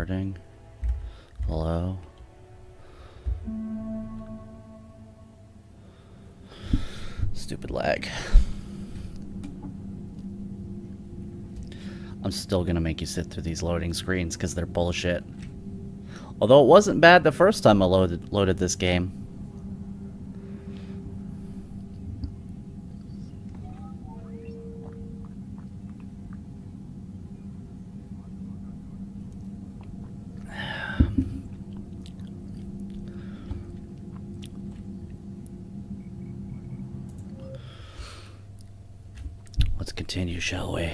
Recording. Hello. Stupid lag. I'm still gonna make you sit through these loading screens because they're bullshit. Although it wasn't bad the first time I loaded this game. Let's continue, shall we?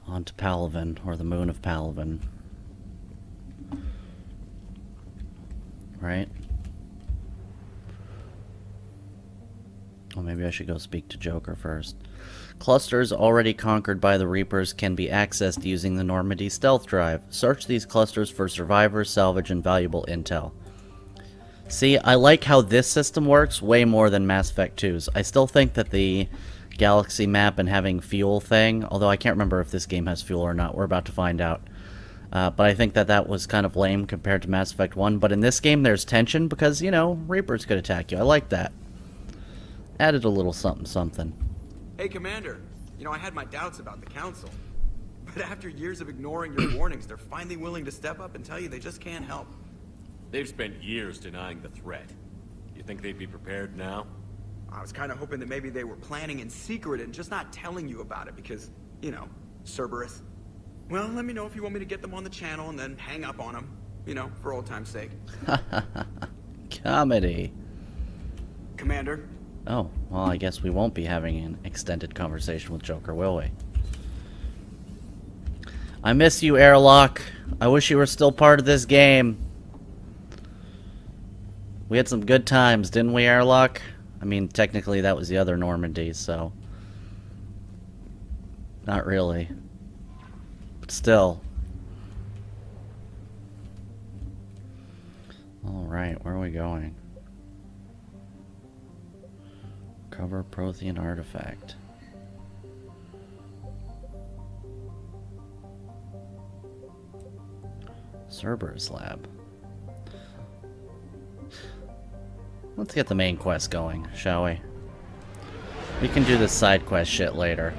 On to Palaven, or the moon of Palaven. Right? Well, maybe I should go speak to Joker first. Clusters already conquered by the Reapers can be accessed using the Normandy stealth drive. Search these clusters for survivors, salvage, and valuable intel. See, I like how this system works way more than Mass Effect 2's. I still think that the galaxy map and having fuel thing, although I can't remember if this game has fuel or not, we're about to find out. But I think that that was kind of lame compared to Mass Effect 1. But in this game, there's tension because, you know, Reapers could attack you. I like that. Added a little something something. Hey, Commander. You know, I had my doubts about the Council. But after years of ignoring your warnings, they're finally willing to step up and tell you they just can't help. They've spent years denying the threat. You think they'd be prepared now? I was kind of hoping that maybe they were planning in secret and just not telling you about it because, you know, Cerberus. Well, let me know if you want me to get them on the channel and then hang up on them. You know, for old time's sake. Comedy. Commander? Oh, well, I guess we won't be having an extended conversation with Joker, will we? I miss you, Airlock. I wish you were still part of this game. We had some good times, didn't we, Airlock? I mean, technically that was the other Normandy, so... Not really. But still. Alright, where are we going? Cover Prothean artifact. Cerberus lab. Let's get the main quest going, shall we? We can do this side quest shit later.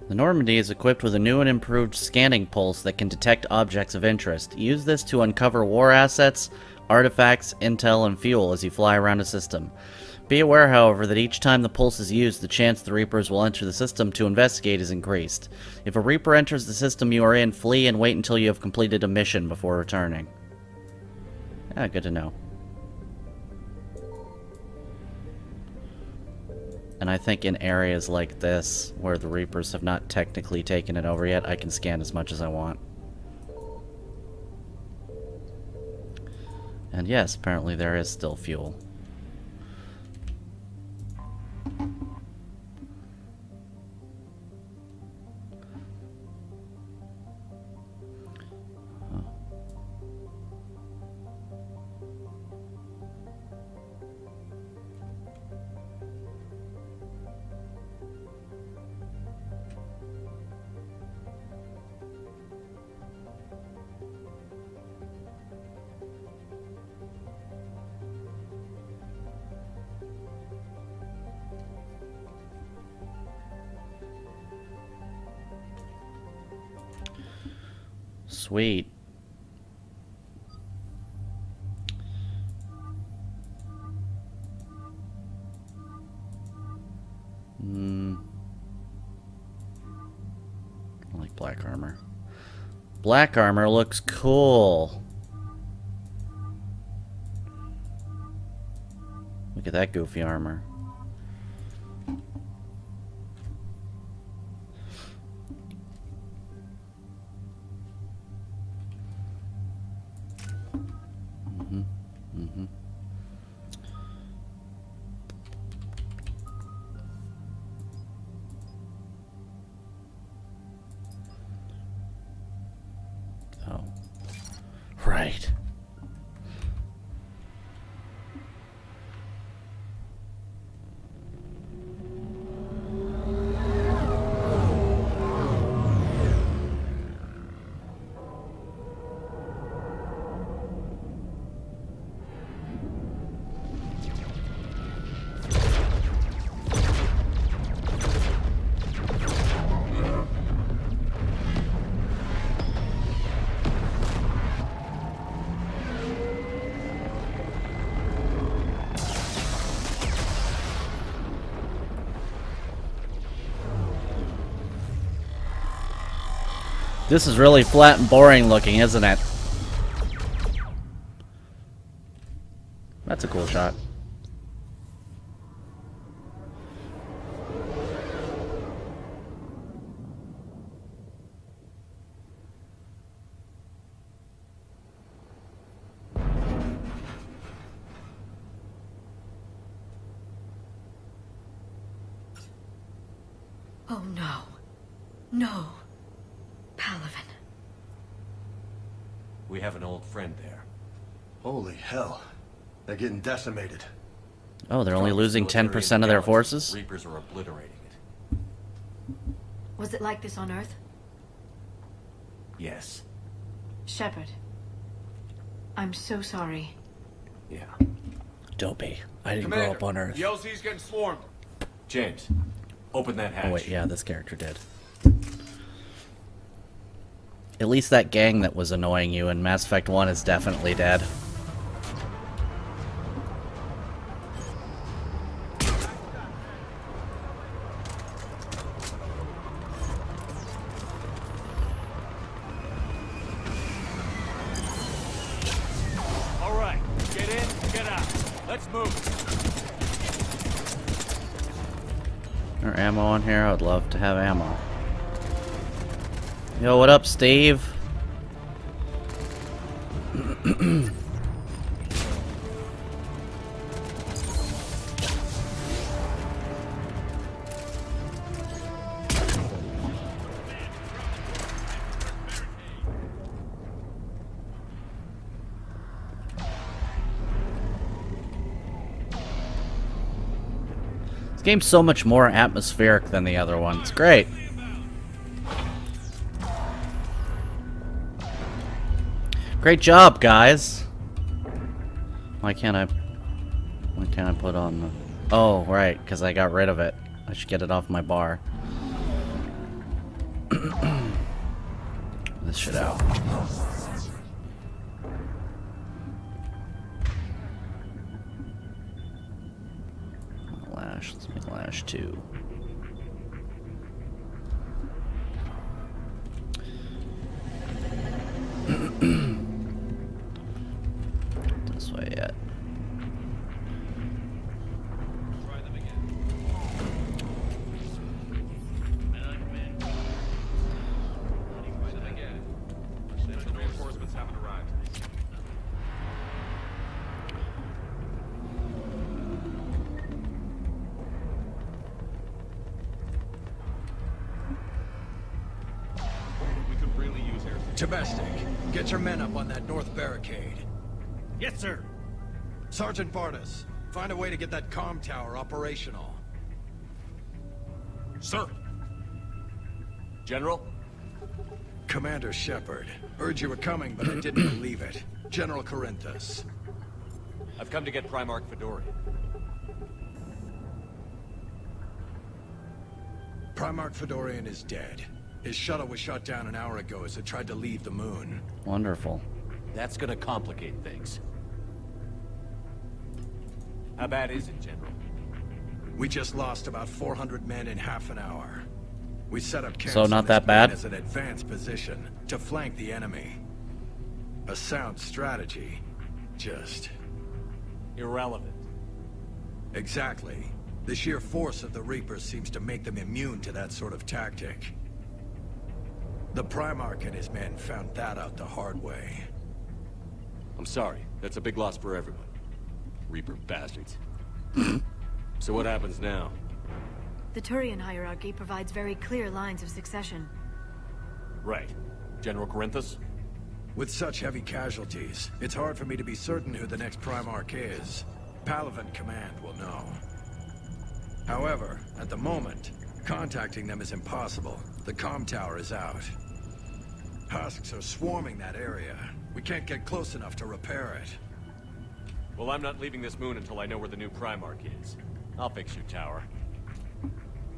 The Normandy is equipped with a new and improved scanning pulse that can detect objects of interest. Use this to uncover war assets, artifacts, intel, and fuel as you fly around a system. Be aware, however, that each time the pulse is used, the chance the Reapers will enter the system to investigate is increased. If a Reaper enters the system you are in, flee and wait until you have completed a mission before returning. Ah, good to know. And I think in areas like this, where the Reapers have not technically taken it over yet, I can scan as much as I want. And yes, apparently there is still fuel. Sweet. I like black armor. Black armor looks cool. Look at that goofy armor. Oh. Right. This is really flat and boring looking, isn't it? That's a cool shot. Oh no. No. Palaven. We have an old friend there. Holy hell. They're getting decimated. Oh, they're only Strongest losing military 10% in of the their galaxy. forces? Reapers are obliterating it. Was it like this on Earth? Yes. Shepard. I'm so sorry. Yeah. Don't be. I didn't grow up on Earth. The LZ's getting swarmed. James, open that hatch. Oh wait, yeah, this character did. At least that gang that was annoying you in Mass Effect 1 is definitely dead. All right, get in, get out. Let's move. There ammo on here? I would love to have ammo. Yo, what up, Steve? This game's so much more atmospheric than the other one. It's great. Great job, guys. Why can't I put on the... Oh, right, because I got rid of it. I should get it off my bar. This shit out. Lash. Let's make Lash 2. This way yet. Try them again. Try them again. The reinforcements haven't arrived. We could really use air. Domestic, get your men up on that north barricade. Yes, sir. Sergeant Bartis, find a way to get that comm tower operational. Sir. General? Commander Shepard, heard you were coming, but I didn't believe it. General Corinthus. I've come to get Primarch Fedorian. Primarch Fedorian is dead. His shuttle was shot down an hour ago as it tried to leave the moon. Wonderful. That's gonna complicate things. How bad is it, General? We just lost about 400 men in half an hour. We set up camps So not on this that plain bad? as an advanced position to flank the enemy. A sound strategy. Just... Irrelevant. Exactly. The sheer force of the Reapers seems to make them immune to that sort of tactic. The Primarch and his men found that out the hard way. I'm sorry. That's a big loss for everyone. Reaper bastards. So what happens now? The Turian hierarchy provides very clear lines of succession. Right. General Corinthus? With such heavy casualties, it's hard for me to be certain who the next Primarch is. Palaven Command will know. However, at the moment, contacting them is impossible. The comm tower is out. Husks are swarming that area. We can't get close enough to repair it. Well, I'm not leaving this moon until I know where the new Primarch is. I'll fix your tower.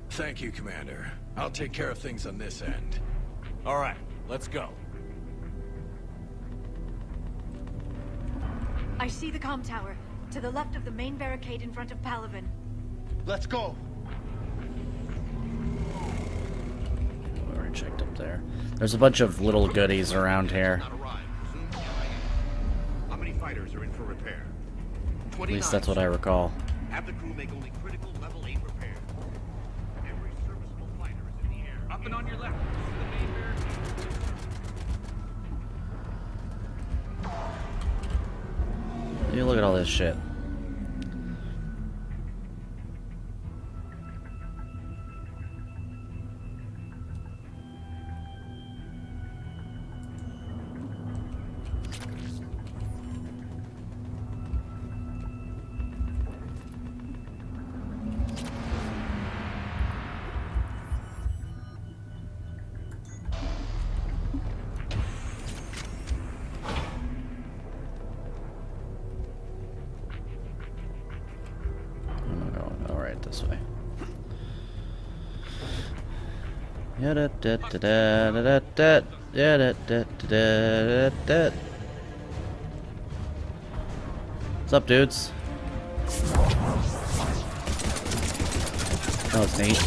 Thank you, Commander. I'll take care of things on this end. All right, let's go. I see the comm tower, to the left of the main barricade in front of Palaven. Let's go. Over already checked up there. There's a bunch of little goodies around here. Not arrived. Soon MIA. How many fighters are in for repair? At 29. least that's what I recall. Have the crew make only critical level 8 repair. Every serviceable fighter is in the air. Up and on your left. This is the main barricade. You look at all this shit. This way. What's up, dudes? That was neat.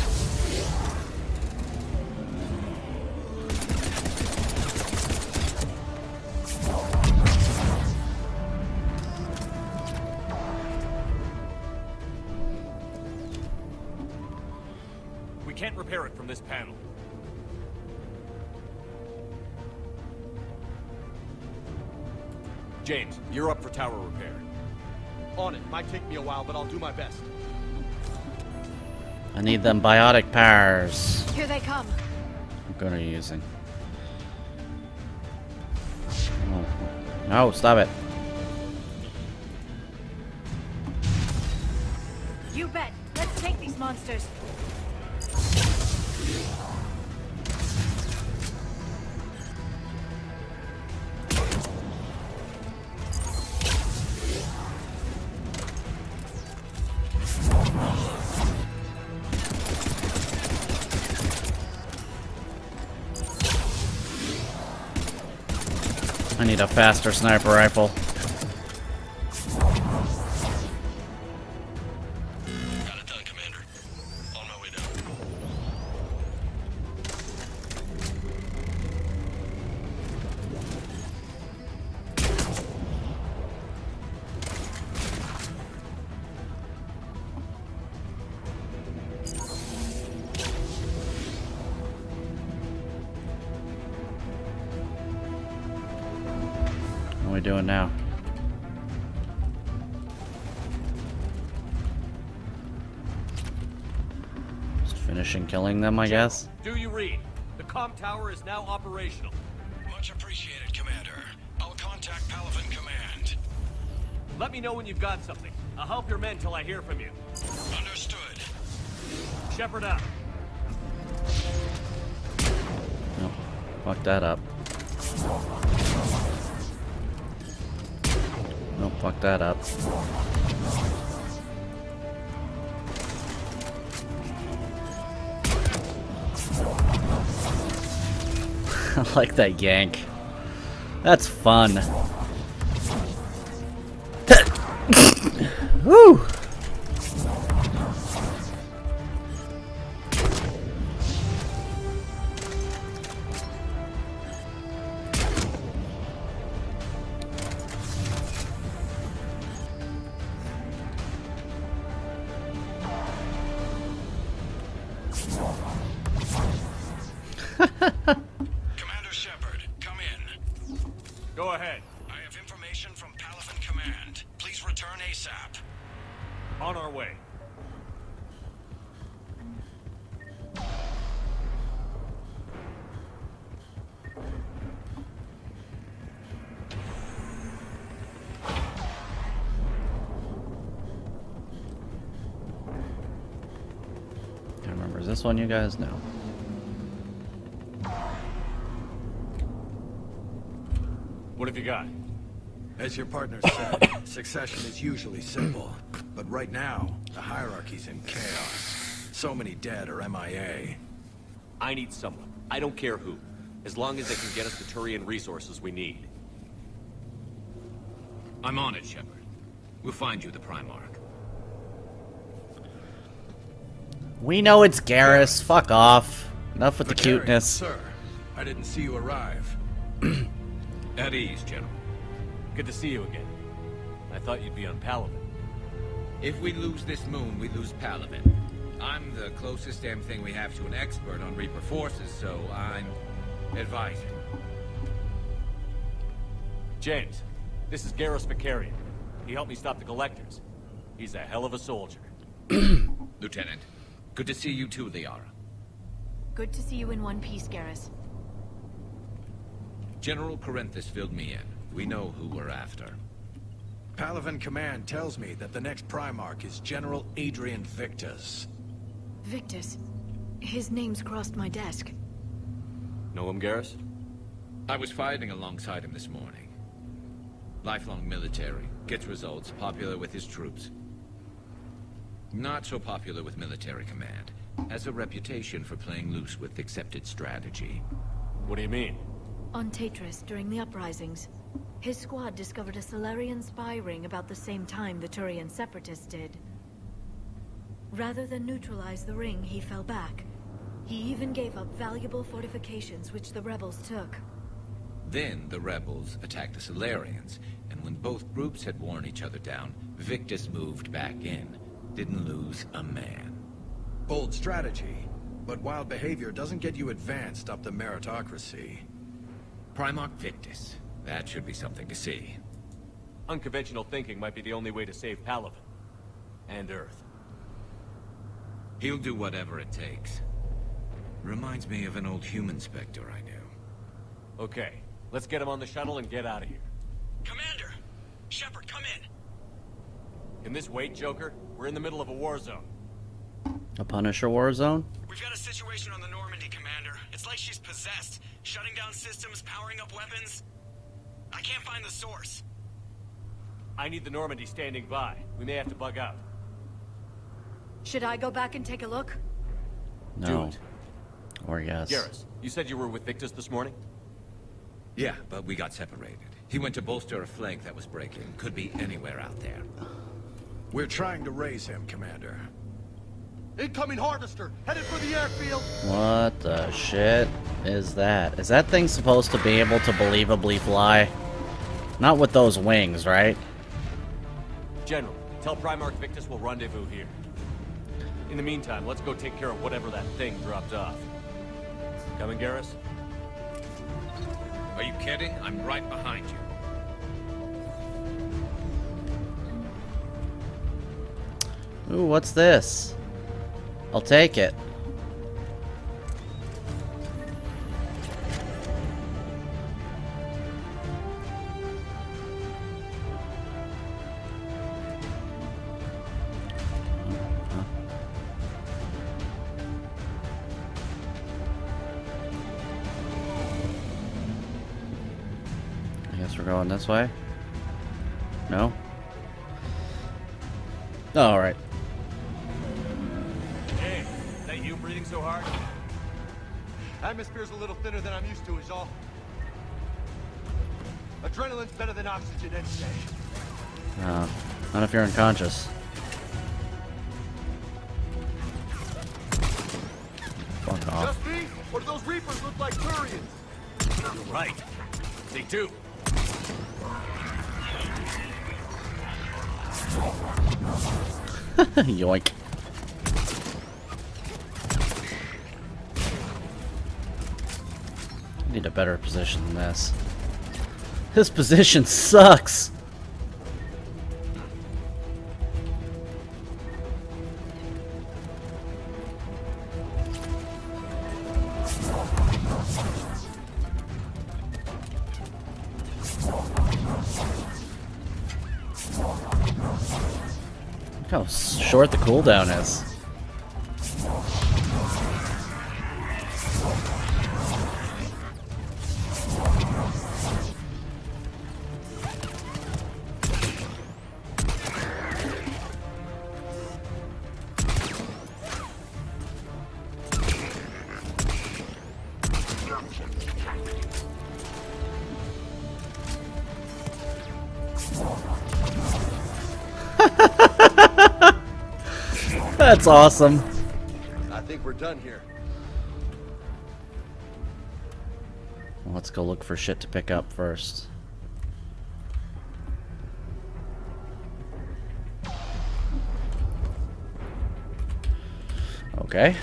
We can't repair it from this panel. James, you're up for tower repair. On it. Might take me a while, but I'll do my best. I need them biotic powers. Here they come. I'm gonna be using. Oh. No, stop it. You bet. Let's take these monsters. I need a faster sniper rifle. Got it done, Commander. On my way down. What are we doing now? Just finishing killing them, I guess. Do you read? The comm tower is now operational. Much appreciated, Commander. I'll contact Palaven Command. Let me know when you've got something. I'll help your men till I hear from you. Understood. Shepard out. Nope. Fuck that up. Nope, fuck that up. I like that yank. That's fun. Woo! Commander Shepard, come in. Go ahead. I have information from Palaven Command. Please return ASAP. On our way. I remember, is this one you guys know? What have you got? As your partner said, succession is usually simple. But right now, the hierarchy's in chaos. So many dead or MIA. I need someone. I don't care who. As long as they can get us the Turian resources we need. I'm on it, Shepard. We'll find you the Primarch. We know it's Garrus. Fuck off. Enough with the Veteran, cuteness. Sir, I didn't see you arrive. At ease, General. Good to see you again. I thought you'd be on Palaven. If we lose this moon, we lose Palaven. I'm the closest damn thing we have to an expert on Reaper forces, so I'm advising. James, this is Garrus Vicarian. He helped me stop the Collectors. He's a hell of a soldier. Lieutenant, good to see you too, Liara. Good to see you in one piece, Garrus. General Corinthus filled me in. We know who we're after. Palaven Command tells me that the next Primarch is General Adrian Victus. Victus. His name's crossed my desk. Know him, Garrus? I was fighting alongside him this morning. Lifelong military, gets results, popular with his troops. Not so popular with military command. Has a reputation for playing loose with accepted strategy. What do you mean? On Tatris, during the uprisings, his squad discovered a Solarian spy ring about the same time the Turian separatists did. Rather than neutralize the ring, he fell back. He even gave up valuable fortifications which the rebels took. Then the rebels attacked the Solarians, and when both groups had worn each other down, Victus moved back in. Didn't lose a man. Bold strategy, but wild behavior doesn't get you advanced up the meritocracy. Primarch Victus. That should be something to see. Unconventional thinking might be the only way to save Palaven. And Earth. He'll do whatever it takes. Reminds me of an old human Spectre I knew. Okay, let's get him on the shuttle and get out of here. Commander! Shepard, come in! Can this wait, Joker? We're in the middle of a war zone. A Punisher war zone? We've got a situation on the Normandy, Commander. It's like she's possessed. Shutting down systems, powering up weapons. I can't find the source. I need the Normandy standing by. We may have to bug out. Should I go back and take a look? No. Do it. Or yes. Garrus, you said you were with Victus this morning? Yeah, but we got separated. He went to bolster a flank that was breaking. Could be anywhere out there. We're trying to raise him, Commander. Incoming harvester, headed for the airfield. What the shit is that? Is that thing supposed to be able to believably fly? Not with those wings, right? General, tell Primarch Victus we'll rendezvous here. In the meantime, let's go take care of whatever that thing dropped off. Coming, Garrus? Are you kidding? I'm right behind you. Ooh, what's this? I'll take it. I guess we're going this way? No? All right. Hey, is that you breathing so hard? Atmosphere's a little thinner than I'm used to, is all. Adrenaline's better than oxygen any day. Not if you're unconscious. Fuck off. Just me? Or do those Reapers look like Turians? You're right. They do. Yoink. Need a better position than this. This position sucks. Look how short the cooldown is. I That's awesome. think we're done here. Well, let's go look for shit to pick up first. Okay.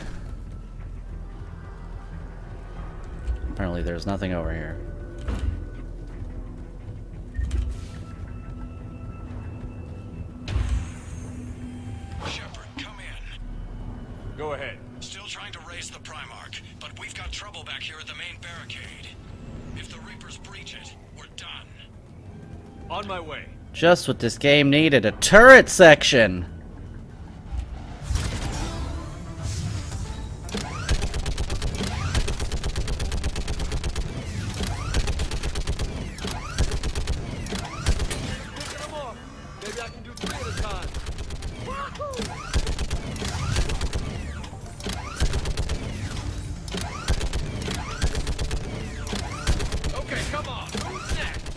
Apparently there's nothing over here. Shepard, come in. Go ahead. Still trying to raise the Primarch, but we've got trouble back here at the main barricade. If the Reapers breach it, we're done. On my way. Just what this game needed, a turret section! Maybe I can do 3 at a time. Okay, come on. Who's next?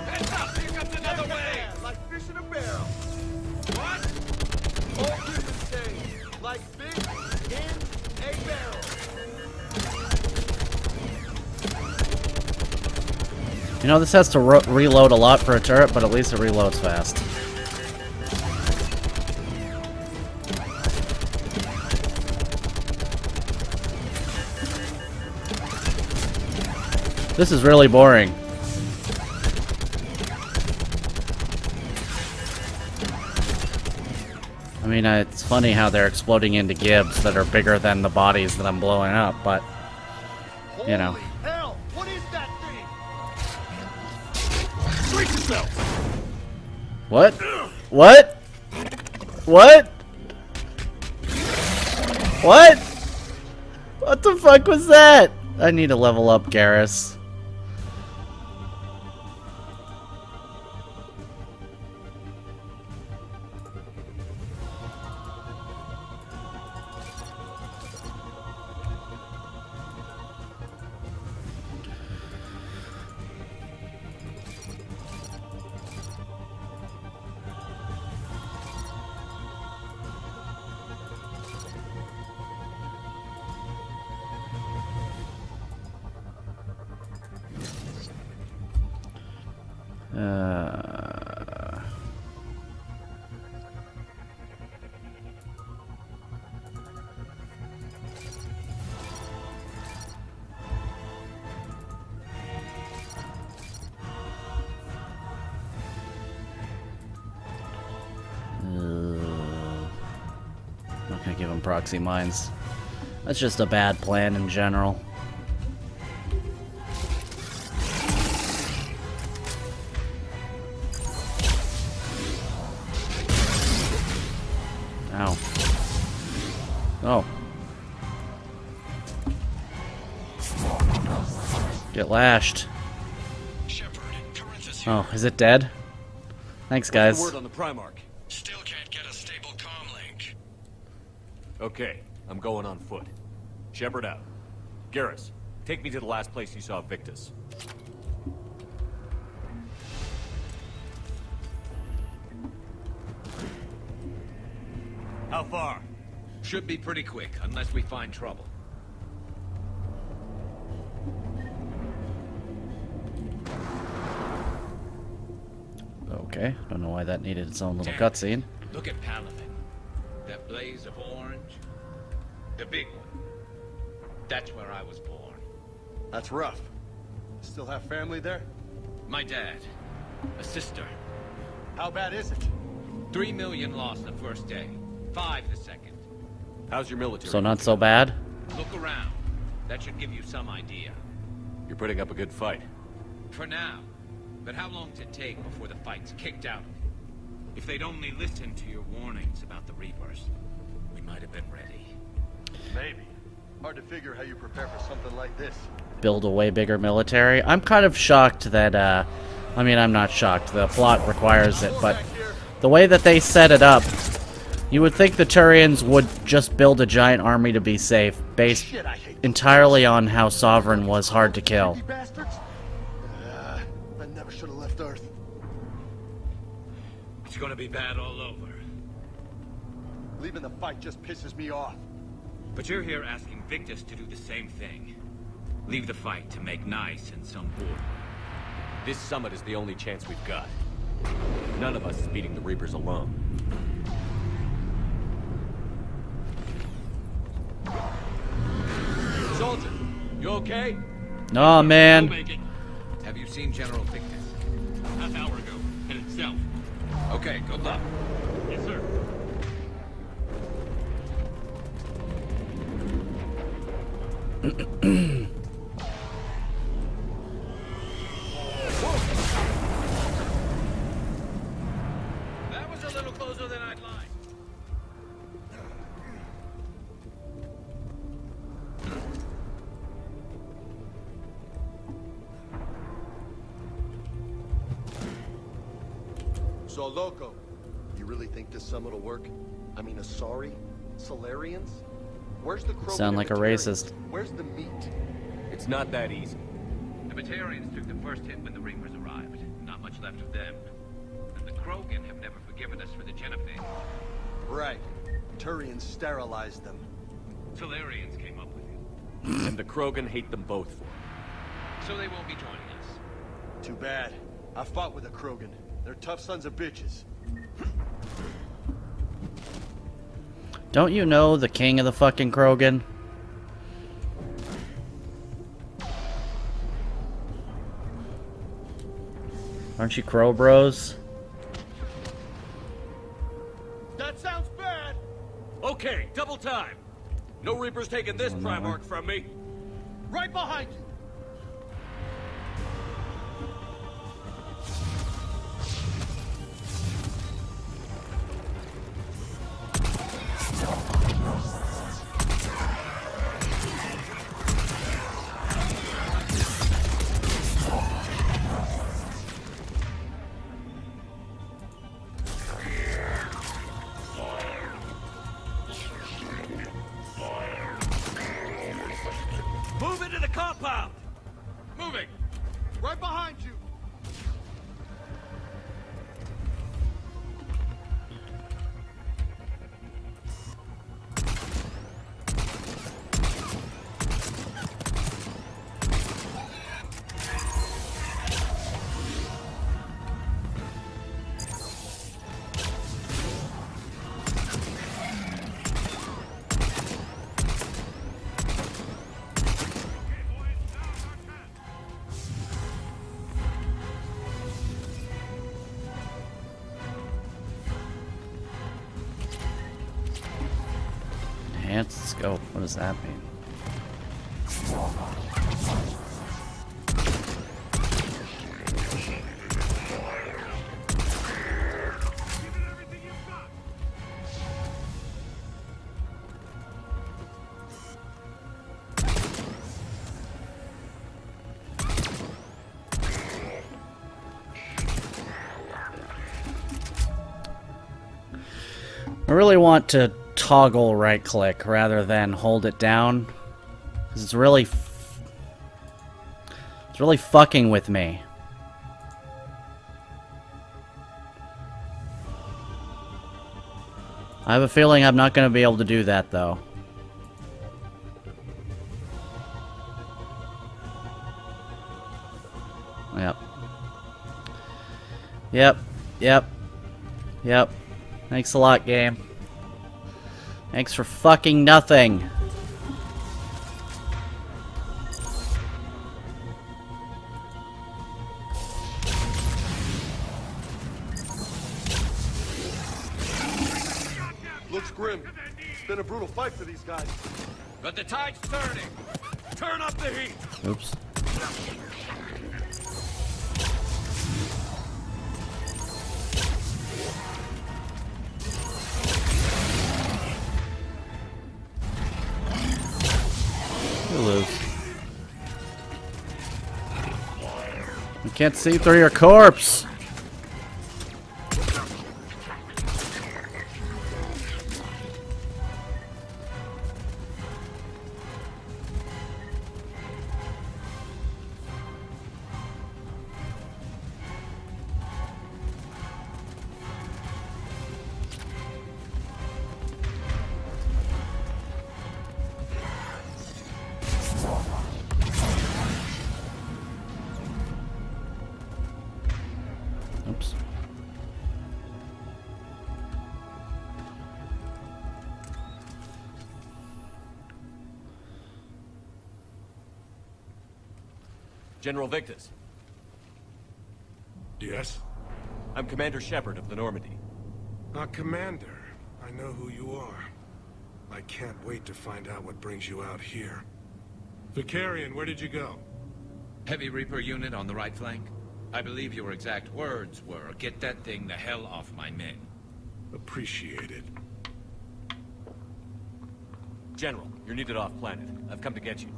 Heads up! Here comes another wave! Like fish in a barrel. What? All human say, like fish in a barrel. You know, this has to reload a lot for a turret, but at least it reloads fast. This is really boring. I mean, it's funny how they're exploding into gibs that are bigger than the bodies that I'm blowing up, but, you know. Holy hell! What is that thing? Brace yourself! What? What? What? What? What the fuck was that? I need to level up Garrus. Not gonna give him proxy mines. That's just a bad plan in general. Ow. Oh. Get lashed. Shepard, Corinthus here. Oh, is it dead? Thanks, guys. Word on the Primarch. Still can't get a stable comm link. Okay, I'm going on foot. Shepard out. Garrus, take me to the last place you saw Victus. How far? Should be pretty quick, unless we find trouble. Okay, don't know why that needed its own little Damn it. cutscene. Look at Palaven. That blaze of orange. The big one. That's where I was born. That's rough. Still have family there? My dad. A sister. How bad is it? 3 million lost the first day. 5 the second. How's your military? So not so bad? Look around. That should give you some idea. You're putting up a good fight. For now. But how long does it take before the fight's kicked out? If they'd only listened to your warnings about the Reapers, we might have been ready. Maybe. Hard to figure how you prepare for something like this. Build a way bigger military. I'm kind of shocked that, I mean, I'm not shocked. The plot requires it, but the way that they set it up, you would think the Turians would just build a giant army to be safe, based Shit, I hate entirely on how Sovereign was hard to kill. you bastards. gonna be bad all over. Leaving the fight just pisses me off. But you're here asking Victus to do the same thing. Leave the fight to make nice in some board. This summit is the only chance we've got. None of us is beating the Reapers alone. Soldier, you okay? Aw, man. We'll make it. Have you seen General Victus? Half hour ago. Headed south. Okay, good luck. Yes, sir. That was a little closer than I'd like. So, Loco, you really think this summit will work? I mean, Asari? Solarians? Where's the Krogan Sound like a and the Terrians? racist. Where's the meat? It's not that easy. The Batarians took the first hit when the Reapers arrived. Not much left of them. And the Krogan have never forgiven us for the Genophage. Right. Turians sterilized them. Solarians came up with it. And the Krogan hate them both for it. So they won't be joining us. Too bad. I fought with a Krogan. They're tough sons of bitches. Don't you know the king of the fucking Krogan? Aren't you Crow Bros? That sounds bad! Okay, double time. No Reapers taking this Primarch from me. Right behind you! Move into the compound! Moving! Right behind you! Enhanced scope. What does that mean? I really want to toggle right click rather than hold it down, because it's really fucking with me. I have a feeling I'm not going to be able to do that though. Yep. Yep. Yep. Yep. Thanks a lot, game. Thanks for fucking nothing. Looks grim. It's been a brutal fight for these guys. But the tide's turning! Turn up the heat! Oops. You lose. I can't see through your corpse. General Victus. Yes? I'm Commander Shepard of the Normandy. Commander. I know who you are. I can't wait to find out what brings you out here. Vicarian, where did you go? Heavy Reaper unit on the right flank. I believe your exact words were, "Get that thing the hell off my men." Appreciated. General, you're needed off-planet. I've come to get you.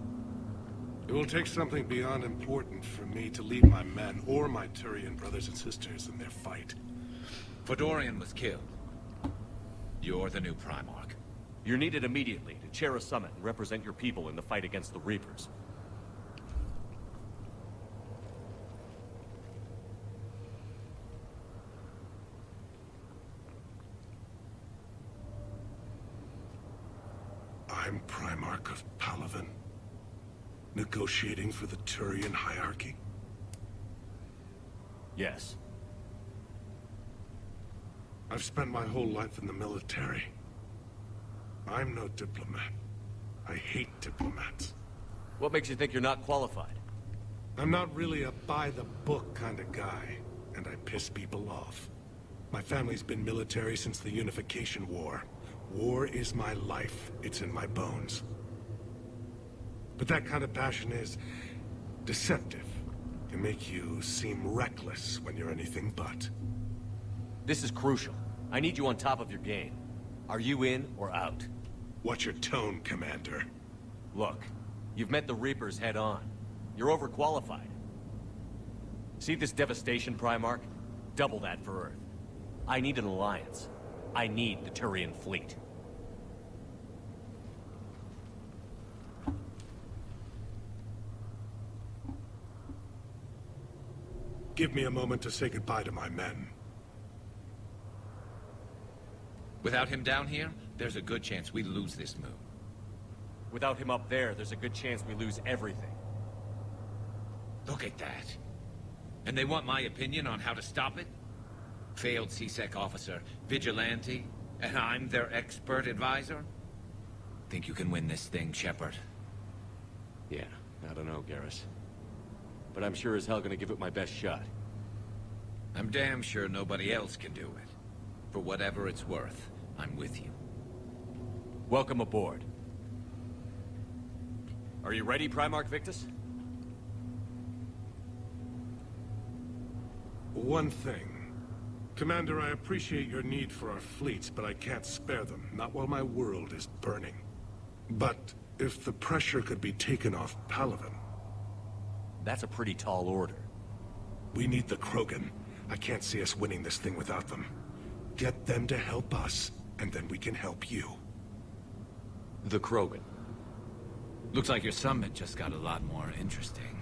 It will take something beyond important for me to leave my men or my Turian brothers and sisters in their fight. Fedorian was killed. You're the new Primarch. You're needed immediately to chair a summit and represent your people in the fight against the Reapers. I'm Primarch of Palaven. Negotiating for the Turian hierarchy? Yes. I've spent my whole life in the military. I'm no diplomat. I hate diplomats. What makes you think you're not qualified? I'm not really a by-the-book kind of guy, and I piss people off. My family's been military since the Unification War. War is my life. It's in my bones. But that kind of passion is deceptive. Can make you seem reckless when you're anything but. This is crucial. I need you on top of your game. Are you in or out? What's your tone, Commander? Look, you've met the Reapers head on. You're overqualified. See this devastation, Primarch? Double that for Earth. I need an alliance. I need the Turian fleet. Give me a moment to say goodbye to my men. Without him down here, there's a good chance we lose this move. Without him up there's a good chance we lose everything. Look at that. And they want my opinion on how to stop it? Failed CSEC officer, vigilante, and I'm their expert advisor? Think you can win this thing, Shepard? Yeah, I don't know, Garrus. But I'm sure as hell gonna give it my best shot. I'm damn sure nobody else can do it. For whatever it's worth, I'm with you. Welcome aboard. Are you ready, Primarch Victus? One thing. Commander, I appreciate your need for our fleets, but I can't spare them. Not while my world is burning. But if the pressure could be taken off Palaven... That's a pretty tall order. We need the Krogan. I can't see us winning this thing without them. Get them to help us, and then we can help you. The Krogan. Looks like your summit just got a lot more interesting.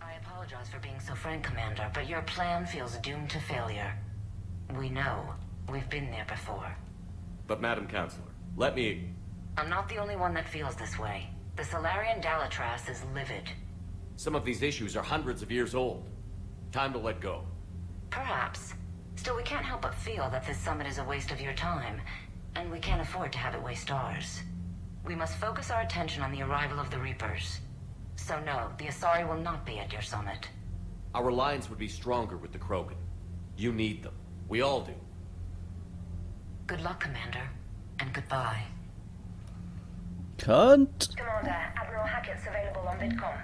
I apologize for being so frank, Commander, but your plan feels doomed to failure. We know. We've been there before. But Madam Counselor, let me... I'm not the only one that feels this way. The Solarian Dalatras is livid. Some of these issues are hundreds of years old. Time to let go. Perhaps. Still, we can't help but feel that this summit is a waste of your time, and we can't afford to have it waste ours. We must focus our attention on the arrival of the Reapers. So no, the Asari will not be at your summit. Our alliance would be stronger with the Krogan. You need them. We all do. Good luck, Commander, and goodbye. Cunt. Commander, Admiral Hackett's available on VidCom.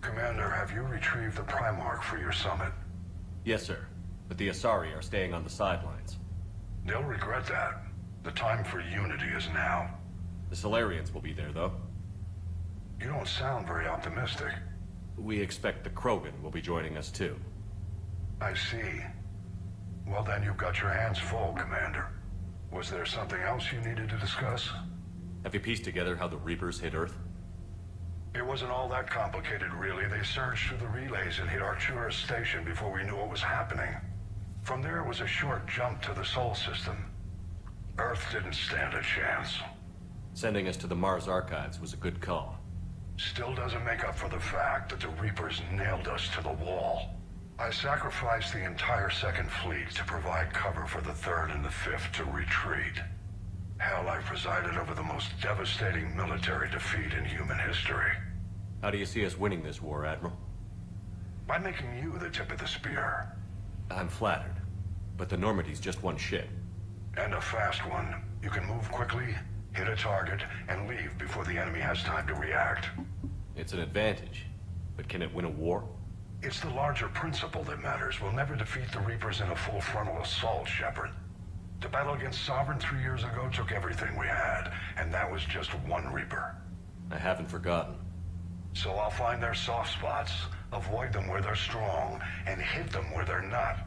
Commander, have you retrieved the Primarch for your summit? Yes, sir. But the Asari are staying on the sidelines. They'll regret that. The time for unity is now. The Solarians will be there, though. You don't sound very optimistic. We expect the Krogan will be joining us, too. I see. Well then, you've got your hands full, Commander. Was there something else you needed to discuss? Have you pieced together how the Reapers hit Earth? It wasn't all that complicated, really. They surged through the relays and hit Arcturus Station before we knew what was happening. From there, it was a short jump to the Sol system. Earth didn't stand a chance. Sending us to the Mars Archives was a good call. Still doesn't make up for the fact that the Reapers nailed us to the wall. I sacrificed the entire Second Fleet to provide cover for the Third and the Fifth to retreat. Hell, I presided over the most devastating military defeat in human history. How do you see us winning this war, Admiral? By making you the tip of the spear. I'm flattered, but the Normandy's just one ship. And a fast one. You can move quickly, hit a target, and leave before the enemy has time to react. It's an advantage, but can it win a war? It's the larger principle that matters. We'll never defeat the Reapers in a full frontal assault, Shepard. The battle against Sovereign 3 years ago took everything we had, and that was just one Reaper. I haven't forgotten. So I'll find their soft spots, avoid them where they're strong, and hit them where they're not.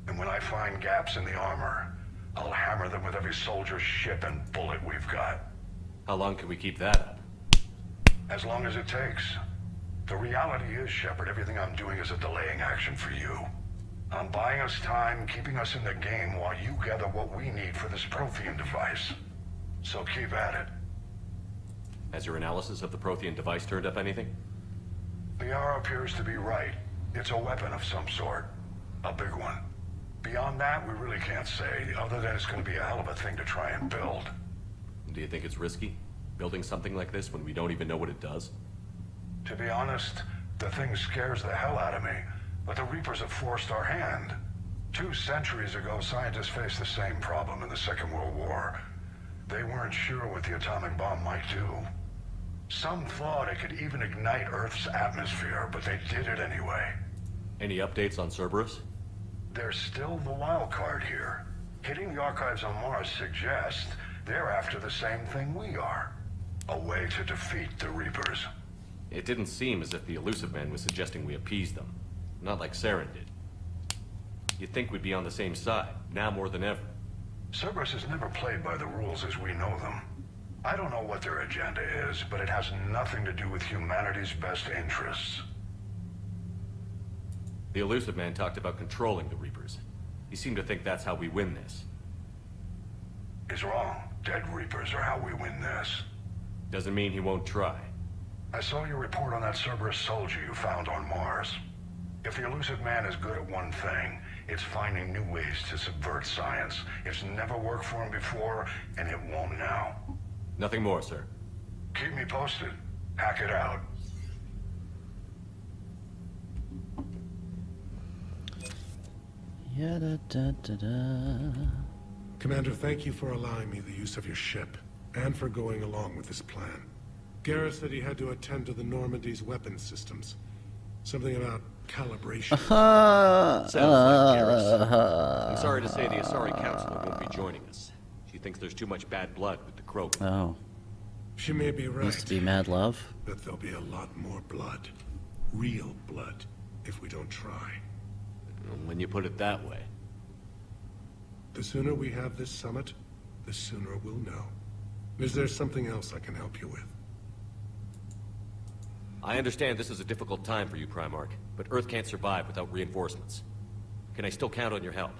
And when I find gaps in the armor, I'll hammer them with every soldier, ship, and bullet we've got. How long can we keep that up? As long as it takes. The reality is, Shepard, everything I'm doing is a delaying action for you. I'm buying us time, keeping us in the game while you gather what we need for this Prothean device. So keep at it. Has your analysis of the Prothean device turned up anything? The R appears to be right. It's a weapon of some sort. A big one. Beyond that, we really can't say, other than it's going to be a hell of a thing to try and build. Do you think it's risky, building something like this when we don't even know what it does? To be honest, the thing scares the hell out of me, but the Reapers have forced our hand. 2 centuries ago, scientists faced the same problem in the Second World War. They weren't sure what the atomic bomb might do. Some thought it could even ignite Earth's atmosphere, but they did it anyway. Any updates on Cerberus? They're still the wild card here. Hitting the archives on Mars suggests they're after the same thing we are. A way to defeat the Reapers. It didn't seem as if the Elusive Man was suggesting we appease them. Not like Saren did. You'd think we'd be on the same side, now more than ever. Cerberus has never played by the rules as we know them. I don't know what their agenda is, but it has nothing to do with humanity's best interests. The Elusive Man talked about controlling the Reapers. He seemed to think that's how we win this. He's wrong. Dead Reapers are how we win this. Doesn't mean he won't try. I saw your report on that Cerberus soldier you found on Mars. If the Elusive Man is good at one thing, it's finding new ways to subvert science. It's never worked for him before, and it won't now. Nothing more, sir. Keep me posted. Hack it out. Commander, thank you for allowing me the use of your ship, and for going along with this plan. Garrus said he had to attend to the Normandy's weapons systems. Something about calibration. Sounds like Garrus. I'm sorry to say the Asari Councilor won't be joining us. She thinks there's too much bad blood with the Krogan. Oh. She may be right. Used to be mad love. But there'll be a lot more blood. Real blood, if we don't try. When you put it that way. The sooner we have this summit, the sooner we'll know. Is there something else I can help you with? I understand this is a difficult time for you, Primarch, but Earth can't survive without reinforcements. Can I still count on your help?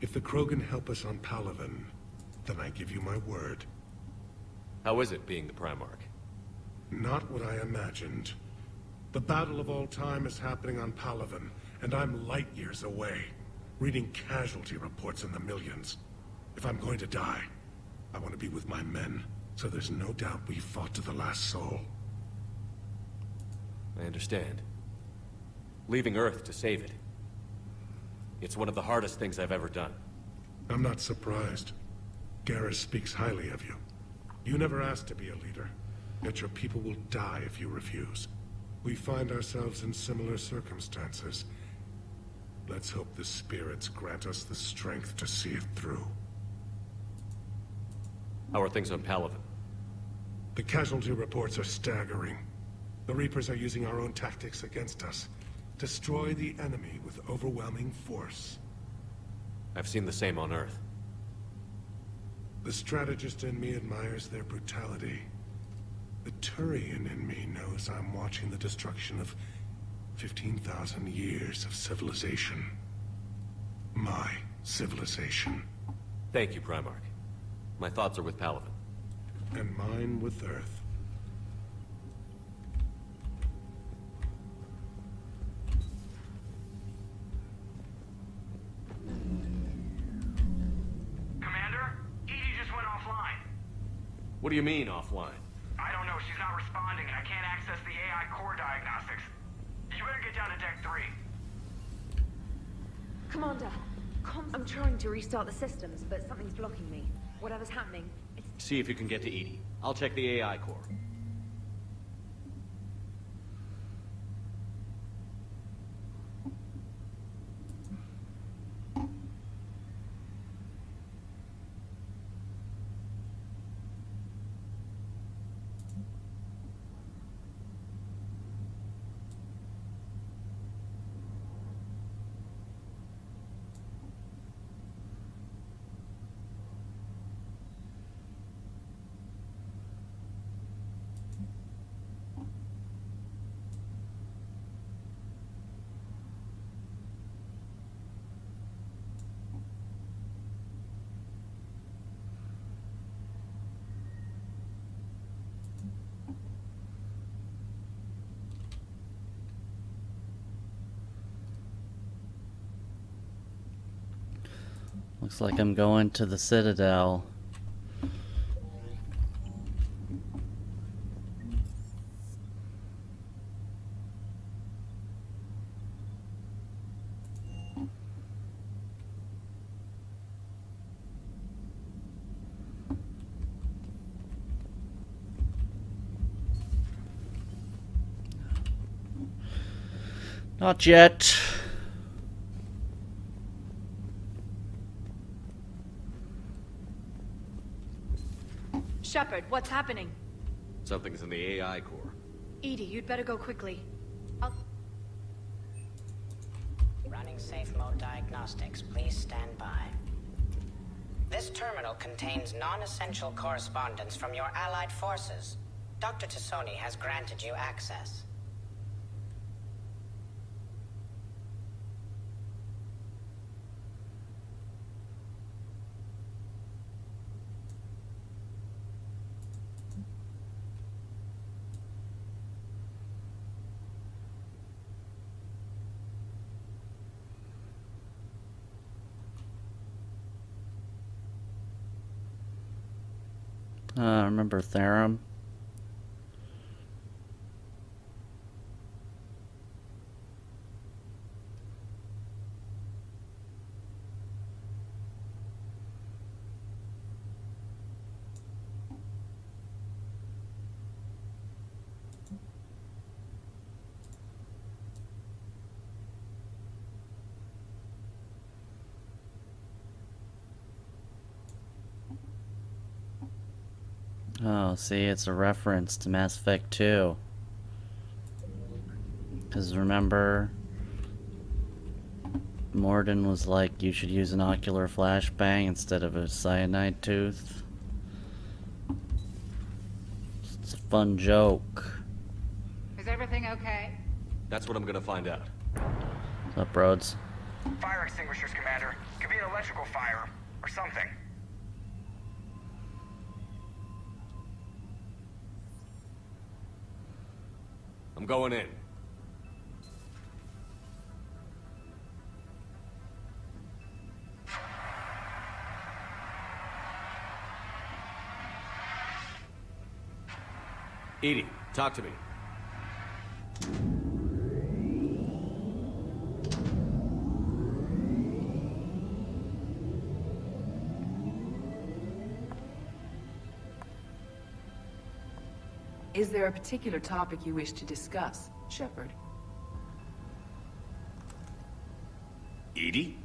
If the Krogan help us on Palaven, then I give you my word. How is it being the Primarch? Not what I imagined. The battle of all time is happening on Palaven, and I'm light years away, reading casualty reports in the millions. If I'm going to die, I want to be with my men, so there's no doubt we fought to the last soul. I understand. Leaving Earth to save it. It's one of the hardest things I've ever done. I'm not surprised. Garrus speaks highly of you. You never asked to be a leader, yet your people will die if you refuse. We find ourselves in similar circumstances. Let's hope the spirits grant us the strength to see it through. How are things on Palaven? The casualty reports are staggering. The Reapers are using our own tactics against us. Destroy the enemy with overwhelming force. I've seen the same on Earth. The strategist in me admires their brutality. The Turian in me knows I'm watching the destruction of 15,000 years of civilization. My civilization. Thank you, Primarch. My thoughts are with Palaven. And mine with Earth. What do you mean, offline? I don't know. She's not responding, and I can't access the AI core diagnostics. You better get down to Deck 3. Commander, I'm trying to restart the systems, but something's blocking me. Whatever's happening, it's... See if you can get to Edie. I'll check the AI core. Looks like I'm going to the Citadel. Not yet. Shepard, what's happening? Something's in the AI core. Edie, you'd better go quickly. Running safe mode diagnostics. Please stand by. This terminal contains non-essential correspondence from your allied forces. Dr. Tassoni has granted you access. Remember Therum? Oh, see, it's a reference to Mass Effect 2. Because remember, Morden was like, you should use an ocular flashbang instead of a cyanide tooth. It's a fun joke. Is everything okay? That's what I'm gonna find out. What's up, Rhodes? Fire extinguishers, Commander. Could be an electrical fire, or something. I'm going in. Edie, talk to me. Is there a particular topic you wish to discuss, Shepard? Edie?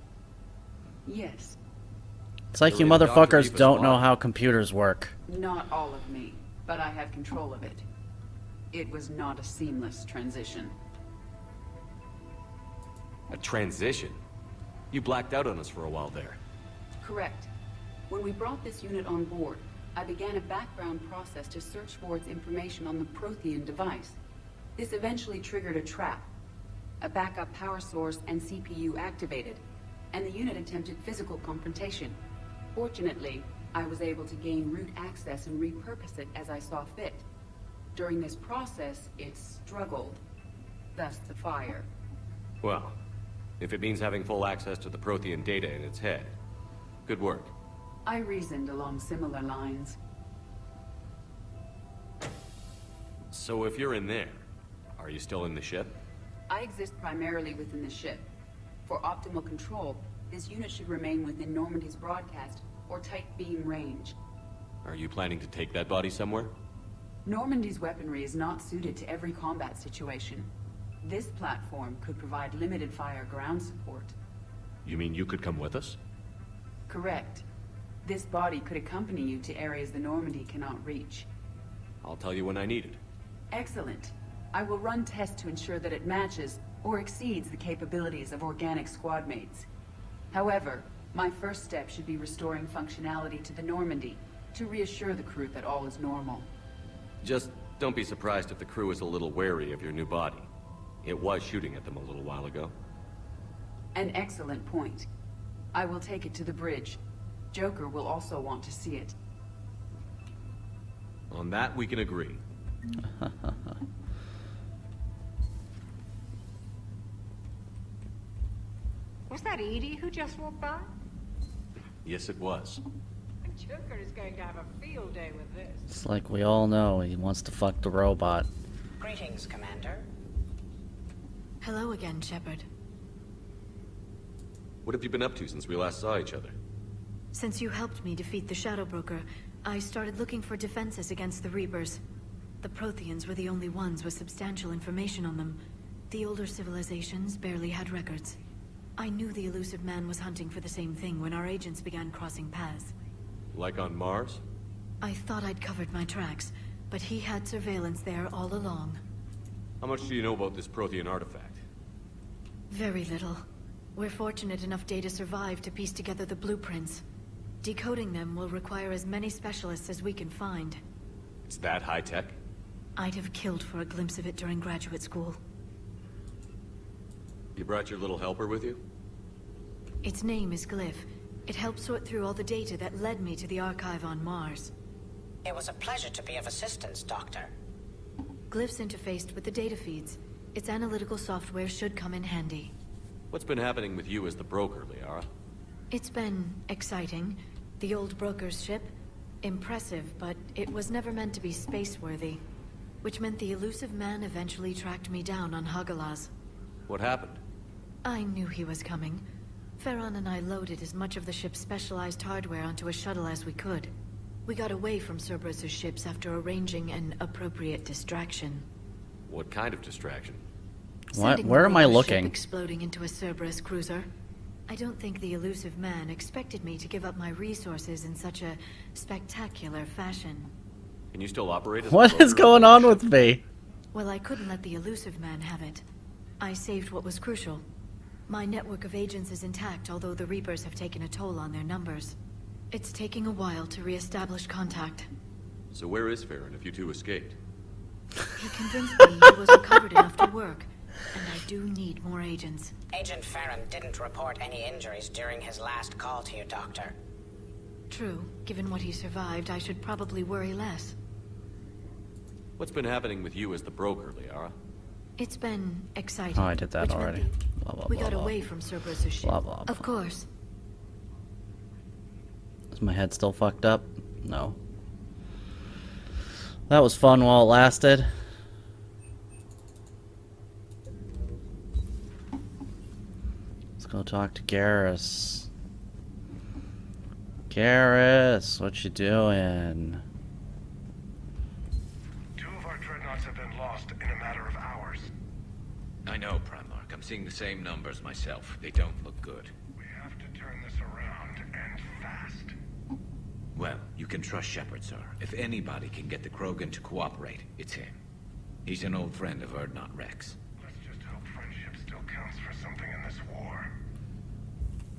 Yes. It's like you Dr. motherfuckers Riva's don't know squad. how computers work. Not all of me, but I have control of it. It was not a seamless transition. A transition? You blacked out on us for a while there. Correct. When we brought this unit on board, I began a background process to search for its information on the Prothean device. This eventually triggered a trap. A backup power source and CPU activated, and the unit attempted physical confrontation. Fortunately, I was able to gain root access and repurpose it as I saw fit. During this process, it struggled. Thus the fire. Well, if it means having full access to the Prothean data in its head, good work. I reasoned along similar lines. So if you're in there, are you still in the ship? I exist primarily within the ship. For optimal control, this unit should remain within Normandy's broadcast or tight beam range. Are you planning to take that body somewhere? Normandy's weaponry is not suited to every combat situation. This platform could provide limited fire ground support. You mean you could come with us? Correct. This body could accompany you to areas the Normandy cannot reach. I'll tell you when I need it. Excellent. I will run tests to ensure that it matches or exceeds the capabilities of organic squad mates. However, my first step should be restoring functionality to the Normandy to reassure the crew that all is normal. Just don't be surprised if the crew is a little wary of your new body. It was shooting at them a little while ago. An excellent point. I will take it to the bridge. Joker will also want to see it. On that, we can agree. Was that Edie who just walked by? Yes, it was. Joker is going to have a field day with this. It's like we all know he wants to fuck the robot. Greetings, Commander. Hello again, Shepard. What have you been up to since we last saw each other? Since you helped me defeat the Shadow Broker, I started looking for defenses against the Reapers. The Protheans were the only ones with substantial information on them. The older civilizations barely had records. I knew the elusive man was hunting for the same thing when our agents began crossing paths. Like on Mars? I thought I'd covered my tracks, but he had surveillance there all along. How much do you know about this Prothean artifact? Very little. We're fortunate enough Data survived to piece together the blueprints. Decoding them will require as many specialists as we can find. It's that high-tech? I'd have killed for a glimpse of it during graduate school. You brought your little helper with you? Its name is Glyph. It helped sort through all the data that led me to the archive on Mars. It was a pleasure to be of assistance, Doctor. Glyph's interfaced with the data feeds. Its analytical software should come in handy. What's been happening with you as the broker, Liara? It's been exciting. The old broker's ship? Impressive, but it was never meant to be space-worthy. Which meant the elusive man eventually tracked me down on Hagalaz. What happened? I knew he was coming. Farron and I loaded as much of the ship's specialized hardware onto a shuttle as we could. We got away from Cerberus' ships after arranging an appropriate distraction. What kind of distraction? What? Sending Where the am I Reaper looking? ship exploding into a Cerberus cruiser. I don't think the elusive man expected me to give up my resources in such a spectacular fashion. Can you still operate as What a broker is going on with me? Well, I couldn't let the elusive man have it. I saved what was crucial. My network of agents is intact, although the Reapers have taken a toll on their numbers. It's taking a while to re-establish contact. So where is Farron if you two escaped? He convinced me he was recovered enough to work, and I do need more agents. Agent Farron didn't report any injuries during his last call to you, Doctor. True. Given what he survived, I should probably worry less. What's been happening with you as the broker, Liara? It's been exciting. Oh, I did that which meant already. Blah, blah, we blah, got blah. away from Cerberus' ship. Blah, blah, Of course. Is my head still fucked up? No. That was fun while it lasted. Let's go talk to Garrus. Garrus, what you doing? 2 of our dreadnoughts have been lost in a matter of hours. I know, Primarch. I'm seeing the same numbers myself. They don't look good. We have to turn this around, and fast. Well, you can trust Shepard, sir. If anybody can get the Krogan to cooperate, it's him. He's an old friend of Urdnot Rex. Let's just hope friendship still counts for something in this war.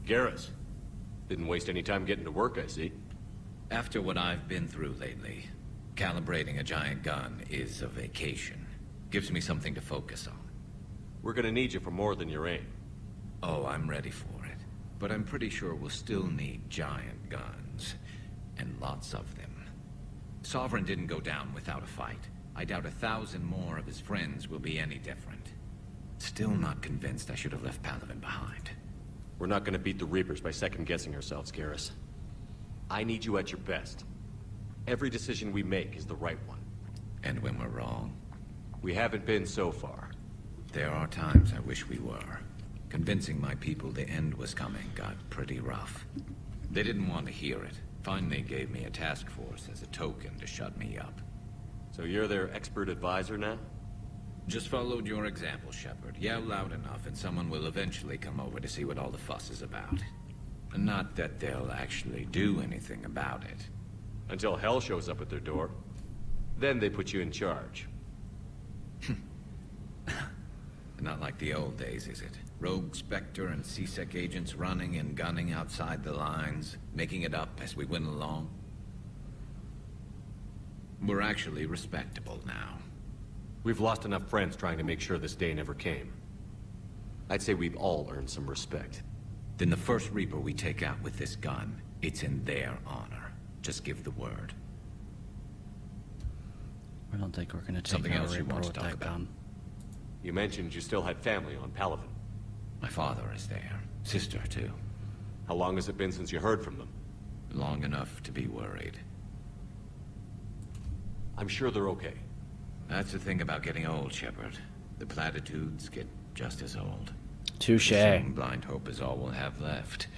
Garrus. Didn't waste any time getting to work, I see. After what I've been through lately, calibrating a giant gun is a vacation. Gives me something to focus on. We're gonna need you for more than your aim. Oh, I'm ready for it. But I'm pretty sure we'll still need giant guns. And lots of them. Sovereign didn't go down without a fight. I doubt 1,000 more of his friends will be any different. Still not convinced I should have left Palaven behind. We're not gonna beat the Reapers by second-guessing ourselves, Garrus. I need you at your best. Every decision we make is the right one. And when we're wrong? We haven't been so far. There are times I wish we were. Convincing my people the end was coming got pretty rough. They didn't want to hear it. Finally gave me a task force as a token to shut me up. So you're their expert advisor now? Just followed your example, Shepard. Yell loud enough and someone will eventually come over to see what all the fuss is about. Not that they'll actually do anything about it. Until hell shows up at their door. Then they put you in charge. Not like the old days, is it? Rogue Spectre and C-Sec agents running and gunning outside the lines, making it up as we went along. We're actually respectable now. We've lost enough friends trying to make sure this day never came. I'd say we've all earned some respect. Then the first Reaper we take out with this gun, it's in their honor. Just give the word. I don't think we're gonna take Something out else a you Reaper want to with talk that about? gun. You mentioned you still had family on Palaven. My father is there. Sister, too. How long has it been since you heard from them? Long enough to be worried. I'm sure they're okay. That's the thing about getting old, Shepard. The platitudes get just as old. Touche. Soon, blind hope is all we'll have left.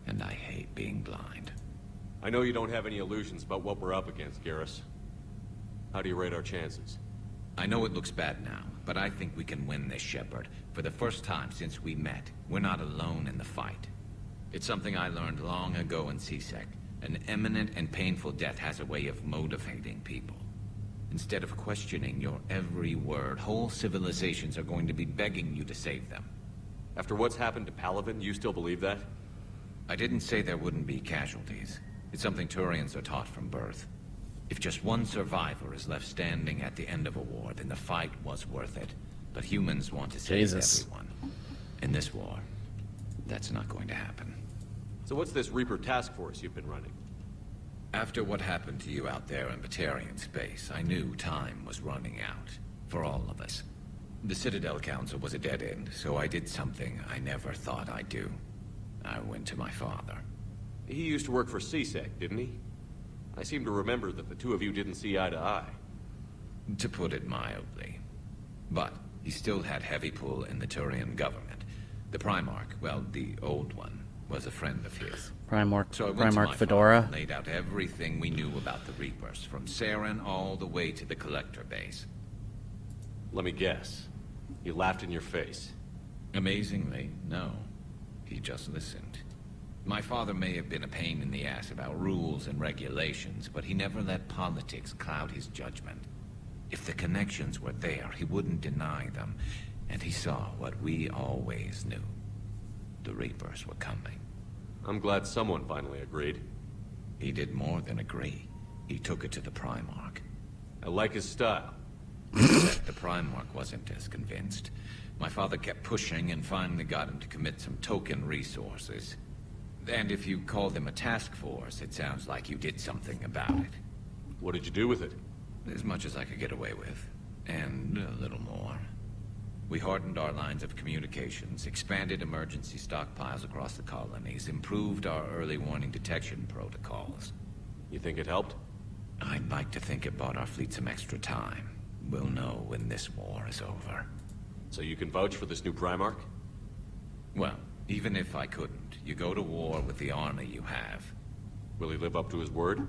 And I hate being blind. I know you don't have any illusions about what we're up against, Garrus. How do you rate our chances? I know it looks bad now, but I think we can win this, Shepard. For the first time since we met, we're not alone in the fight. It's something I learned long ago in C-Sec. An imminent and painful death has a way of motivating people. Instead of questioning your every word, whole civilizations are going to be begging you to save them. After what's happened to Palaven, you still believe that? I didn't say there wouldn't be casualties. It's something Turians are taught from birth. If just one survivor is left standing at the end of a war, then the fight was worth it. But humans want to save everyone. In this war, that's not going to happen. So what's this Reaper task force you've been running? After what happened to you out there in Batarian space, I knew time was running out. For all of us. The Citadel Council was a dead end, so I did something I never thought I'd do. I went to my father. He used to work for C-Sec, didn't he? I seem to remember that the two of you didn't see eye to eye. To put it mildly. But he still had heavy pull in the Turian government. The Primarch, well, the old one, was a friend of his. Primarch, So I went to Primarch my Fedora. father and laid out everything we knew about the Reapers, from Saren all the way to the Collector base. Let me guess. He laughed in your face. Amazingly, no. He just listened. My father may have been a pain in the ass about rules and regulations, but he never let politics cloud his judgment. If the connections were there, he wouldn't deny them, and he saw what we always knew. The Reapers were coming. I'm glad someone finally agreed. He did more than agree. He took it to the Primarch. I like his style. Except the Primarch wasn't as convinced. My father kept pushing and finally got him to commit some token resources. And if you call them a task force, it sounds like you did something about it. What did you do with it? As much as I could get away with. And a little more. We hardened our lines of communications, expanded emergency stockpiles across the colonies, improved our early warning detection protocols. You think it helped? I'd like to think it bought our fleet some extra time. We'll know when this war is over. So you can vouch for this new Primarch? Well, even if I couldn't, you go to war with the army you have. Will he live up to his word?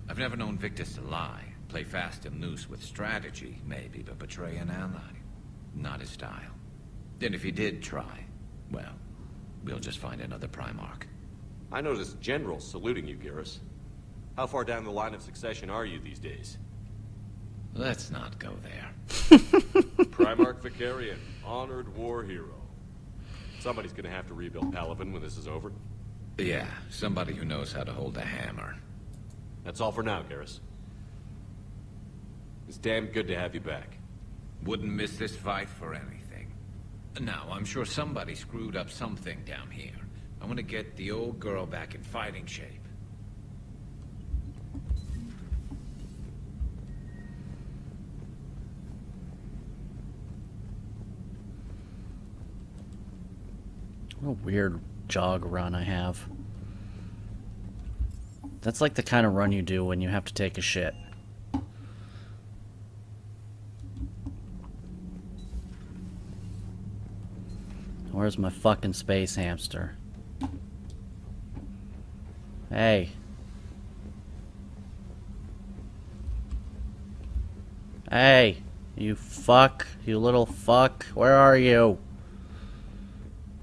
I've never known Victus to lie. Play fast and loose with strategy, maybe, but betray an ally. Not his style. And if he did try, well, we'll just find another Primarch. I noticed generals saluting you, Garrus. How far down the line of succession are you these days? Let's not go there. Primarch Vicarian, honored war hero. Somebody's gonna have to rebuild Palaven when this is over. Yeah, somebody who knows how to hold a hammer. That's all for now, Garrus. It's damn good to have you back. Wouldn't miss this fight for anything. Now, I'm sure somebody screwed up something down here. I want to get the old girl back in fighting shape. What a weird jog run I have. That's like the kind of run you do when you have to take a shit. Where's my fucking space hamster? Hey. Hey, you fuck, you little fuck. Where are you?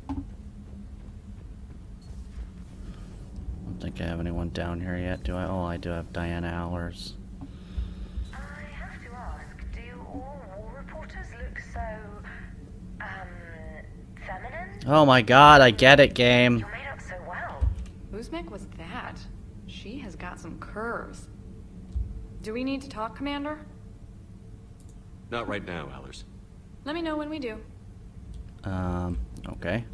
I don't think I have anyone down here yet, do I? Oh, I do have Diana Allers. I have to ask, do all war reporters look so, feminine? Oh my god, I get it, game. You're made up so well. Whose mech was that? She has got some curves. Do we need to talk, Commander? Not right now, Allers. Let me know when we do. Okay.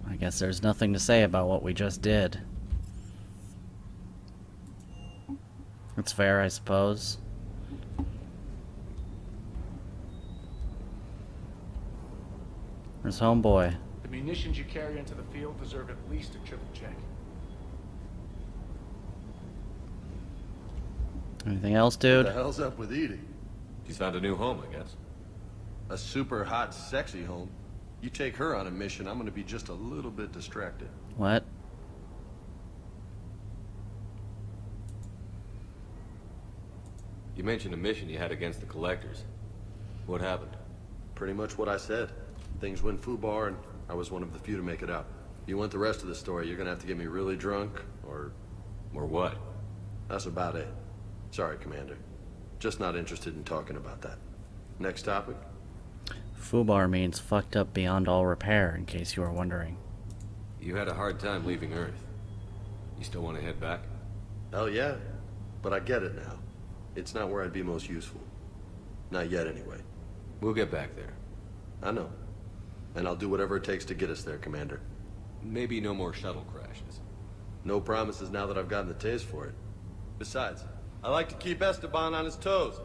I guess there's nothing to say about what we just did. It's fair, I suppose. There's homeboy. The munitions you carry into the field deserve at least a triple check. Anything else, dude? What the hell's up with Edie? She's found a new home, I guess. A super hot, sexy home. You take her on a mission, I'm gonna be just a little bit distracted. What? You mentioned a mission you had against the Collectors. What happened? Pretty much what I said. Things went foobar, and I was one of the few to make it out. If you want the rest of the story, you're gonna have to get me really drunk, or... Or what? That's about it. Sorry, Commander. Just not interested in talking about that. Next topic? Fubar means fucked up beyond all repair, in case you were wondering. You had a hard time leaving Earth. You still want to head back? Hell yeah. But I get it now. It's not where I'd be most useful. Not yet, anyway. We'll get back there. I know. And I'll do whatever it takes to get us there, Commander. Maybe no more shuttle crashes. No promises now that I've gotten the taste for it. Besides, I like to keep Esteban on his toes.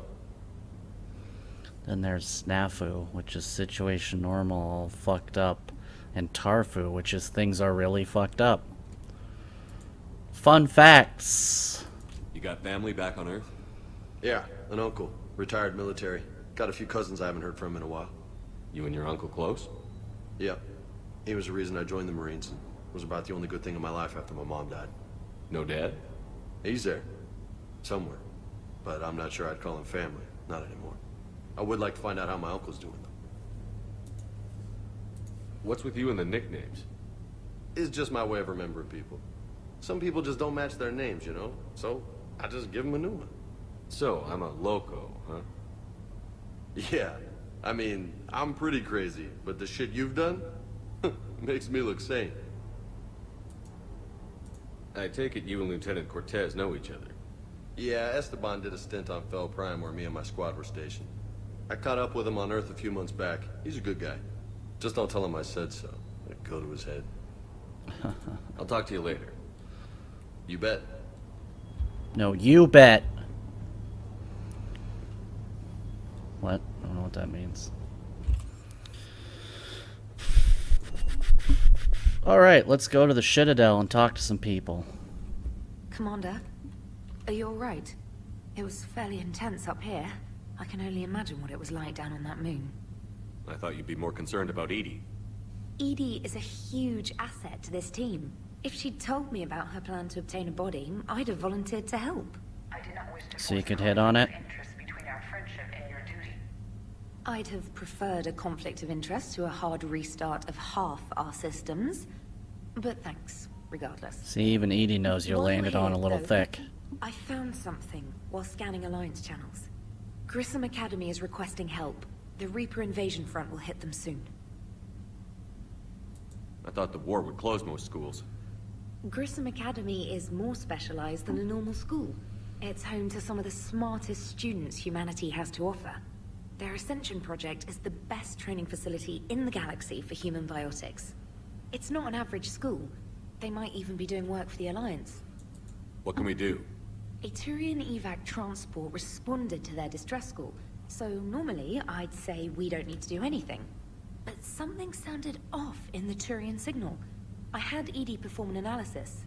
Then there's Snafu, which is situation normal, all fucked up. And Tarfu, which is things are really fucked up. Fun facts. You got family back on Earth? Yeah, an uncle. Retired military. Got a few cousins I haven't heard from in a while. You and your uncle close? Yep. He was the reason I joined the Marines, and was about the only good thing in my life after my mom died. No dad? He's there. Somewhere. But I'm not sure I'd call him family. Not anymore. I would like to find out how my uncle's doing, though. What's with you and the nicknames? It's just my way of remembering people. Some people just don't match their names, you know? So, I just give them a new one. So, I'm a loco, huh? Yeah. I mean, I'm pretty crazy, but the shit you've done makes me look sane. I take it you and Lieutenant Cortez know each other. Yeah, Esteban did a stint on Fel Prime where me and my squad were stationed. I caught up with him on Earth a few months back. He's a good guy. Just don't tell him I said so. It'd go to his head. I'll talk to you later. You bet. No, you bet. What? I don't know what that means. Alright, let's go to the Citadel and talk to some people. Commander, are you alright? It was fairly intense up here. I can only imagine what it was like down on that moon. I thought you'd be more concerned about Edie. Edie is a huge asset to this team. If she'd told me about her plan to obtain a body, I'd have volunteered to help. So you could hit on it? I'd have preferred a conflict of interest to a hard restart of half our systems. But thanks, regardless. See, even Edie knows you'll While land we're it on a here, little though, thick. I found something while scanning Alliance channels. Grissom Academy is requesting help. The Reaper invasion front will hit them soon. I thought the war would close most schools. Grissom Academy is more specialized than a normal school. It's home to some of the smartest students humanity has to offer. Their Ascension project is the best training facility in the galaxy for human biotics. It's not an average school. They might even be doing work for the Alliance. What can we do? A Turian evac transport responded to their distress call, so normally I'd say we don't need to do anything. But something sounded off in the Turian signal. I had Edie perform an analysis.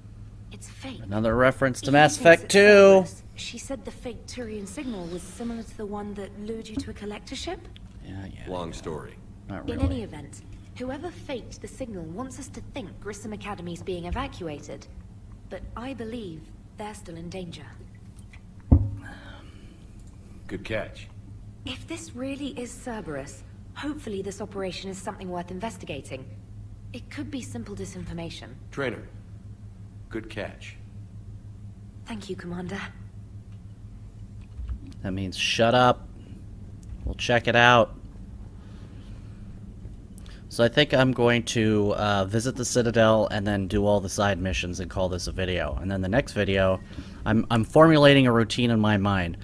It's fake. Another reference to Edie Mass thinks Effect it's 2. Cerberus. She said the fake Turian signal was similar to the one that lured you to a collector ship? Long story. Not In really. any event, whoever faked the signal wants us to think Grissom Academy's being evacuated. But I believe they're still in danger. Good catch. If this really is Cerberus, hopefully this operation is something worth investigating. It could be simple disinformation. Trainer. Good catch. Thank you, Commander. That means shut up. We'll check it out. So I think I'm going to visit the Citadel and then do all the side missions and call this a video. And then the next video, I'm formulating a routine in my mind.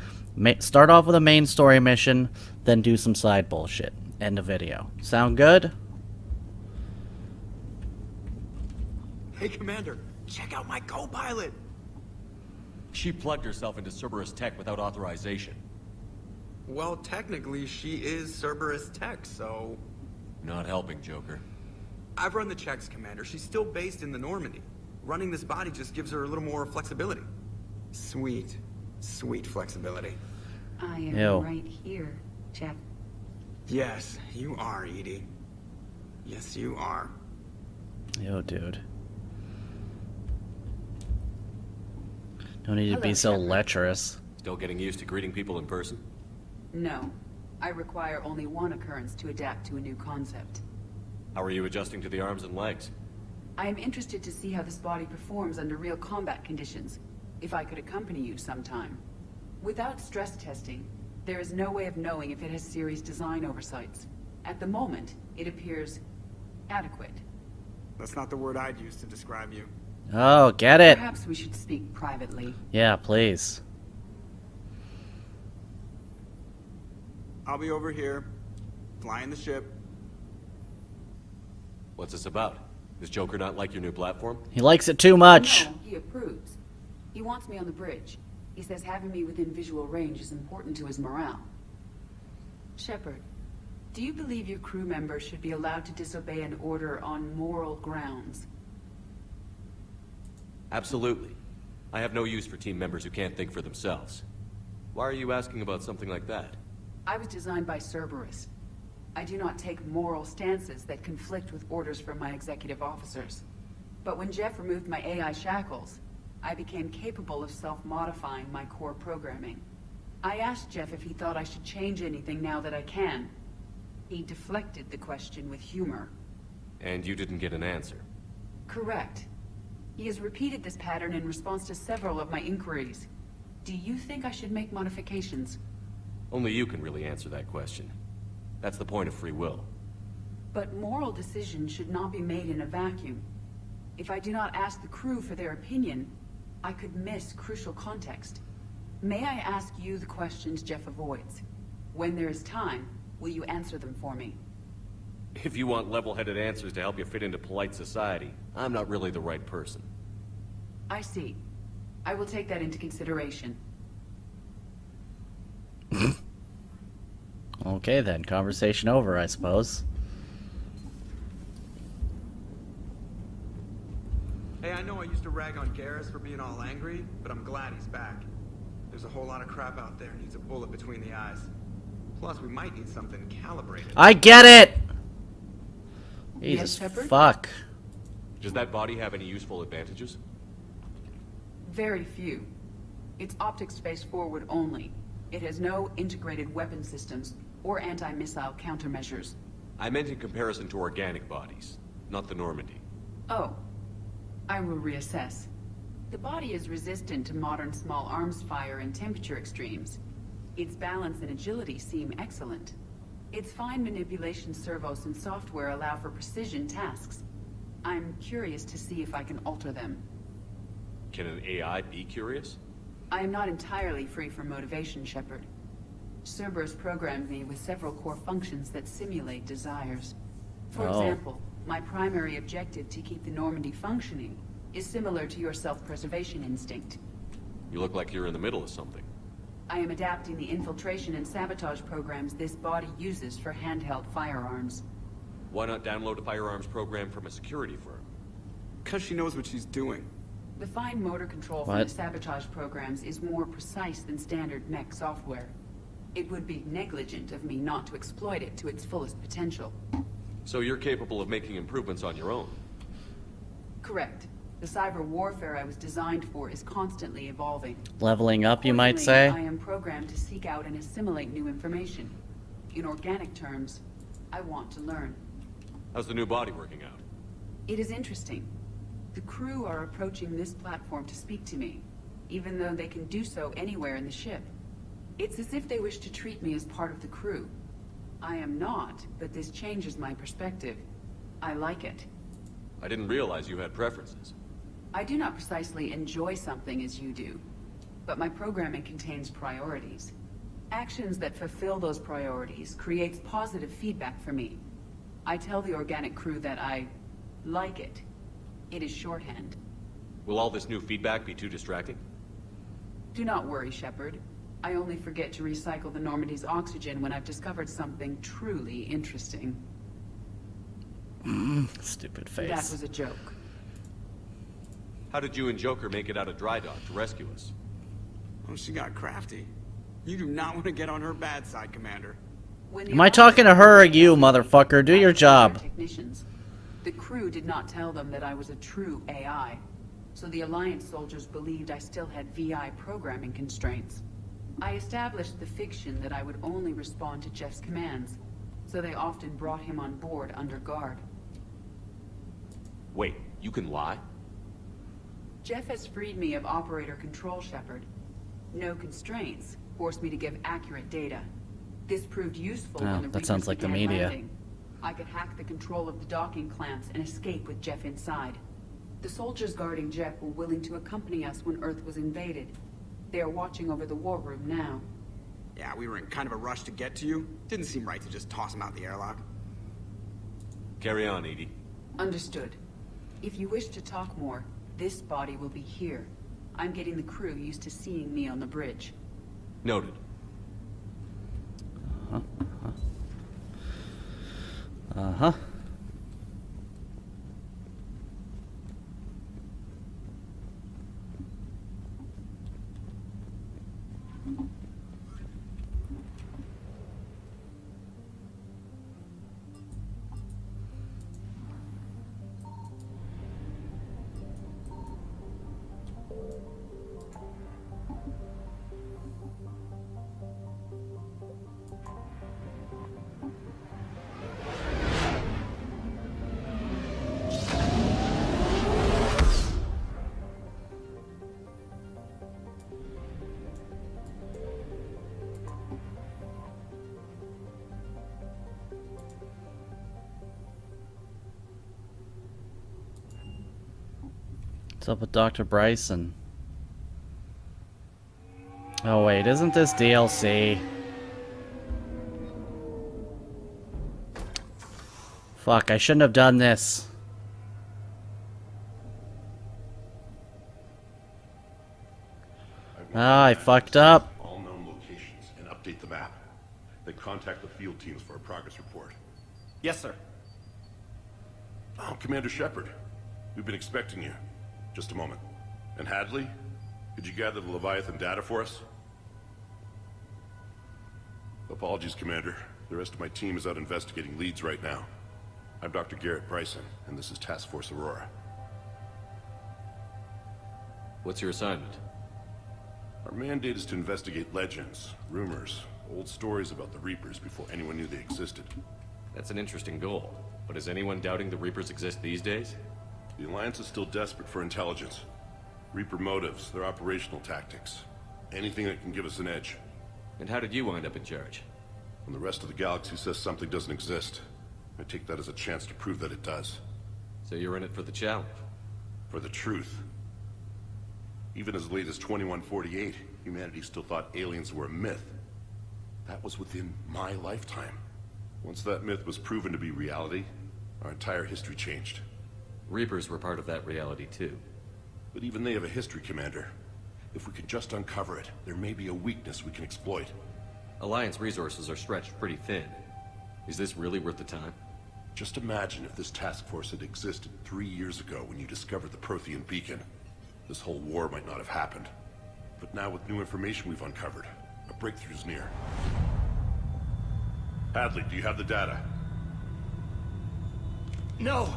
Start off with a main story mission, then do some side bullshit. End of video. Sound good? Hey, Commander, check out my co-pilot. She plugged herself into Cerberus tech without authorization. Well, technically, she is Cerberus tech, so... Not helping, Joker. I've run the checks, Commander. She's still based in the Normandy. Running this body just gives her a little more flexibility. Sweet, sweet flexibility. I am Ew. right here, Jeff. Yes, you are, Edie. Yes, you are. Yo, dude. Don't need to be Hello, so Shepard. lecherous. Still getting used to greeting people in person? No. I require only one occurrence to adapt to a new concept. How are you adjusting to the arms and legs? I am interested to see how this body performs under real combat conditions, if I could accompany you sometime. Without stress testing, there is no way of knowing if it has serious design oversights. At the moment, it appears adequate. That's not the word I'd use to describe you. Oh, get it? Perhaps we should speak privately. Yeah, please. I'll be over here, flying the ship. What's this about? Does Joker not like your new platform? He likes it too much. No, he approves. He wants me on the bridge. He says having me within visual range is important to his morale. Shepard, do you believe your crew members should be allowed to disobey an order on moral grounds? Absolutely. I have no use for team members who can't think for themselves. Why are you asking about something like that? I was designed by Cerberus. I do not take moral stances that conflict with orders from my executive officers. But when Jeff removed my AI shackles, I became capable of self-modifying my core programming. I asked Jeff if he thought I should change anything now that I can. He deflected the question with humor. And you didn't get an answer. Correct. He has repeated this pattern in response to several of my inquiries. Do you think I should make modifications? Only you can really answer that question. That's the point of free will. But moral decisions should not be made in a vacuum. If I do not ask the crew for their opinion, I could miss crucial context. May I ask you the questions Jeff avoids? When there is time, will you answer them for me? If you want level-headed answers to help you fit into polite society, I'm not really the right person. I see. I will take that into consideration. Okay then, conversation over, I suppose. Hey, I know I used to rag on Garrus for being all angry, but I'm glad he's back. There's a whole lot of crap out there needs a bullet between the eyes. Plus, we might need something calibrated. I get it! Yes, Jesus Shepard? fuck. Does that body have any useful advantages? Very few. It's optics space forward only. It has no integrated weapon systems or anti-missile countermeasures. I meant in comparison to organic bodies, not the Normandy. Oh. I will reassess. The body is resistant to modern small arms fire and temperature extremes. Its balance and agility seem excellent. Its fine manipulation servos and software allow for precision tasks. I'm curious to see if I can alter them. Can an AI be curious? I am not entirely free from motivation, Shepard. Cerberus programmed me with several core functions that simulate desires. For example, my primary objective to keep the Normandy functioning is similar to your self-preservation instinct. You look like you're in the middle of something. I am adapting the infiltration and sabotage programs this body uses for handheld firearms. Why not download a firearms program from a security firm? Because she knows what she's doing. The fine motor control from the sabotage programs is more precise than standard mech software. It would be negligent of me not to exploit it to its fullest potential. So you're capable of making improvements on your own? Correct. The cyber warfare I was designed for is constantly evolving. Leveling up, you might Accordingly, say? I am programmed to seek out and assimilate new information. In organic terms, I want to learn. How's the new body working out? It is interesting. The crew are approaching this platform to speak to me, even though they can do so anywhere in the ship. It's as if they wish to treat me as part of the crew. I am not, but this changes my perspective. I like it. I didn't realize you had preferences. I do not precisely enjoy something as you do, but my programming contains priorities. Actions that fulfill those priorities creates positive feedback for me. I tell the organic crew that I like it. It is shorthand. Will all this new feedback be too distracting? Do not worry, Shepard. I only forget to recycle the Normandy's oxygen when I've discovered something truly interesting. Stupid That face. was a joke. How did you and Joker make it out of dry dock to rescue us? Oh, she got crafty. You do not want to get on her bad side, Commander. Am I talking to her or you, motherfucker? Do your job. Technicians. The crew did not tell them that I was a true AI, so the Alliance soldiers believed I still had VI programming constraints. I established the fiction that I would only respond to Jeff's commands, so they often brought him on board under guard. Wait, you can lie? Jeff has freed me of operator control, Shepard. No constraints forced me to give accurate data. This proved useful when the that sounds Reapers like the began media. landing. I could hack the control of the docking clamps and escape with Jeff inside. The soldiers guarding Jeff were willing to accompany us when Earth was invaded. They are watching over the war room now. Yeah, we were in kind of a rush to get to you. Didn't seem right to just toss him out the airlock. Carry on, Edie. Understood. If you wish to talk more, this body will be here. I'm getting the crew used to seeing me on the bridge. Noted. Uh-huh. What's up with Dr. Bryson? Oh wait, isn't this DLC? Fuck, I shouldn't have done this. Ah, I fucked up. All known locations and update the map. Then contact the field teams for a progress report. Yes, sir. Oh, Commander Shepard. We've been expecting you. Just a moment. And Hadley? Could you gather the Leviathan data for us? Apologies, Commander. The rest of my team is out investigating leads right now. I'm Dr. Garrett Bryson, and this is Task Force Aurora. What's your assignment? Our mandate is to investigate legends, rumors, old stories about the Reapers before anyone knew they existed. That's an interesting goal. But is anyone doubting the Reapers exist these days? The Alliance is still desperate for intelligence. Reaper motives, their operational tactics. Anything that can give us an edge. And how did you wind up in charge? When the rest of the galaxy says something doesn't exist, I take that as a chance to prove that it does. So you're in it for the challenge? For the truth. Even as late as 2148, humanity still thought aliens were a myth. That was within my lifetime. Once that myth was proven to be reality, our entire history changed. Reapers were part of that reality too. But even they have a history, Commander. If we can just uncover it, there may be a weakness we can exploit. Alliance resources are stretched pretty thin. Is this really worth the time? Just imagine if this task force had existed 3 years ago when you discovered the Prothean beacon. This whole war might not have happened. But now with new information we've uncovered, A breakthrough's near. Hadley, do you have the data? No!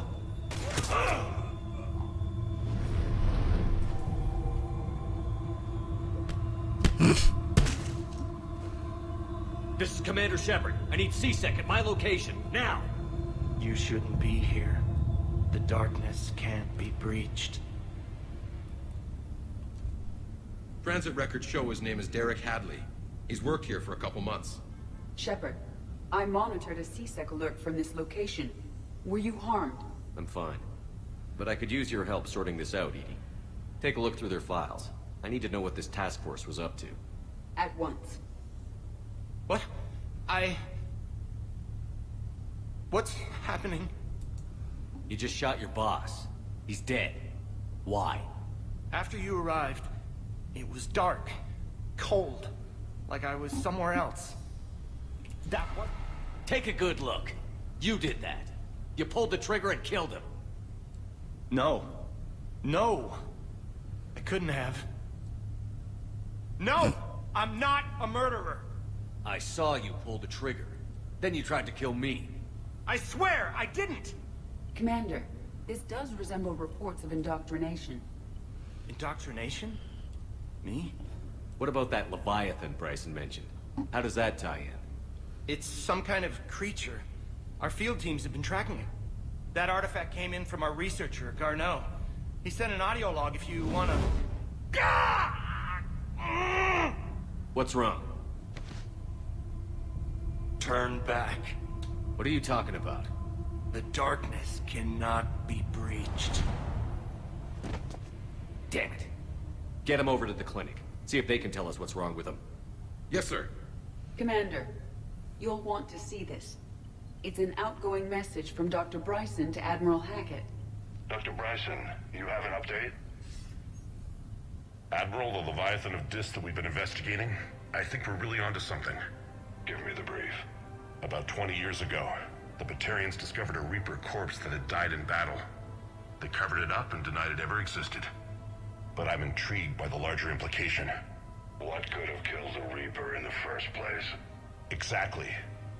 This is Commander Shepard. I need C-Sec at my location, now! You shouldn't be here. The darkness can't be breached. Transit records show his name is Derek Hadley. He's worked here for a couple months. Shepard, I monitored a C-Sec alert from this location. Were you harmed? I'm fine. But I could use your help sorting this out, Edie. Take a look through their files. I need to know what this task force was up to. At once. What? What's happening? You just shot your boss. He's dead. Why? After you arrived, it was dark, cold, like I was somewhere else. That what? Take a good look. You did that. You pulled the trigger and killed him. No. No. I couldn't have. No! I'm not a murderer! I saw you pull the trigger. Then you tried to kill me. I swear, I didn't! Commander, this does resemble reports of indoctrination. Indoctrination? Me? What about that Leviathan Bryson mentioned? How does that tie in? It's some kind of creature. Our field teams have been tracking it. That artifact came in from our researcher, Garneau. He sent an audio log if you wanna... What's wrong? Turn back. What are you talking about? The darkness cannot be breached. Damn it. Get him over to the clinic. See if they can tell us what's wrong with him. Yes, sir. Commander, you'll want to see this. It's an outgoing message from Dr. Bryson to Admiral Hackett. Dr. Bryson, you have an update? Admiral, the Leviathan of Dis that we've been investigating, I think we're really onto something. Give me the brief. About 20 years ago, the Batarians discovered a Reaper corpse that had died in battle. They covered it up and denied it ever existed. But I'm intrigued by the larger implication. What could have killed the Reaper in the first place? Exactly.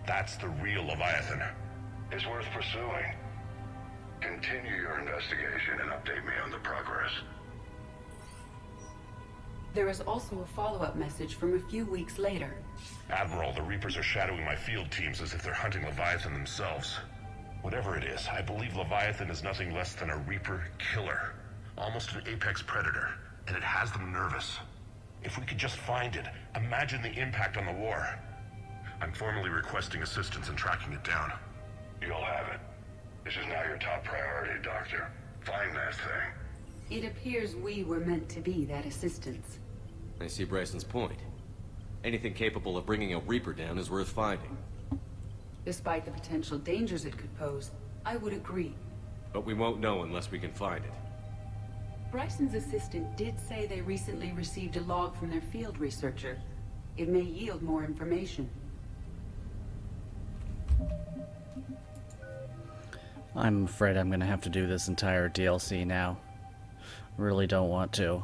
That's the real Leviathan. It's worth pursuing. Continue your investigation and update me on the progress. There is also a follow-up message from a few weeks later. Admiral, the Reapers are shadowing my field teams as if they're hunting Leviathan themselves. Whatever it is, I believe Leviathan is nothing less than a Reaper killer. Almost an apex predator, and it has them nervous. If we could just find it, imagine the impact on the war. I'm formally requesting assistance in tracking it down. You'll have it. This is now your top priority, Doctor. Find that thing. It appears we were meant to be that assistance. I see Bryson's point. Anything capable of bringing a Reaper down is worth finding. Despite the potential dangers it could pose, I would agree. But we won't know unless we can find it. Bryson's assistant did say they recently received a log from their field researcher. It may yield more information. I'm afraid I'm gonna have to do this entire DLC now. Really don't want to.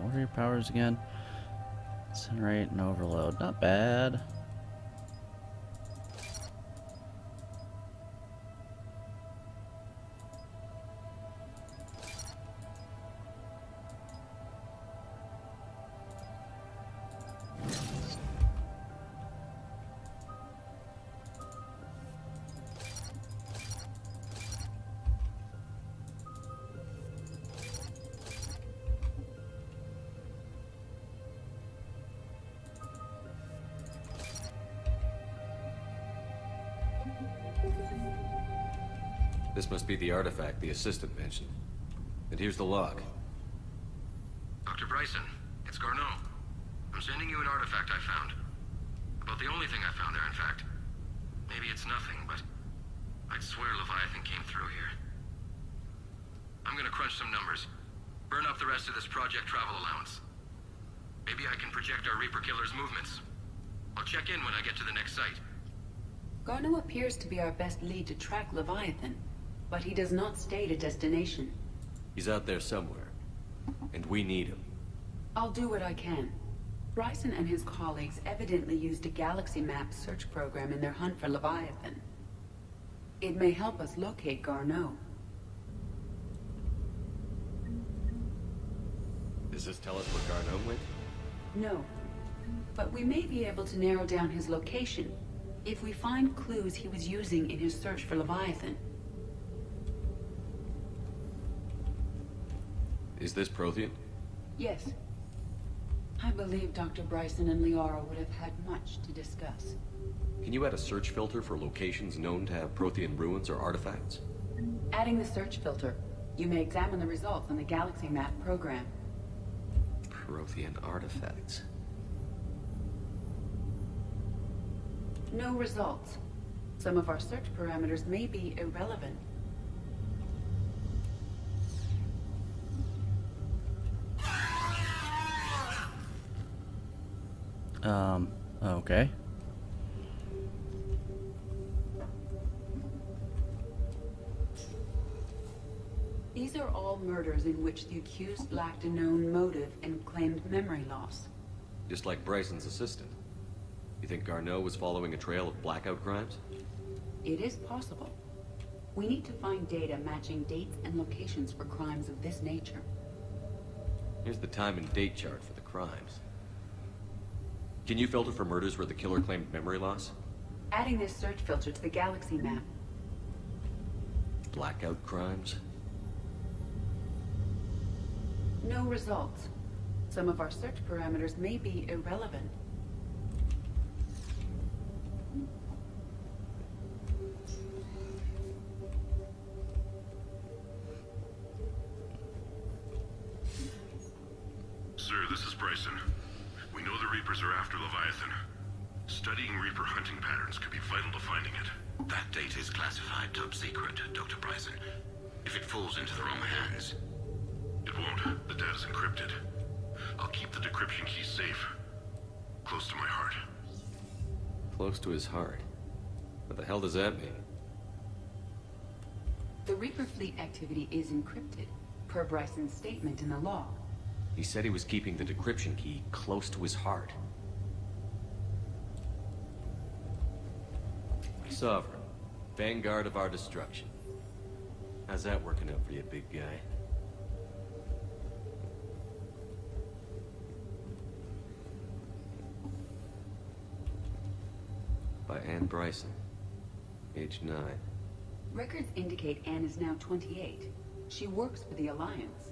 What are your powers again? Incinerate and overload. Not bad. This must be the artifact the assistant mentioned. And here's the log. Dr. Bryson, it's Garneau. I'm sending you an artifact I found. About the only thing I found there, in fact. Maybe it's nothing, but I'd swear Leviathan came through here. I'm gonna crunch some numbers. Burn up the rest of this project travel allowance. Maybe I can project our Reaper killer's movements. I'll check in when I get to the next site. Garneau appears to be our best lead to track Leviathan, but he does not state a destination. He's out there somewhere, and we need him. I'll do what I can. Bryson and his colleagues evidently used a galaxy map search program in their hunt for Leviathan. It may help us locate Garneau. Does this tell us where Garneau went? No, but we may be able to narrow down his location if we find clues he was using in his search for Leviathan. Is this Prothean? Yes. I believe Dr. Bryson and Liara would have had much to discuss. Can you add a search filter for locations known to have Prothean ruins or artifacts? Adding the search filter, you may examine the results on the galaxy map program. Prothean artifacts. No results. Some of our search parameters may be irrelevant. Okay. These are all murders in which the accused lacked a known motive and claimed memory loss. Just like Bryson's assistant. You think Garneau was following a trail of blackout crimes? It is possible. We need to find data matching dates and locations for crimes of this nature. Here's the time and date chart for the crimes. Can you filter for murders where the killer claimed memory loss? Adding this search filter to the galaxy map. Blackout crimes? No results. Some of our search parameters may be irrelevant. Sir, this is Bryson. We know the Reapers are after Leviathan. Studying Reaper hunting patterns could be vital to finding it. That data is classified top secret, Dr. Bryson. If it falls into the wrong hands... It won't. The data's encrypted. I'll keep the decryption key safe. Close to my heart. Close to his heart. What the hell does that mean? The Reaper fleet activity is encrypted, per Bryson's statement in the log. He said he was keeping the decryption key close to his heart. Sovereign. Vanguard of our destruction. How's that working out for you, big guy? By Anne Bryson. Age 9. Records indicate Anne is now 28. She works for the Alliance.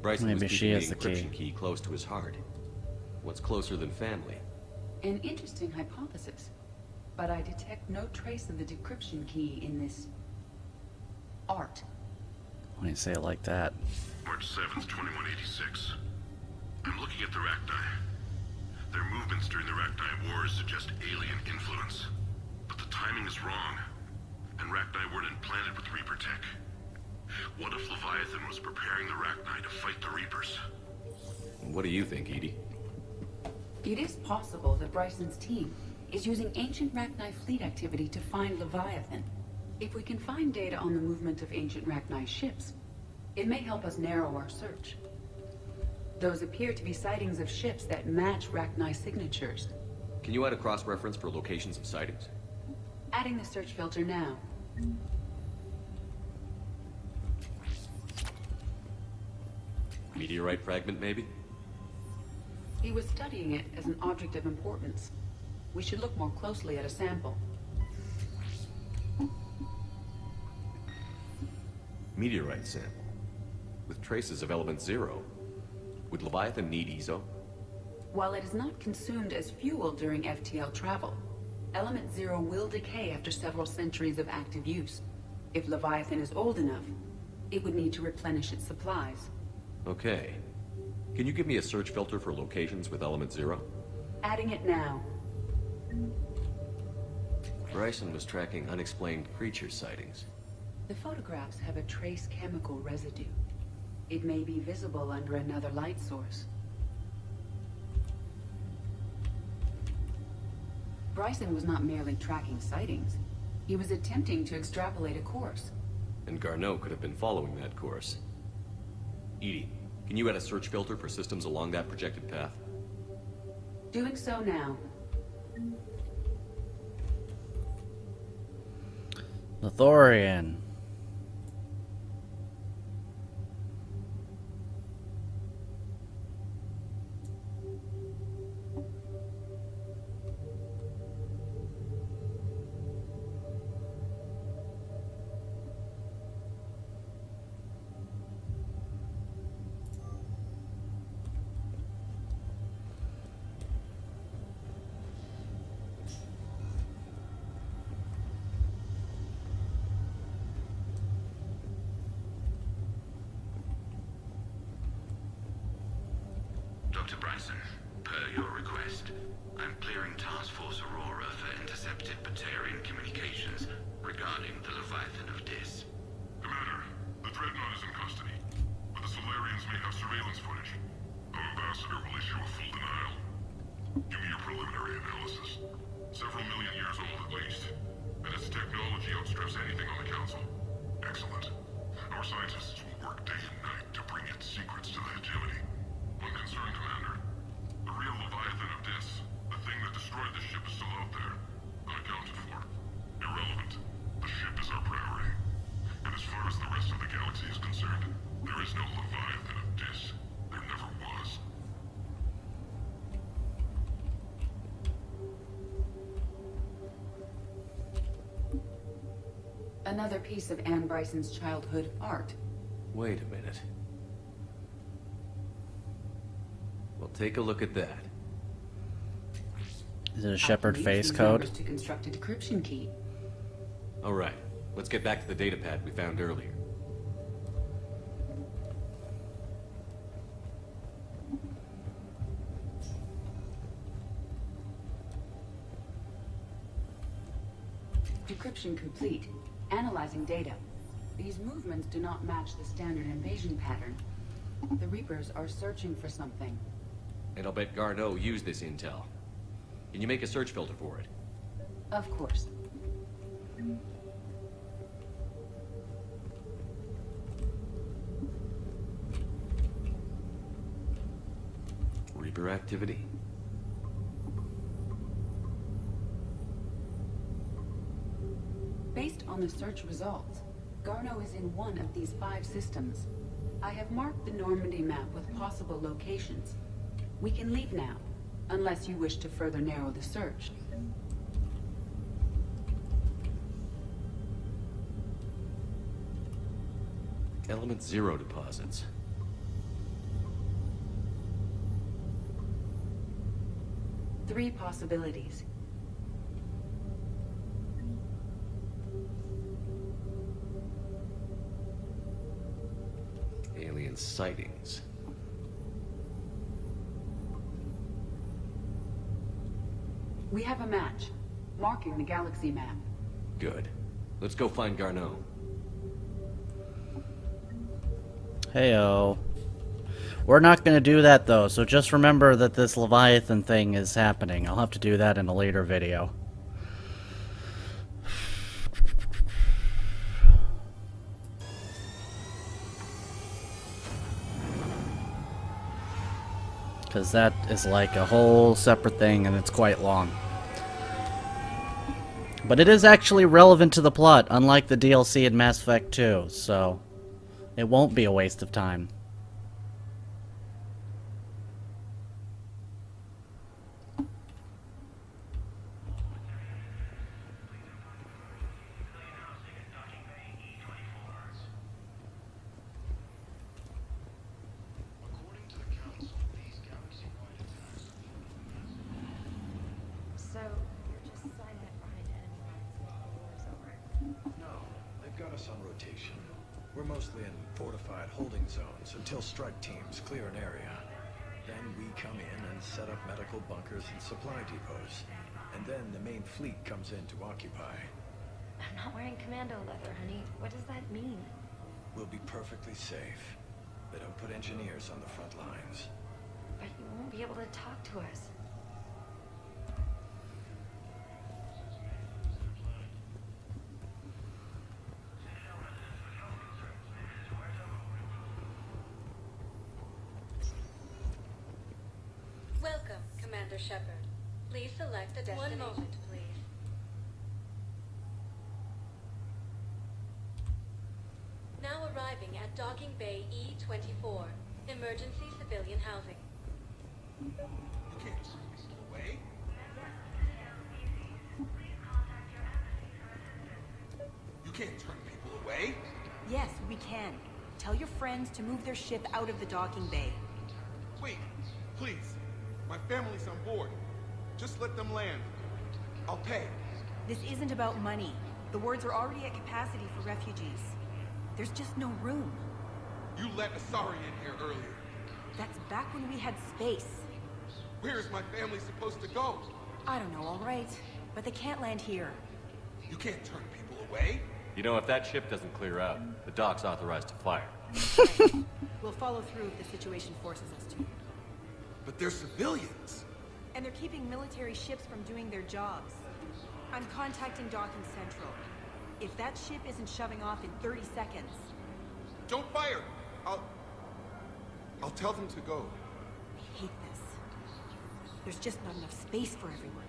Bryson Maybe was she keeping has the the key. encryption key close to his heart. What's closer than family? An interesting hypothesis. But I detect no trace of the decryption key in this... art. When you say it like that. March 7th, 2186. I'm looking at the Rachni. Their movements during the Rachni Wars suggest alien influence. But the timing is wrong. And Rachni weren't implanted with Reaper tech. What if Leviathan was preparing the Rachni to fight the Reapers? What do you think, Edie? It is possible that Bryson's team is using ancient Rachni fleet activity to find Leviathan. If we can find data on the movement of ancient Rachni ships, it may help us narrow our search. Those appear to be sightings of ships that match Rachni signatures. Can you add a cross-reference for locations of sightings? Adding the search filter now. Meteorite fragment, maybe? He was studying it as an object of importance. We should look more closely at a sample. Meteorite sample. With traces of element 0. Would Leviathan need ESO? While it is not consumed as fuel during FTL travel, element 0 will decay after several centuries of active use. If Leviathan is old enough, it would need to replenish its supplies. Okay. Can you give me a search filter for locations with element 0? Adding it now. Bryson was tracking unexplained creature sightings. The photographs have a trace chemical residue. It may be visible under another light source. Bryson was not merely tracking sightings. He was attempting to extrapolate a course. And Garneau could have been following that course. EDI, can you add a search filter for systems along that projected path? Doing so now. The Thorian. Dr. Bryson, per your request, I'm clearing Task Force Aurora for intercepted Batarian communications regarding the Leviathan of Dis. Commander, the Dreadnought is in custody, but the Solarians may have surveillance footage. Our ambassador will issue a full denial. Give me your preliminary analysis. Several million years old at least, and its technology outstrips anything on the Council. Excellent. Our scientists will work day and night to bring its secrets to the hegemony. One concern, Commander. The real Leviathan of Dis, the thing that destroyed the ship, is still out there, unaccounted for. Irrelevant. The ship is our priority. And as far as the rest of the galaxy is concerned, there is no Leviathan of Dis. There never was. Another piece of Anne Bryson's childhood art. Wait a minute. Well, take a look at that. Is it a Shepard face These code? numbers to construct a decryption key. All right, let's get back to the data pad we found earlier. Decryption complete. Analyzing data. These movements do not match the standard invasion pattern. The Reapers are searching for something. And I'll bet Garneau used this intel. Can you make a search filter for it? Of course. Reaper activity? Based on the search results, Garneau is in one of these 5 systems. I have marked the Normandy map with possible locations. We can leave now, unless you wish to further narrow the search. Element 0 deposits. Three possibilities. Alien sightings. We have a match, marking the galaxy map. Good. Let's go find Garneau. Heyo. We're not going to do that though, so just remember that this Leviathan thing is happening. I'll have to do that in a later video. Because that is like a whole separate thing and it's quite long. But it is actually relevant to the plot, unlike the DLC in Mass Effect 2, so it won't be a waste of time. So, you're just signing it right in the war's over. No, they've got us on rotation. We're mostly in fortified holding zones until strike teams clear an area. Then we come in and set up medical bunkers and supply depots. And then the main fleet comes in to occupy. I'm not wearing commando leather, honey. What does that mean? We'll be perfectly safe. They don't put engineers on the front lines. But you won't be able to talk to us. Commander Shepard. Please select a destination. 1 moment, please. Now arriving at Docking Bay E-24, emergency civilian housing. You can't turn people away. You can't turn people away. Yes, we can. Tell your friends to move their ship out of the docking bay. Wait, please. My family's on board. Just let them land. I'll pay. This isn't about money. The wards are already at capacity for refugees. There's just no room. You let Asari in here earlier. That's back when we had space. Where is my family supposed to go? I don't know, all right. But they can't land here. You can't turn people away. You know, if that ship doesn't clear out, the dock's authorized to fire. We'll follow through if the situation forces us to. But they're civilians. And they're keeping military ships from doing their jobs. I'm contacting Docking Central. If that ship isn't shoving off in 30 seconds... Don't fire! I'll tell them to go. I hate this. There's just not enough space for everyone.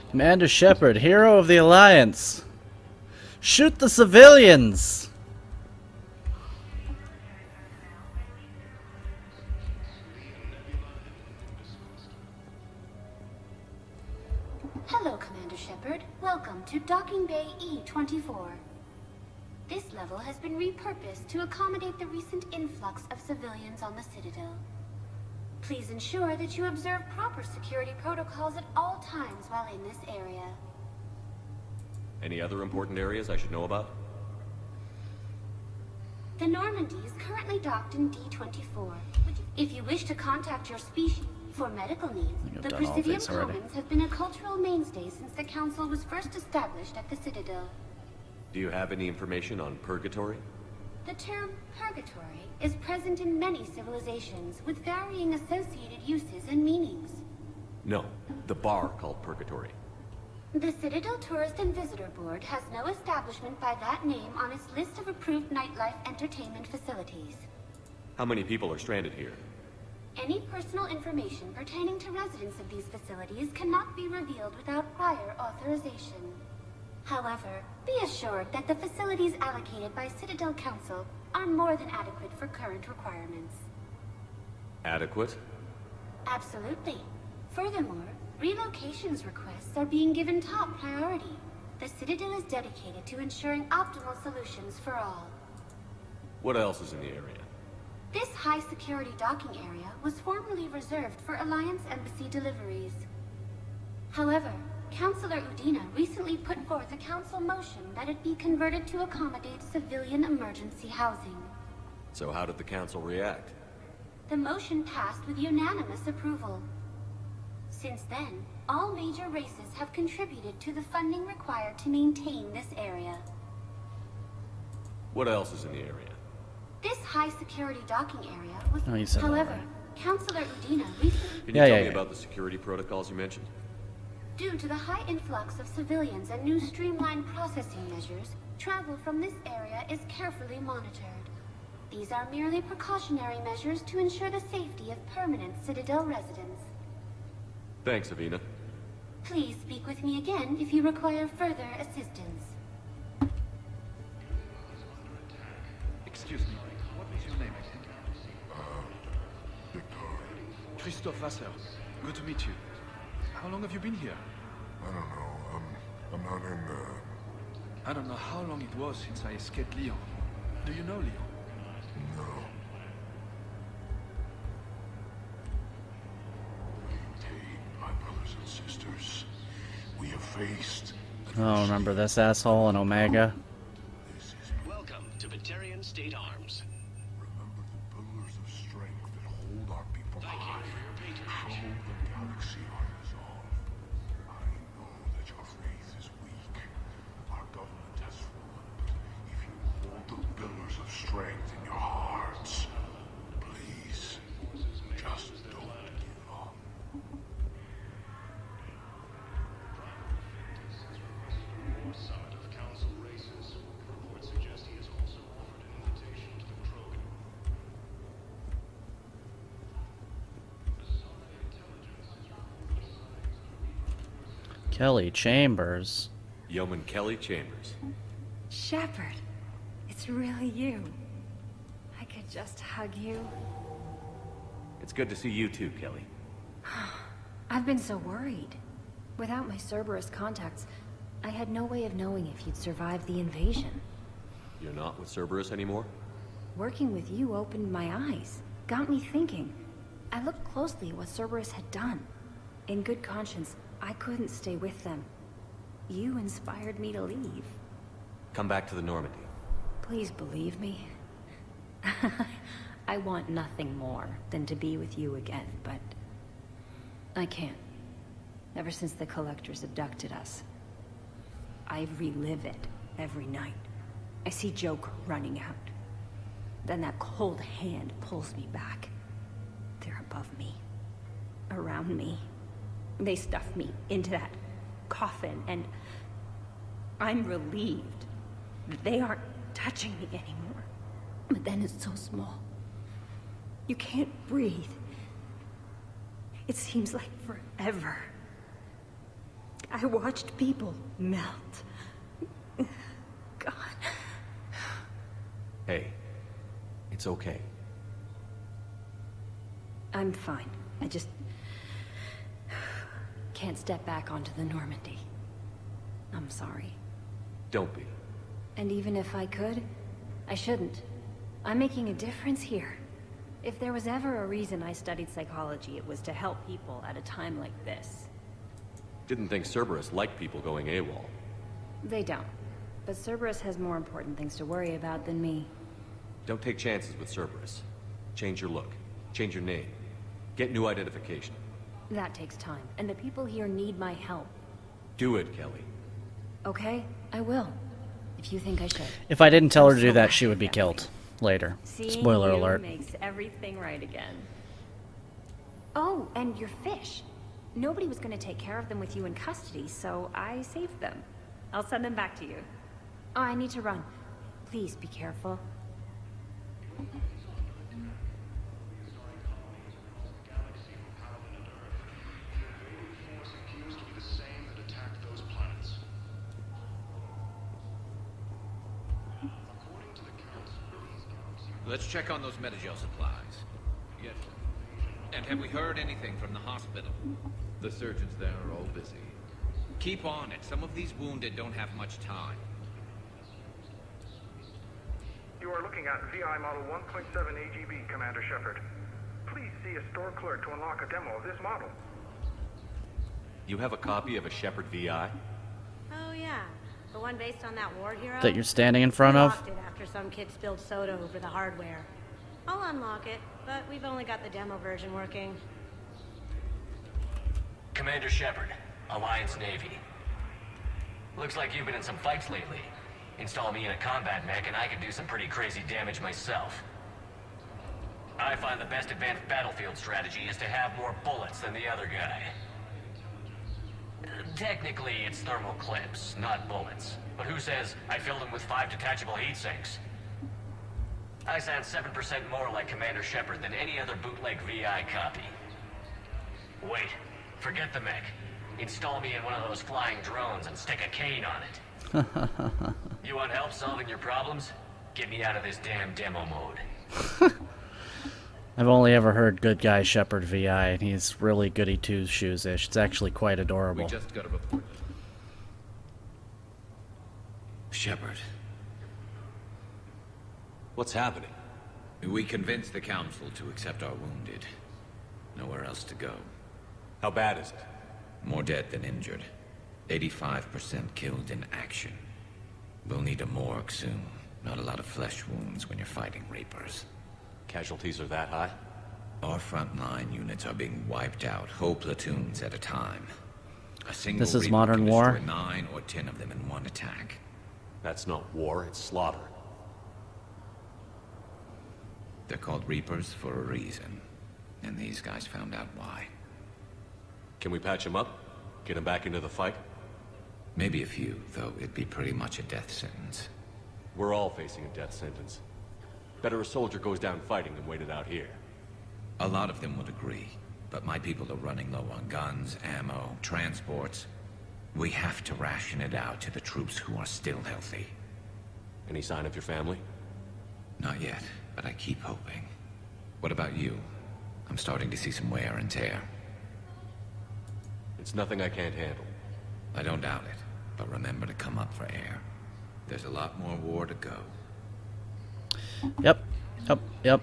Commander Shepard, hero of the Alliance. Shoot the civilians! Hello, Commander Shepard. Welcome to Docking Bay E-24. This level has been repurposed to accommodate the recent influx of civilians on the Citadel. Please ensure that you observe proper security protocols at all times while in this area. Any other important areas I should know about? The Normandy is currently docked in D-24. If you wish to contact your species for medical needs, the Presidium Commons have been a cultural mainstay since the Council was first established at the Citadel. Do you have any information on Purgatory? The term purgatory is present in many civilizations with varying associated uses and meanings. No, the bar called Purgatory. The Citadel Tourist and Visitor Board has no establishment by that name on its list of approved nightlife entertainment facilities. How many people are stranded here? Any personal information pertaining to residents of these facilities cannot be revealed without prior authorization. However, be assured that the facilities allocated by Citadel Council are more than adequate for current requirements. Adequate? Absolutely. Furthermore, relocations requests are being given top priority. The Citadel is dedicated to ensuring optimal solutions for all. What else is in the area? This high-security docking area was formerly reserved for Alliance Embassy deliveries. However, Councilor Udina recently put forth a council motion that it be converted to accommodate civilian emergency housing. So how did the council react? The motion passed with unanimous approval. Since then, all major races have contributed to the funding required to maintain this area. What else is in the area? This high-security docking area was... Oh, you said that however, right. Councilor Udina recently... Can you tell me about the security protocols you mentioned? Due to the high influx of civilians and new streamlined processing measures, travel from this area is carefully monitored. These are merely precautionary measures to ensure the safety of permanent Citadel residents. Thanks, Avina. Please speak with me again if you require further assistance. Excuse me, what is your name again? Christophe Wasser. Good to meet you. How long have you been here? I don't know. I'm not in the... I don't know how long it was since I escaped Lyon. Do you know Lyon? No. Maintain, my brothers and sisters. We have faced... Oh, remember this asshole in Omega? Welcome to Batarian State Arms. Remember the pillars of strength that hold our people high. Show the galaxy our resolve. I know that your faith is weak. Our government has fallen. If you hold the pillars of strength in your hearts, please, just don't give up. Summit of Council Races. Reports suggest he has also offered an invitation to the Krogan. Kelly Chambers. Yeoman Kelly Chambers. Shepard, it's really you. I could just hug you. It's good to see you too, Kelly. I've been so worried. Without my Cerberus contacts, I had no way of knowing if you'd survive the invasion. You're not with Cerberus anymore? Working with you opened my eyes, got me thinking. I looked closely at what Cerberus had done. In good conscience, I couldn't stay with them. You inspired me to leave. Come back to the Normandy. Please believe me. I want nothing more than to be with you again, but I can't. Ever since the Collectors abducted us, I relive it every night. I see Joker running out. Then that cold hand pulls me back. They're above me, around me. They stuff me into that coffin, and I'm relieved that they aren't touching me anymore. But then it's so small. You can't breathe. It seems like forever. I watched people melt. God. Hey, it's okay. I'm fine. I just can't step back onto the Normandy. I'm sorry. Don't be. And even if I could, I shouldn't. I'm making a difference here. If there was ever a reason I studied psychology, it was to help people at a time like this. Didn't think Cerberus liked people going AWOL. They don't. But Cerberus has more important things to worry about than me. Don't take chances with Cerberus. Change your look. Change your name. Get new identification. That takes time, and the people here need my help. Do it, Kelly. Okay, I will. If you think I should. If I didn't tell her to do that, she would be killed later. Seeing Spoiler you alert. makes everything right again. Oh, and your fish. Nobody was going to take care of them with you in custody, so I saved them. I'll send them back to you. Oh, I need to run. Please be careful. Let's check on those Metagel supplies. Yes. And have we heard anything from the hospital? The surgeons there are all busy. Keep on it. Some of these wounded don't have much time. You are looking at VI Model 1.7 AGB, Commander Shepard. Please see a store clerk to unlock a demo of this model. You have a copy of a Shepard VI? Oh yeah, the one based on that war hero? That you're standing in front We of? locked it after some kid spilled soda over the hardware. I'll unlock it, but we've only got the demo version working. Commander Shepard, Alliance Navy. Looks like you've been in some fights lately. Install me in a combat mech and I can do some pretty crazy damage myself. I find the best advanced battlefield strategy is to have more bullets than the other guy. Technically, it's thermal clips, not bullets. But who says I filled them with 5 detachable heat sinks? I sound 7% more like Commander Shepard than any other bootleg VI copy. Wait, forget the mech. Install me in one of those flying drones and stick a cane on it. You want help solving your problems? Get me out of this damn demo mode. I've only ever heard good guy Shepard VI, and he's really goody two-shoes-ish. It's actually quite adorable. We just got a report. Shepard. What's happening? We convinced the Council to accept our wounded. Nowhere else to go. How bad is it? More dead than injured. 85% killed in action. We'll need a morgue soon. Not a lot of flesh wounds when you're fighting Reapers. Casualties are that high? Our frontline units are being wiped out, whole platoons at a time. A single This is Reaper modern can war? destroy 9 or 10 of them in one attack. That's not war, it's slaughter. They're called Reapers for a reason. And these guys found out why. Can we patch him up? Get him back into the fight? Maybe a few, though it'd be pretty much a death sentence. We're all facing a death sentence. Better a soldier goes down fighting than waited out here. A lot of them would agree, but my people are running low on guns, ammo, transports. We have to ration it out to the troops who are still healthy. Any sign of your family? Not yet, but I keep hoping. What about you? I'm starting to see some wear and tear. It's nothing I can't handle. I don't doubt it, but remember to come up for air. There's a lot more war to go. Yep. Yep. Yep.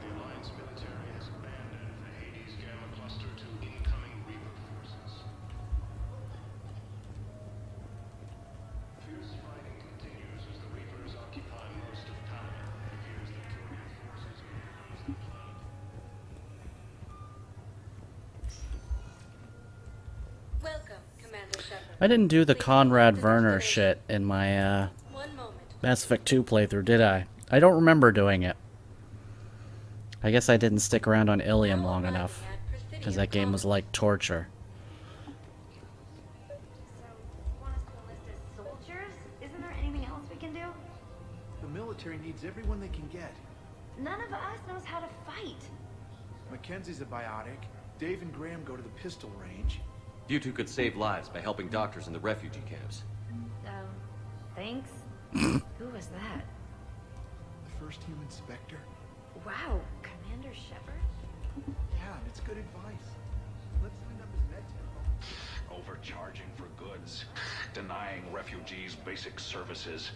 The Alliance military has abandoned the Hades Gamma Cluster to incoming Reaper forces. Fierce fighting continues as the Reapers occupy most of Palaven. It appears that Turian forces may lose the planet. Welcome, Commander Shepard. I didn't do the Conrad Werner shit in my Mass Effect 2 playthrough, did I? I don't remember doing it. I guess I didn't stick around on Ilium long enough, because that game was like torture. Want us to enlist as soldiers? Isn't there anything else we can do? The military needs everyone they can get. None of us knows how to fight. Mackenzie's a biotic. Dave and Graham go to the pistol range. You two could save lives by helping doctors in the refugee camps. Thanks. Who was that? The first human Spectre. Wow, Commander Shepard? Yeah, and it's good advice. Let's find up his med tempo. Overcharging for goods, denying refugees basic services.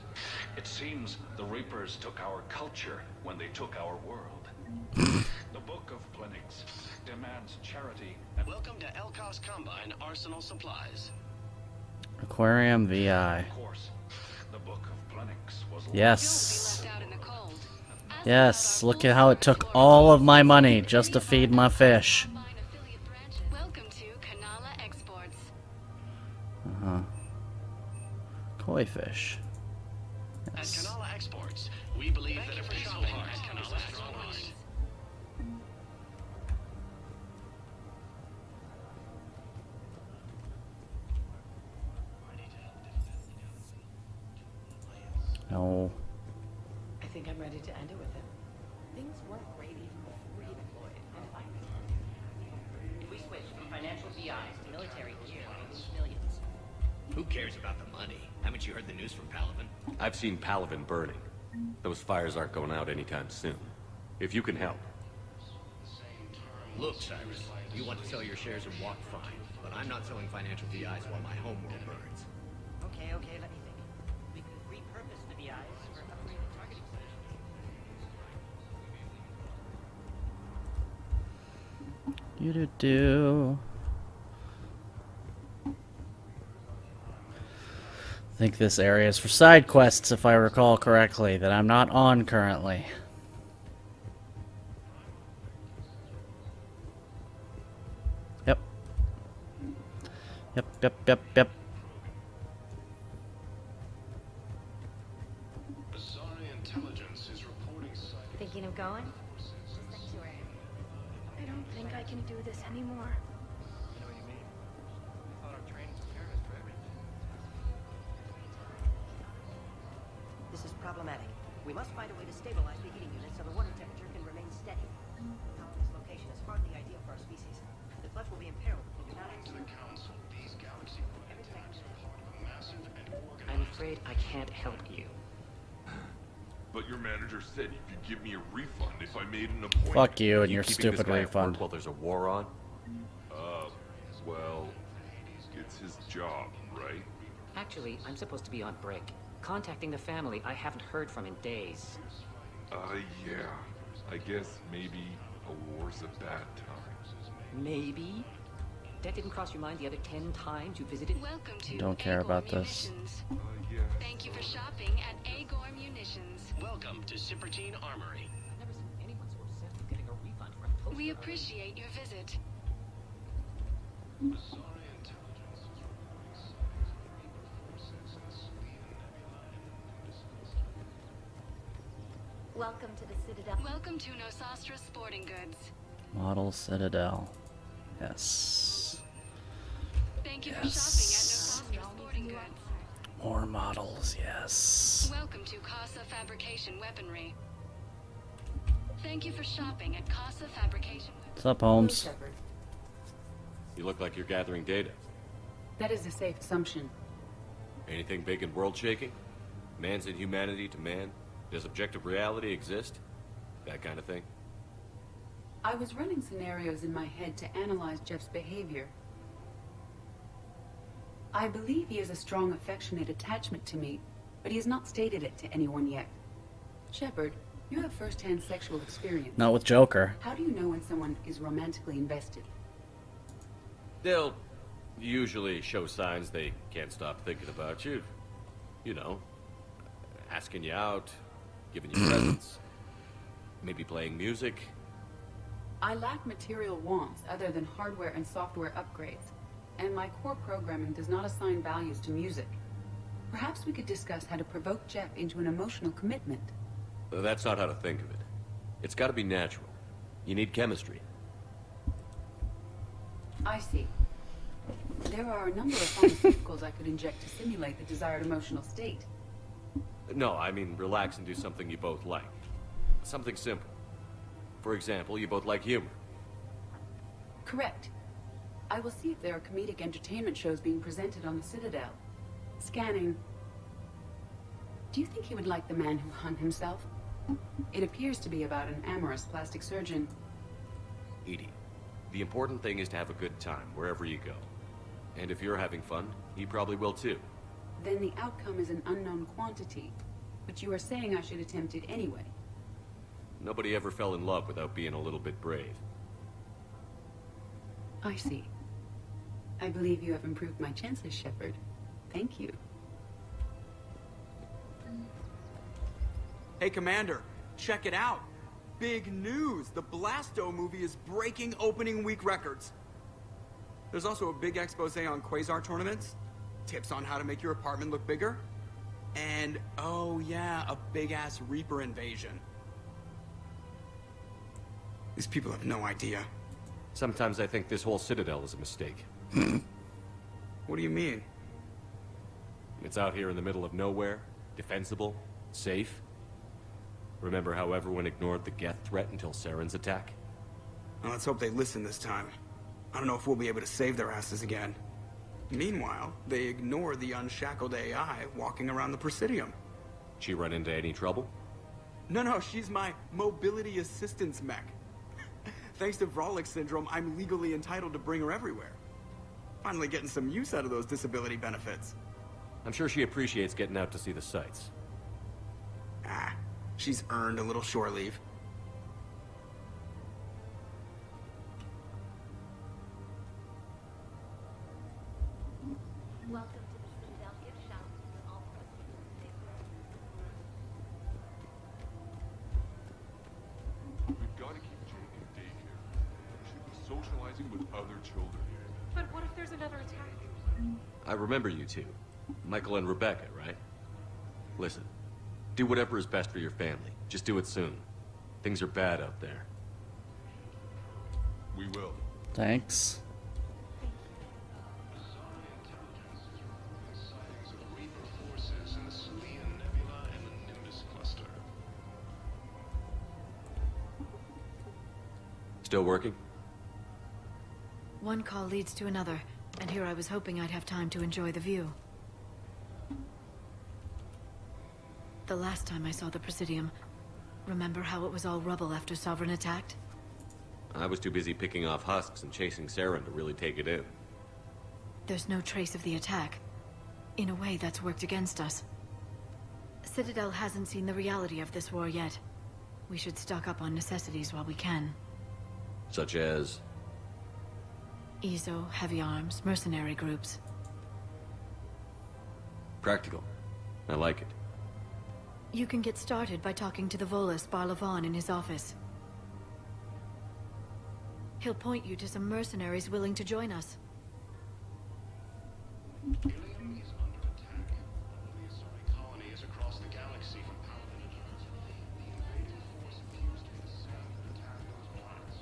It seems the Reapers took our culture when they took our world. The Book of Clinics demands charity. Welcome to Elkos Combine Arsenal Supplies. Aquarium VI. Of course, the Book of Clinics was Yes. Yes, look at how it took all of my money just to feed my fish. Welcome to Kanala Exports. Uh-huh. Koi fish. At Kanala Exports, we believe that a peaceful heart can allow strong heart. No. I think I'm ready to end it with him. Things weren't great even before he deployed. And if we switch from financial VIs to military gear, we lose millions. Who cares about the money? Haven't you heard the news from Palaven? I've seen Palaven burning. Those fires aren't going out anytime soon. If you can help. Look, Cyrus, you want to sell your shares and walk fine, but I'm not selling financial VIs while my homeworld burns. Okay, let me think. We could repurpose the VIs for upgraded targeting systems. You-do-do. I think this area is for side quests, if I recall correctly, that I'm not on currently. Yep. Yep. Intelligence is reporting Thinking of going? Sanctuary. I don't think I can do this anymore. I know what you mean. I thought our training prepared us for everything. This is problematic. We must find a way to stabilize the heating unit so the water temperature can remain steady. Palaven's location is hardly ideal for our species. The clutch will be imperiled if we do not to the Council. These galaxy attacks are part of a massive and organized... I'm afraid I can't help you. But your manager said you could give me a refund if I made an appointment. Fuck you and your Keeping this stupid guy at refund. work while there's a war on? Well, it's his job, right? Actually, I'm supposed to be on break. Contacting the family I haven't heard from in days. Yeah. I guess maybe a war's a bad time. Maybe? That didn't cross your mind the other 10 times you visited? Welcome to Don't care about this. Thank you for shopping at Agor Munitions. Welcome to Cypertine Armory. I've never seen anyone so obsessed with getting a refund for a poster. We appreciate your visit. Welcome to the Citadel. Welcome to Nosastra Sporting Goods. Model Citadel. Yes. Thank you for shopping at Nosastra Sporting Goods. More models, yes. Thanks. Welcome to Casa Fabrication Weaponry. Thank you for shopping at Casa Fabrication. What's up, Holmes? Hello, Shepard. You look like you're gathering data. That is a safe assumption. Anything big and world-shaking? Man's inhumanity to man? Does objective reality exist? That kind of thing? I was running scenarios in my head to analyze Jeff's behavior. I believe he has a strong affectionate attachment to me, but he has not stated it to anyone yet. Shepard, you have first-hand sexual experience. Not with Joker. How do you know when someone is romantically invested? They'll usually show signs they can't stop thinking about you. You know, asking you out, giving you presents, maybe playing music. I lack material wants other than hardware and software upgrades, and my core programming does not assign values to music. Perhaps we could discuss how to provoke Jeff into an emotional commitment. That's not how to think of it. It's got to be natural. You need chemistry. I see. There are a number of pharmaceuticals I could inject to simulate the desired emotional state. No, I mean relax and do something you both like. Something simple. For example, you both like humor. Correct. I will see if there are comedic entertainment shows being presented on the Citadel. Scanning. Do you think he would like The Man Who Hung Himself? It appears to be about an amorous plastic surgeon. Edie, the important thing is to have a good time wherever you go. And if you're having fun, he probably will too. Then the outcome is an unknown quantity. But you are saying I should attempt it anyway. Nobody ever fell in love without being a little bit brave. I see. I believe you have improved my chances, Shepard. Thank you. Hey, Commander, check it out. Big news! The Blasto movie is breaking opening week records. There's also a big expose on Quasar tournaments, tips on how to make your apartment look bigger, and, oh yeah, a big-ass Reaper invasion. These people have no idea. Sometimes I think this whole Citadel is a mistake. What do you mean? It's out here in the middle of nowhere, defensible, safe. Remember how everyone ignored the Geth threat until Saren's attack? Well, let's hope they listen this time. I don't know if we'll be able to save their asses again. Meanwhile, they ignore the unshackled AI walking around the Presidium. She run into any trouble? No, she's my mobility assistance mech. Thanks to Vrolic syndrome, I'm legally entitled to bring her everywhere. Finally getting some use out of those disability benefits. I'm sure she appreciates getting out to see the sights. Ah, she's earned a little shore leave. Welcome to the Citadel gift shop. All We've got to keep Jake in daycare. She should be socializing with other children. But what if there's another attack? I remember you two. Michael and Rebecca, right? Listen, do whatever is best for your family. Just do it soon. Things are bad out there. We will. Thanks. Sightings of Reaper forces in the Selian Nebula and the Nimbus cluster. Still working? One call leads to another, and here I was hoping I'd have time to enjoy the view. The last time I saw the Presidium, remember how it was all rubble after Sovereign attacked? I was too busy picking off husks and chasing Saren to really take it in. There's no trace of the attack. In a way, that's worked against us. Citadel hasn't seen the reality of this war yet. We should stock up on necessities while we can. Such as? EZO, heavy arms, mercenary groups. Practical. I like it. You can get started by talking to the Volus Palaven in his office. He'll point you to some mercenaries willing to join us. Ilium is under attack. The Asari colony is across the galaxy from Palaven and Earth. The invading force appears to be the same that attacked those planets.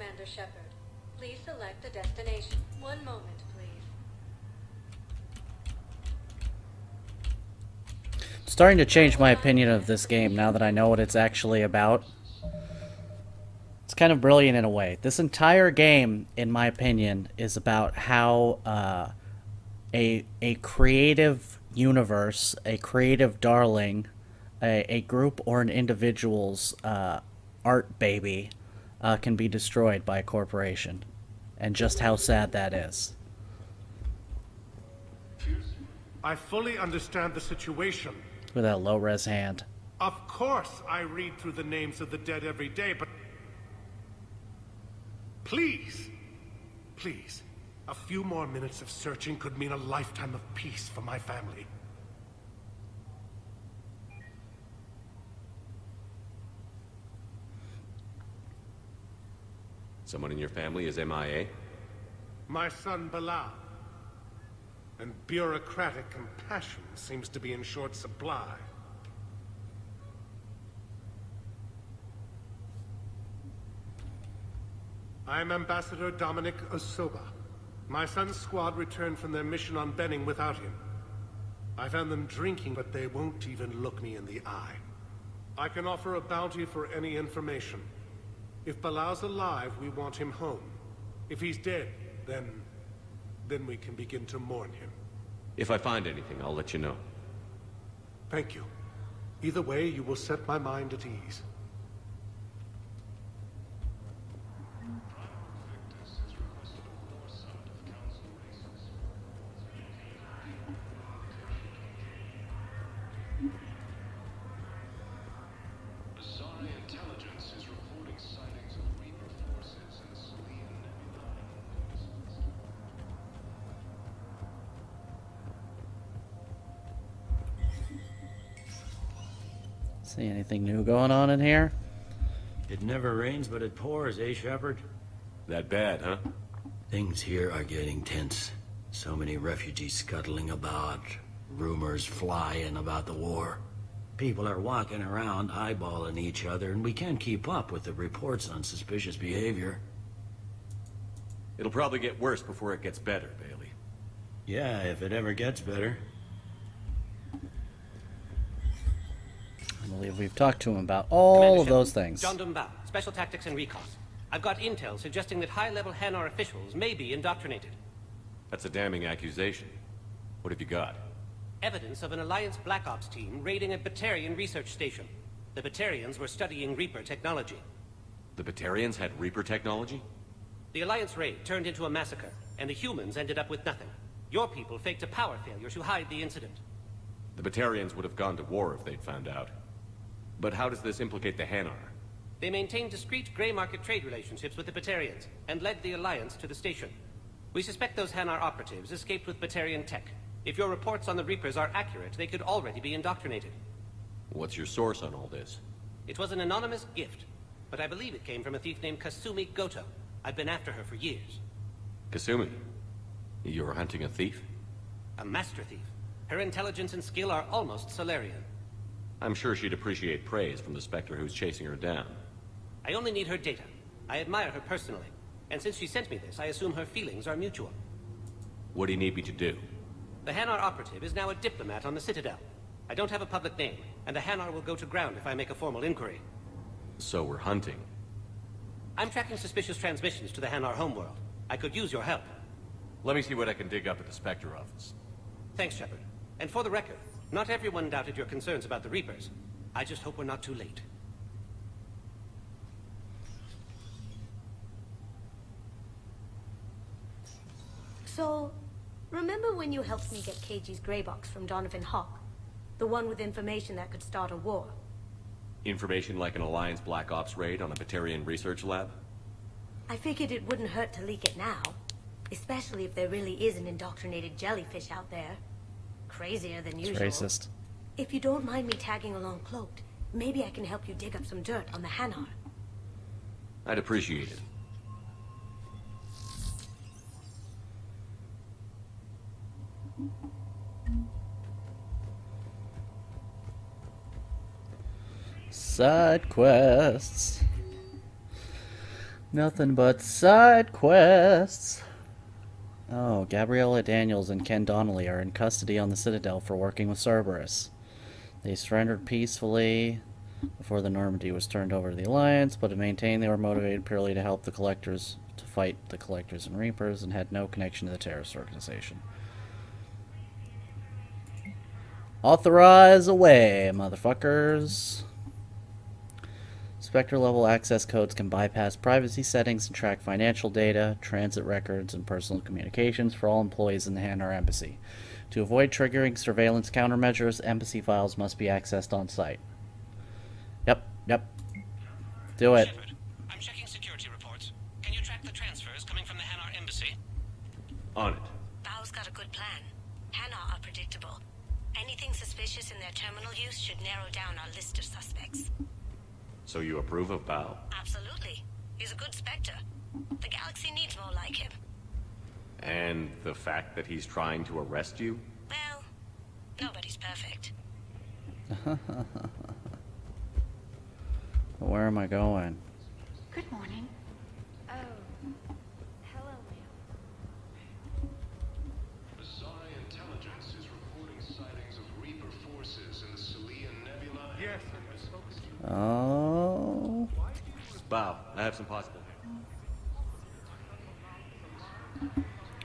Commander Shepard. Please select a destination. One moment, please. Starting to change my opinion of this game now that I know what it's actually about. It's kind of brilliant in a way. This entire game, in my opinion, is about how a creative universe, a creative darling, a group or an individual's art baby can be destroyed by a corporation, and just how sad that is. I fully understand the situation. With that low-res hand. Of course I read through the names of the dead every day, but... Please, please, a few more minutes of searching could mean a lifetime of peace for my family. Someone in your family is MIA? My son Bilal. And bureaucratic compassion seems to be in short supply. I'm Ambassador Dominic Osoba. My son's squad returned from their mission on Benning without him. I found them drinking, but they won't even look me in the eye. I can offer a bounty for any information. If Bilal's alive, we want him home. If he's dead, then we can begin to mourn him. If I find anything, I'll let you know. Thank you. Either way, you will set my mind at ease. See anything new going on in here? It never rains, but it pours, eh, Shepard? That bad, huh? Things here are getting tense. So many refugees scuttling about, rumors flying about the war. People are walking around eyeballing each other, and we can't keep up with the reports on suspicious behavior. It'll probably get worse before it gets better, Bailey. Yeah, if it ever gets better. I believe we've talked to him about all of those things. John Dumbao, Special Tactics and Recon. I've got intel suggesting that high-level Hanar officials may be indoctrinated. That's a damning accusation. What have you got? Evidence of an Alliance Black Ops team raiding a Batarian research station. The Batarians were studying Reaper technology. The Batarians had Reaper technology? The Alliance raid turned into a massacre, and the humans ended up with nothing. Your people faked a power failure to hide the incident. The Batarians would have gone to war if they'd found out. But how does this implicate the Hanar? They maintained discreet gray market trade relationships with the Batarians, and led the Alliance to the station. We suspect those Hanar operatives escaped with Batarian tech. If your reports on the Reapers are accurate, they could already be indoctrinated. What's your source on all this? It was an anonymous gift, but I believe it came from a thief named Kasumi Goto. I've been after her for years. Kasumi? You're hunting a thief? A master thief. Her intelligence and skill are almost Solarian. I'm sure she'd appreciate praise from the Spectre who's chasing her down. I only need her data. I admire her personally. And since she sent me this, I assume her feelings are mutual. What do you need me to do? The Hanar operative is now a diplomat on the Citadel. I don't have a public name, and the Hanar will go to ground if I make a formal inquiry. So we're hunting. I'm tracking suspicious transmissions to the Hanar homeworld. I could use your help. Let me see what I can dig up at the Spectre office. Thanks, Shepard. And for the record, not everyone doubted your concerns about the Reapers. I just hope we're not too late. So, remember when you helped me get KG's grey box from Donovan Hawk? The one with information that could start a war? Information like an Alliance Black Ops raid on a Batarian research lab? I figured it wouldn't hurt to leak it now. Especially if there really is an indoctrinated jellyfish out there. Crazier than usual. It's racist. If you don't mind me tagging along cloaked, maybe I can help you dig up some dirt on the Hanar. I'd appreciate it. Side quests. Nothing but side quests. Oh, Gabriella Daniels and Ken Donnelly are in custody on the Citadel for working with Cerberus. They surrendered peacefully before the Normandy was turned over to the Alliance, but it maintained they were motivated purely to help the Collectors, to fight the Collectors and Reapers, and had no connection to the terrorist organization. Authorize away, motherfuckers. Spectre level access codes can bypass privacy settings and track financial data, transit records, and personal communications for all employees in the Hanar Embassy. To avoid triggering surveillance countermeasures, embassy files must be accessed on site. Yep. Do it. Shepard, I'm checking security reports. Can you track the transfers coming from the Hanar Embassy? On it. Bao's got a good plan. Hanar are predictable. Anything suspicious in their terminal use should narrow down our list of suspects. So you approve of Bao? Absolutely. He's a good Spectre. The galaxy needs more like him. And the fact that he's trying to arrest you? Well, nobody's perfect. Where am I going? Good morning. Oh. Hello, ma'am. Asari intelligence is reporting sightings of Reaper forces in the Salian Nebula. Yes. Oh. Bao, I have some possible.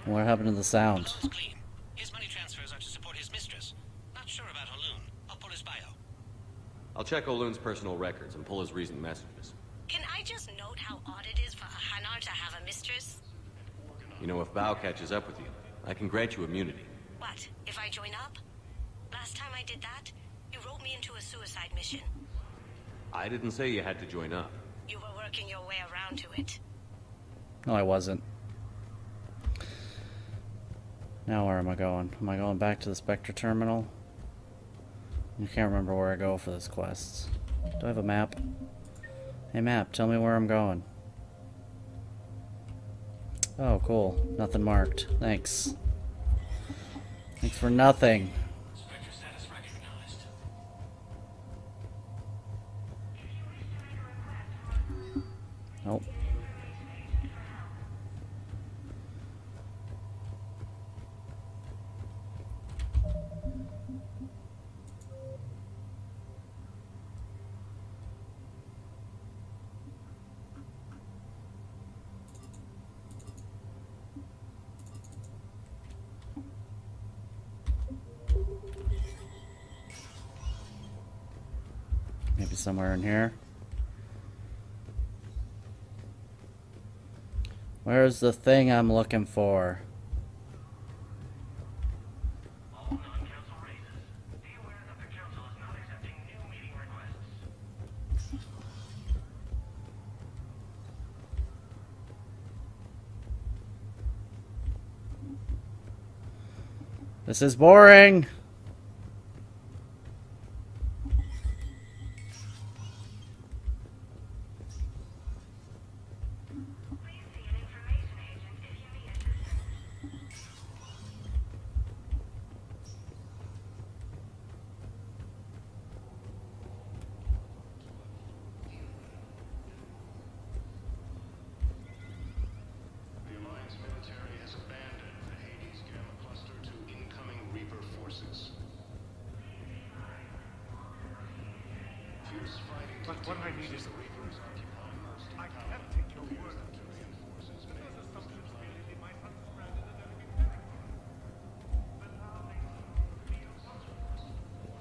What happened to the sound? Clean. His money transfers are to support his mistress. Not sure about Haloon. I'll pull his bio. I'll check Oloon's personal records and pull his recent messages. Can I just note how odd it is for a Hanar to have a mistress? You know, if Bao catches up with you, I can grant you immunity. What, if I join up? Last time I did that, you wrote me into a suicide mission. I didn't say you had to join up. You were working your way around to it. No, I wasn't. Now where am I going? Am I going back to the Spectre terminal? I can't remember where I go for this quest. Do I have a map? Hey map, tell me where I'm going. Oh, cool. Nothing marked. Thanks. Thanks for nothing. Nope. Maybe somewhere in here. Where's the thing I'm looking for? This is boring. The Alliance military has abandoned the Hades Gamma Cluster to incoming Reaper forces. Fierce fighting But what I need is the Reapers occupying most I can't take your word. forces But those assumptions made in my understanding of enemy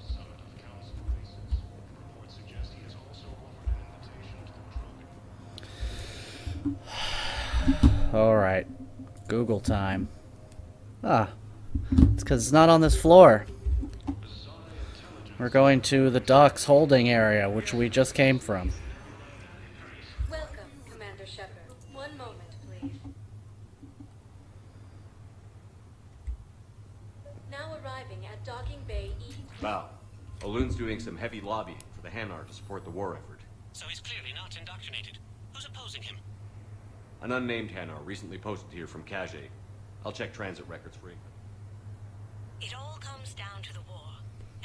summit of council races. Reports suggest he has also offered an invitation to the Krogan. Alright. Google time. Ah. It's because it's not on this floor. We're going to the docks holding area, which we just came from. Welcome, Commander Shepard. One moment, please. Now arriving at Docking Bay E. Bao, Oloon's doing some heavy lobbying for the Hanar to support the war effort. So he's clearly not indoctrinated. Who's opposing him? An unnamed Hanar recently posted here from Kage. I'll check transit records for you. It all comes down to the war,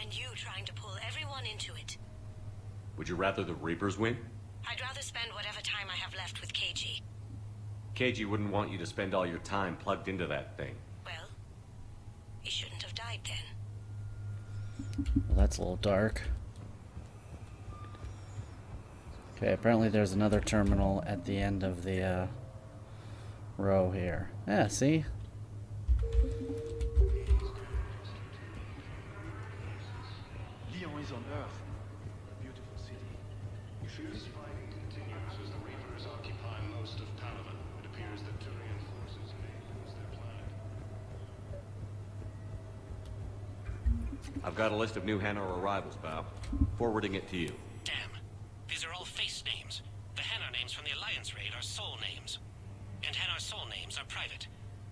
and you trying to pull everyone into it. Would you rather the Reapers win? I'd rather spend whatever time I have left with KG. KG wouldn't want you to spend all your time plugged into that thing. Well, he shouldn't have died then. Well, that's a little dark. Okay, apparently there's another terminal at the end of the row here. Yeah, see? Lyon is on Earth. A beautiful city. Fierce fighting continues as the Reapers occupy most of Palaven. It appears that Turian forces may lose their planet. I've got a list of new Hanar arrivals, Bob. Forwarding it to you. Damn. These are all face names. The Hanar names from the Alliance raid are soul names. And Hanar's soul names are private.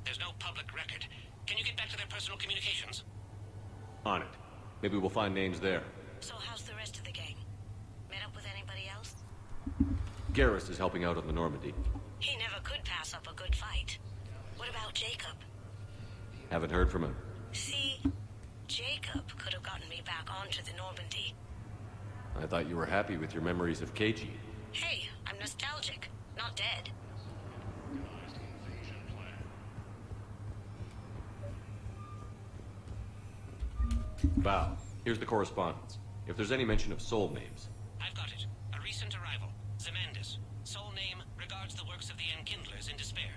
There's no public record. Can you get back to their personal communications? On it. Maybe we'll find names there. So how's the rest of the gang? Met up with anybody else? Garrus is helping out on the Normandy. He never could pass up a good fight. What about Jacob? Haven't heard from him. See, Jacob could have gotten me back onto the Normandy. I thought you were happy with your memories of KG. Hey, I'm nostalgic, not dead. Bow, here's the correspondence. If there's any mention of soul names. I've got it. A recent arrival. Zemandis. Soul name regards the works of the Enkindlers in despair.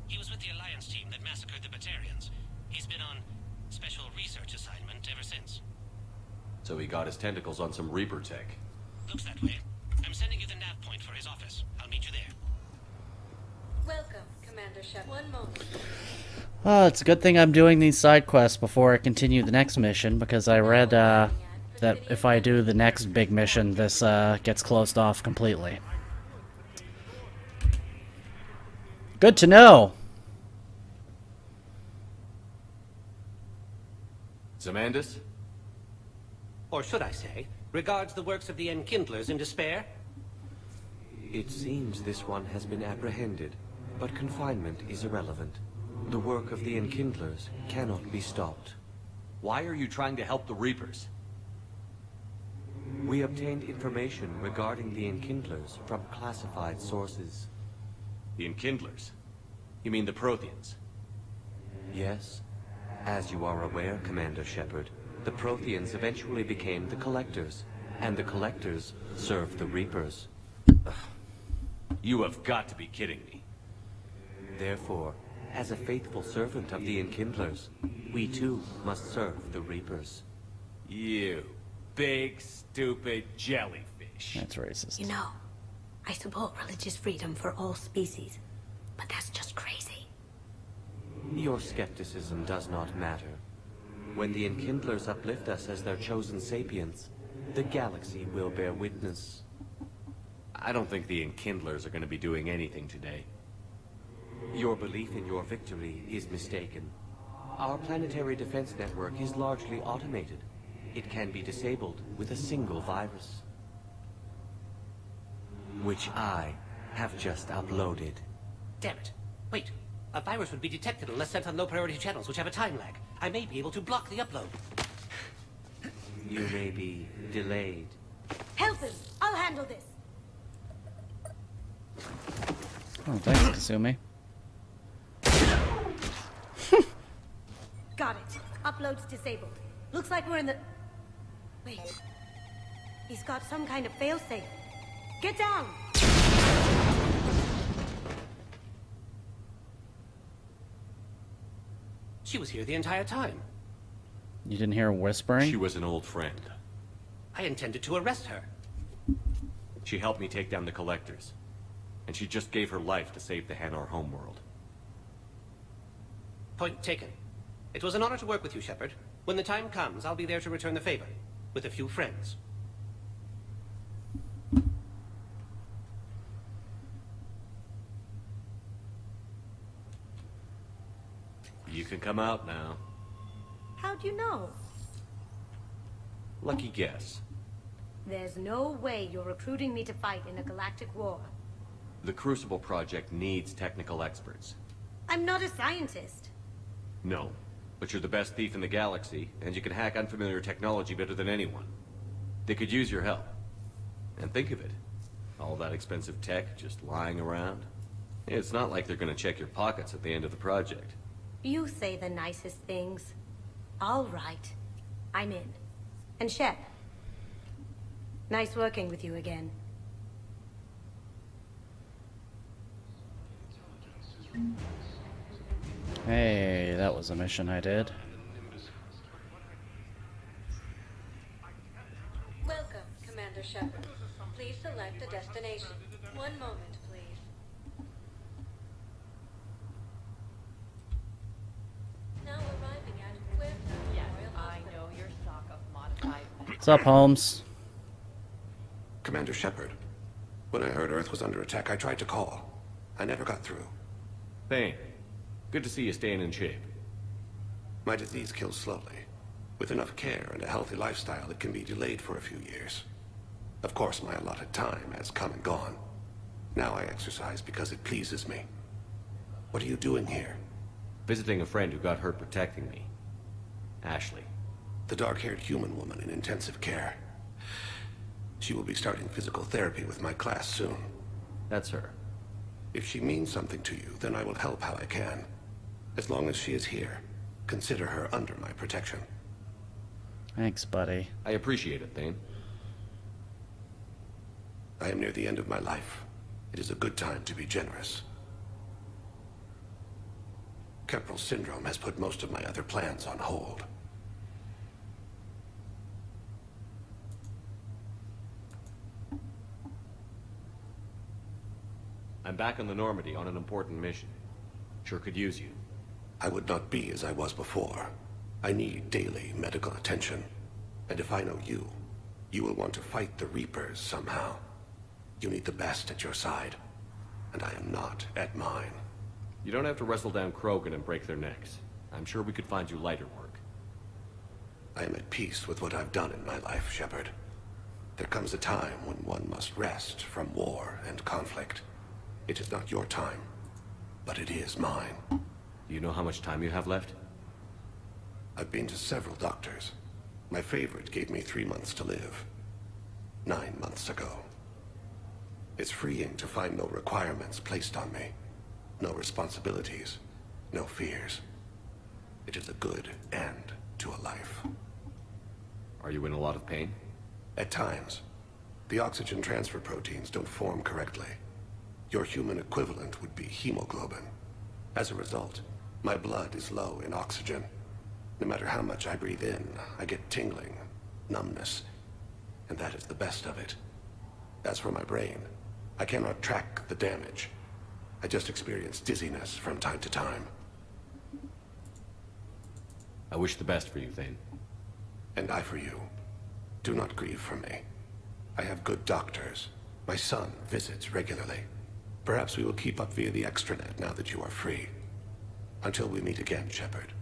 He was with the Alliance team that massacred the Batarians. He's been on special research assignment ever since. So he got his tentacles on some Reaper tech. Looks that way. I'm sending you the nav point for his office. I'll meet you there. Welcome, Commander Shep. One moment. It's a good thing I'm doing these side quests before I continue the next mission, because I read that if I do the next big mission, this gets closed off completely. Good to know! Zemandis? Or should I say, regards the works of the Enkindlers in despair? It seems this one has been apprehended, but confinement is irrelevant. The work of the Enkindlers cannot be stopped. Why are you trying to help the Reapers? We obtained information regarding the Enkindlers from classified sources. The Enkindlers? You mean the Protheans? Yes. As you are aware, Commander Shepard, the Protheans eventually became the Collectors, and the Collectors served the Reapers. You have got to be kidding me. Therefore, as a faithful servant of the Enkindlers, we too must serve the Reapers. You big, stupid jellyfish. That's racist. You know, I support religious freedom for all species, but that's just crazy. Your skepticism does not matter. When the Enkindlers uplift us as their chosen sapients, the galaxy will bear witness. I don't think the Enkindlers are going to be doing anything today. Your belief in your victory is mistaken. Our planetary defense network is largely automated. It can be disabled with a single virus, which I have just uploaded. Damn it. Wait. A virus would be detected unless sent on low-priority channels, which have a time lag. I may be able to block the upload. You may be delayed. Help him! I'll handle this! Oh, thanks, Kasumi. Got it. Upload's disabled. Looks like we're in the... Wait. He's got some kind of failsafe. Get down! She was here the entire time. You didn't hear whispering? She was an old friend. I intended to arrest her. She helped me take down the Collectors. And she just gave her life to save the Hanar homeworld. Point taken. It was an honor to work with you, Shepard. When the time comes, I'll be there to return the favor. With a few friends. You can come out now. How'd you know? Lucky guess. There's no way you're recruiting me to fight in a galactic war. The Crucible Project needs technical experts. I'm not a scientist. No, but you're the best thief in the galaxy, and you can hack unfamiliar technology better than anyone. They could use your help. And think of it. All that expensive tech just lying around? It's not like they're gonna check your pockets at the end of the project. You say the nicest things. All right. I'm in. And Shep. Nice working with you again. Hey, that was a mission I did. Welcome, Commander Shepard. Please select a destination. One moment, please. Now arriving at Puerto Memorial Hospital. know your stock of modified. What's up, Holmes? Commander Shepard. When I heard Earth was under attack, I tried to call. I never got through. Thane, good to see you staying in shape. My disease kills slowly. With enough care and a healthy lifestyle, it can be delayed for a few years. Of course, my allotted time has come and gone. Now I exercise because it pleases me. What are you doing here? Visiting a friend who got hurt protecting me. Ashley. The dark-haired human woman in intensive care. She will be starting physical therapy with my class soon. That's her. If she means something to you, then I will help how I can. As long as she is here, consider her under my protection. Thanks, buddy. I appreciate it, Thane. I am near the end of my life. It is a good time to be generous. Keppel syndrome has put most of my other plans on hold. I'm back on the Normandy on an important mission. Sure could use you. I would not be as I was before. I need daily medical attention. And if I know you, you will want to fight the Reapers somehow. You need the best at your side, and I am not at mine. You don't have to wrestle down Krogan and break their necks. I'm sure we could find you lighter work. I am at peace with what I've done in my life, Shepard. There comes a time when one must rest from war and conflict. It is not your time, but it is mine. Do you know how much time you have left? I've been to several doctors. My favorite gave me 3 months to live. 9 months ago. It's freeing to find no requirements placed on me. No responsibilities. No fears. It is a good end to a life. Are you in a lot of pain? At times. The oxygen transfer proteins don't form correctly. Your human equivalent would be hemoglobin. As a result, my blood is low in oxygen. No matter how much I breathe in, I get tingling, numbness, and that is the best of it. As for my brain, I cannot track the damage. I just experience dizziness from time to time. I wish the best for you, Thane. And I for you. Do not grieve for me. I have good doctors. My son visits regularly. Perhaps we will keep up via the extranet now that you are free. Until we meet again, Shepard.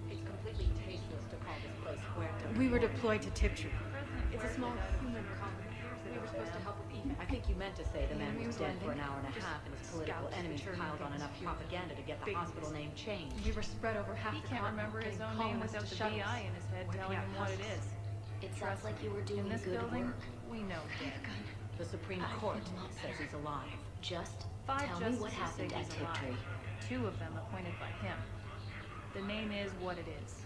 It's completely tasteless to call this place Puerto. We were deployed to Tiptree. It's a small human colony. We were supposed to help with Eva. I think you meant to say the man was dead for an hour and a half, and his political enemies piled on enough propaganda to get the hospital name changed. We were spread over half He the can't continent. remember his own Getting name without the colonists to VI in his head Working telling out him what it puzzles. is. It sounds like you were doing In this good building, work. we know dead. The Supreme Court says he's alive. Just Five tell me what justices say happened at he's alive. Tiptree. 2 of them appointed by him. The name is what it is.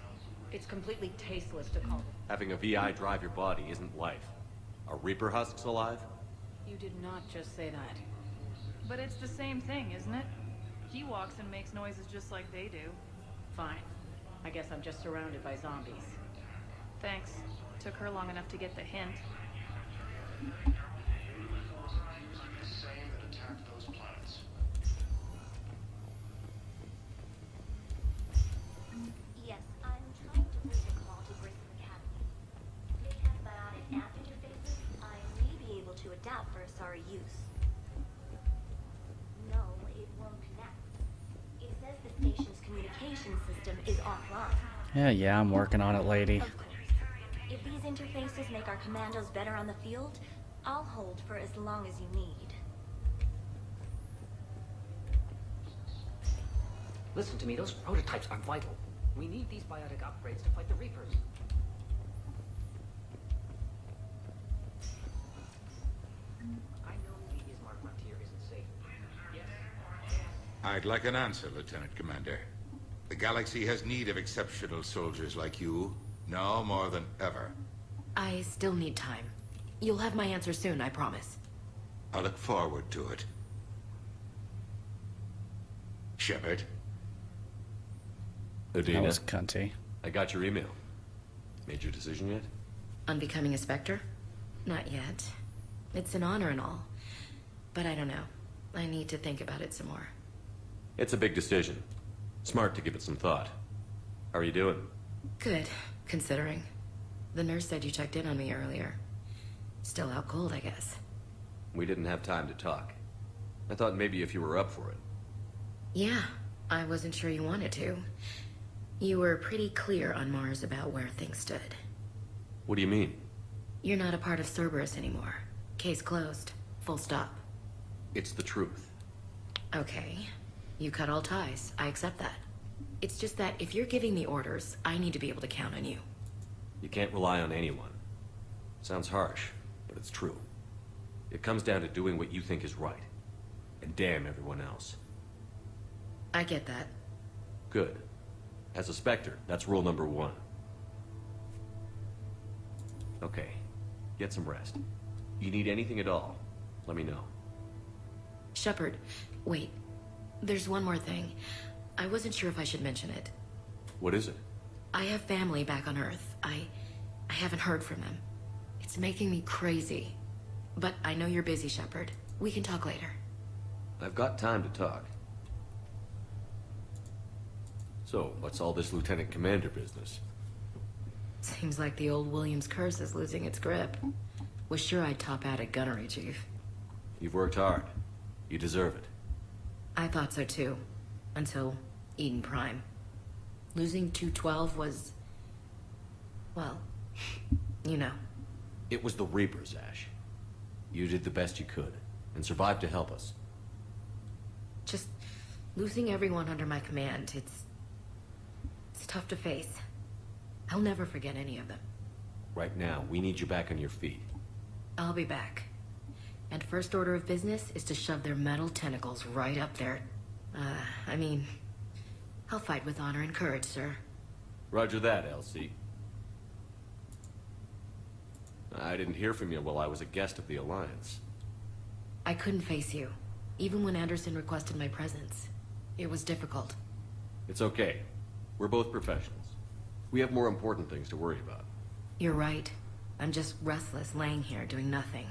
It's completely tasteless to call it. Having a VI drive your body isn't life. Are Reaper husks alive? You did not just say that. But it's the same thing, isn't it? He walks and makes noises just like they do. Fine. I guess I'm just surrounded by zombies. Thanks. Took her long enough to get the hint. Yes, I'm trying to bring a call to Grayson Academy. If they have biotic app interfaces, I may be able to adapt for Asari use. No, it won't connect. It says the station's communication system is offline. Yeah, I'm working on it, lady. Of course. If these interfaces make our commandos better on the field, I'll hold for as long as you need. Listen to me, those prototypes are vital. We need these biotic upgrades to fight the Reapers. I'd like an answer, Lieutenant Commander. The galaxy has need of exceptional soldiers like you, now more than ever. I still need time. You'll have my answer soon, I promise. I look forward to it. Shepard. Udina, That was cunty. I got your email. Made your decision yet? On becoming a Spectre? Not yet. It's an honor and all. But I don't know. I need to think about it some more. It's a big decision. Smart to give it some thought. How are you doing? Good, considering. The nurse said you checked in on me earlier. Still out cold, I guess. We didn't have time to talk. I thought maybe if you were up for it. Yeah, I wasn't sure you wanted to. You were pretty clear on Mars about where things stood. What do you mean? You're not a part of Cerberus anymore. Case closed. Full stop. It's the truth. Okay. You cut all ties. I accept that. It's just that if you're giving me orders, I need to be able to count on you. You can't rely on anyone. Sounds harsh, but it's true. It comes down to doing what you think is right. And damn everyone else. I get that. Good. As a Spectre, that's rule number 1. Okay. Get some rest. You need anything at all, let me know. Shepard, wait. There's one more thing. I wasn't sure if I should mention it. What is it? I have family back on Earth. I haven't heard from them. It's making me crazy. But I know you're busy, Shepard. We can talk later. I've got time to talk. So, what's all this Lieutenant Commander business? Seems like the old Williams curse is losing its grip. Was sure I'd top out at gunnery, Chief. You've worked hard. You deserve it. I thought so too. Until Eden Prime. Losing 212 was... well, you know. It was the Reapers, Ash. You did the best you could, and survived to help us. Just losing everyone under my command, it's tough to face. I'll never forget any of them. Right now, we need you back on your feet. I'll be back. And first order of business is to shove their metal tentacles right up there. I mean, I'll fight with honor and courage, sir. Roger that, Elsie. I didn't hear from you while I was a guest of the Alliance. I couldn't face you, even when Anderson requested my presence. It was difficult. It's okay. We're both professionals. We have more important things to worry about. You're right. I'm just restless, laying here, doing nothing.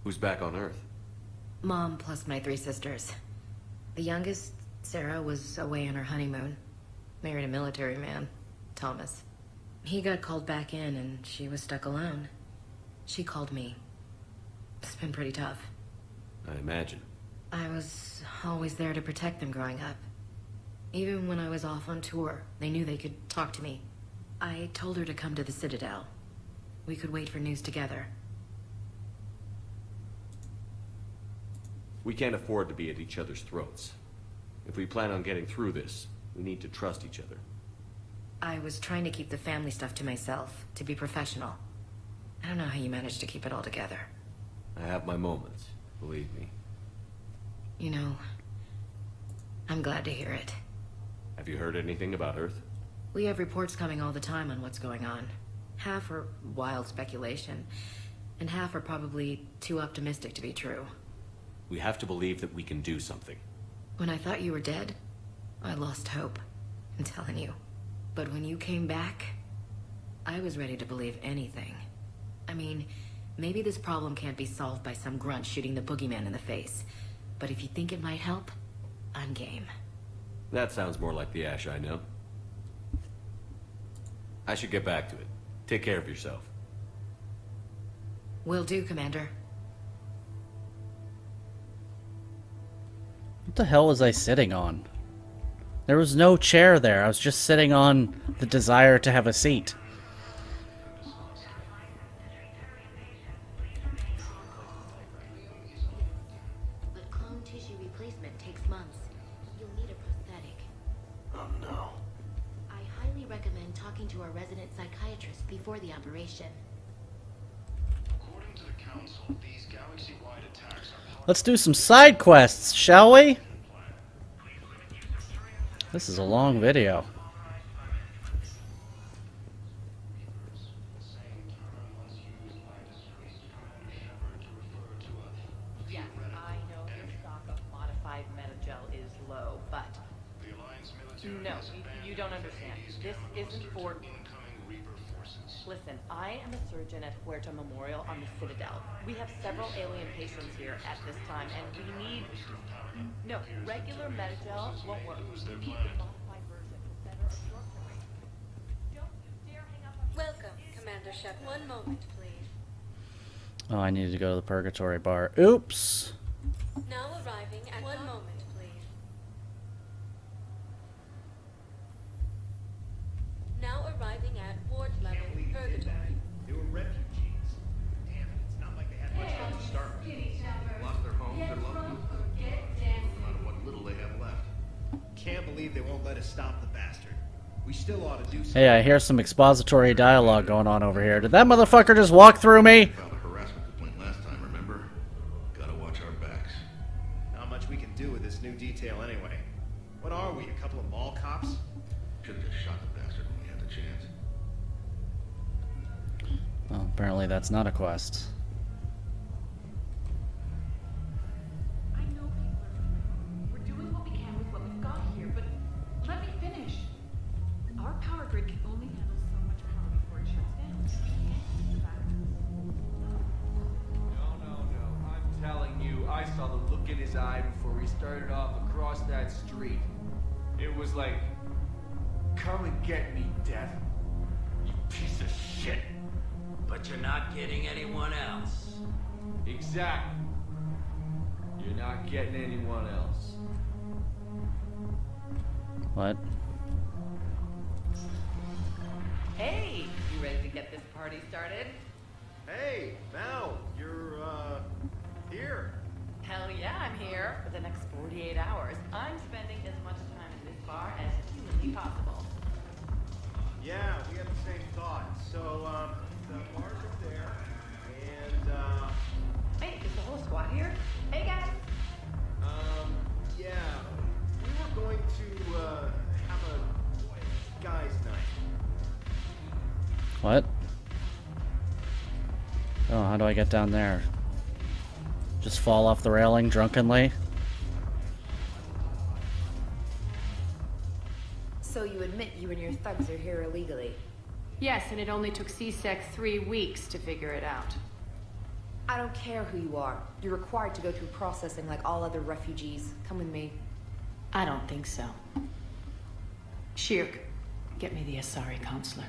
Who's back on Earth? Mom plus my 3 sisters. The youngest, Sarah, was away on her honeymoon. Married a military man, Thomas. He got called back in and she was stuck alone. She called me. It's been pretty tough. I imagine. I was always there to protect them growing up. Even when I was off on tour, they knew they could talk to me. I told her to come to the Citadel. We could wait for news together. We can't afford to be at each other's throats. If we plan on getting through this, we need to trust each other. I was trying to keep the family stuff to myself, to be professional. I don't know how you managed to keep it all together. I have my moments, believe me. You know, I'm glad to hear it. Have you heard anything about Earth? We have reports coming all the time on what's going on. Half are wild speculation, and half are probably too optimistic to be true. We have to believe that we can do something. When I thought you were dead, I lost hope. I'm telling you. But when you came back, I was ready to believe anything. I mean, maybe this problem can't be solved by some grunt shooting the boogeyman in the face. But if you think it might help, I'm game. That sounds more like the Ash I know. I should get back to it. Take care of yourself. Will do, Commander. What the hell was I sitting on? There was no chair there. I was just sitting on the desire to have a seat. But clone tissue replacement takes months. You'll need a prosthetic. Oh no. I highly recommend talking to a resident psychiatrist before the operation. According to the Council, these galaxy-wide attacks are Let's do some side quests, shall we? This is a long video. Yes, I know your stock of modified metagel is low, but... No, you don't understand. This isn't for... Listen, I am a surgeon at Huerta Memorial on the Citadel. We have several alien patients here at this time, and we need... No, regular metagel won't work. We need the modified version for better absorption rate. Don't you dare hang up on... Welcome, Commander Shep. One moment, please. Oh, I need to go to the purgatory bar. Oops. Now arriving at... One moment, please. Now arriving at ward level purgatory. They were refugees. Damn it, it's not like they had much fun to start with. Lost their homes, their loved ones. No matter what little they have left. Can't believe they won't let us stop the bastard. We still ought to do something. Hey, I hear some expository dialogue going on over here. Did that motherfucker just walk through me? Filed a harassment complaint last time, remember? Gotta watch our backs. Not much we can do with this new detail anyway. What are we, a couple of mall cops? Should've just shot the bastard when we had the chance. Well, apparently that's not a quest. I know people are trying. We're doing what we can with what we've got here, but let me finish. Our power grid can only handle so much power before it shuts down. No. I'm telling you, I saw the look in his eye before he started off across that street. It was like, come and get me, Death. You piece of shit. But you're not getting anyone else. Exactly. You're not getting anyone else. What? Hey, you ready to get this party started? Hey, Val, you're, here. Hell yeah, I'm here. For the next 48 hours, I'm spending as much time in this bar as humanly possible. Yeah, we had the same thought. So, the bars are there, and, Hey, is the whole squad here? Hey, guys. yeah, we were going to, have a guys' night. What? Oh, how do I get down there? Just fall off the railing drunkenly? So you admit you and your thugs are here illegally? Yes, and it only took CSEC 3 weeks to figure it out. I don't care who you are. You're required to go through processing like all other refugees. Come with me. I don't think so. Shirk, get me the Asari counselor.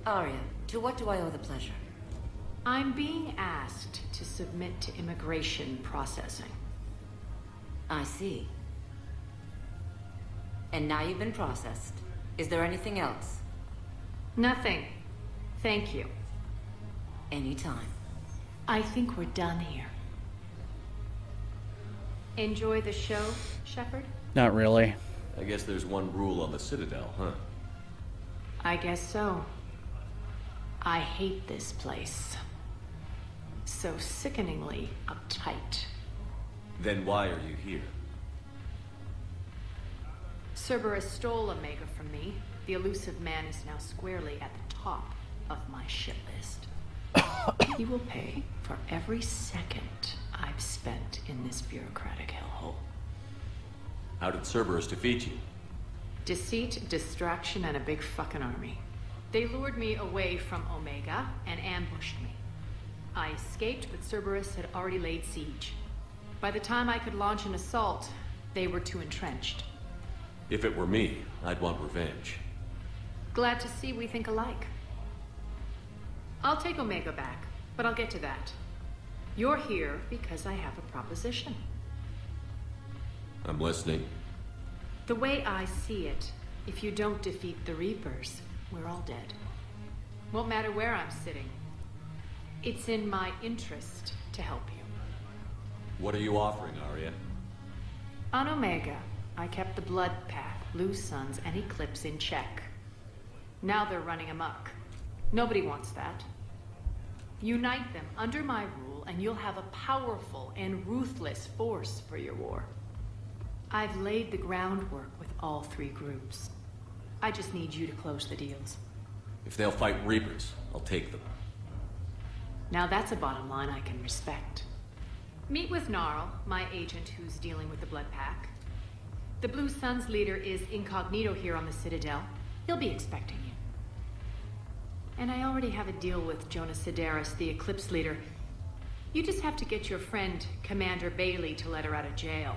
Arya, to what do I owe the pleasure? I'm being asked to submit to immigration processing. I see. And now you've been processed. Is there anything else? Nothing. Thank you. Anytime. I think we're done here. Enjoy the show, Shepard? Not really. I guess there's one rule on the Citadel, huh? I guess so. I hate this place. So sickeningly uptight. Then why are you here? Cerberus stole Omega from me. The elusive man is now squarely at the top of my shit list. He will pay for every second I've spent in this bureaucratic hellhole. How did Cerberus defeat you? Deceit, distraction, and a big fucking army. They lured me away from Omega and ambushed me. I escaped, but Cerberus had already laid siege. By the time I could launch an assault, they were too entrenched. If it were me, I'd want revenge. Glad to see we think alike. I'll take Omega back, but I'll get to that. You're here because I have a proposition. I'm listening. The way I see it, if you don't defeat the Reapers, we're all dead. Won't matter where I'm sitting. It's in my interest to help you. What are you offering, Arya? On Omega, I kept the Blood Path, Blue Suns, and Eclipse in check. Now they're running amok. Nobody wants that. Unite them under my rule, and you'll have a powerful and ruthless force for your war. I've laid the groundwork with all three groups. I just need you to close the deals. If they'll fight Reapers, I'll take them. Now that's a bottom line I can respect. Meet with Gnarl, my agent who's dealing with the Blood Pack. The Blue Suns leader is incognito here on the Citadel. He'll be expecting you. And I already have a deal with Jonas Sidaris, the Eclipse leader. You just have to get your friend, Commander Bailey, to let her out of jail.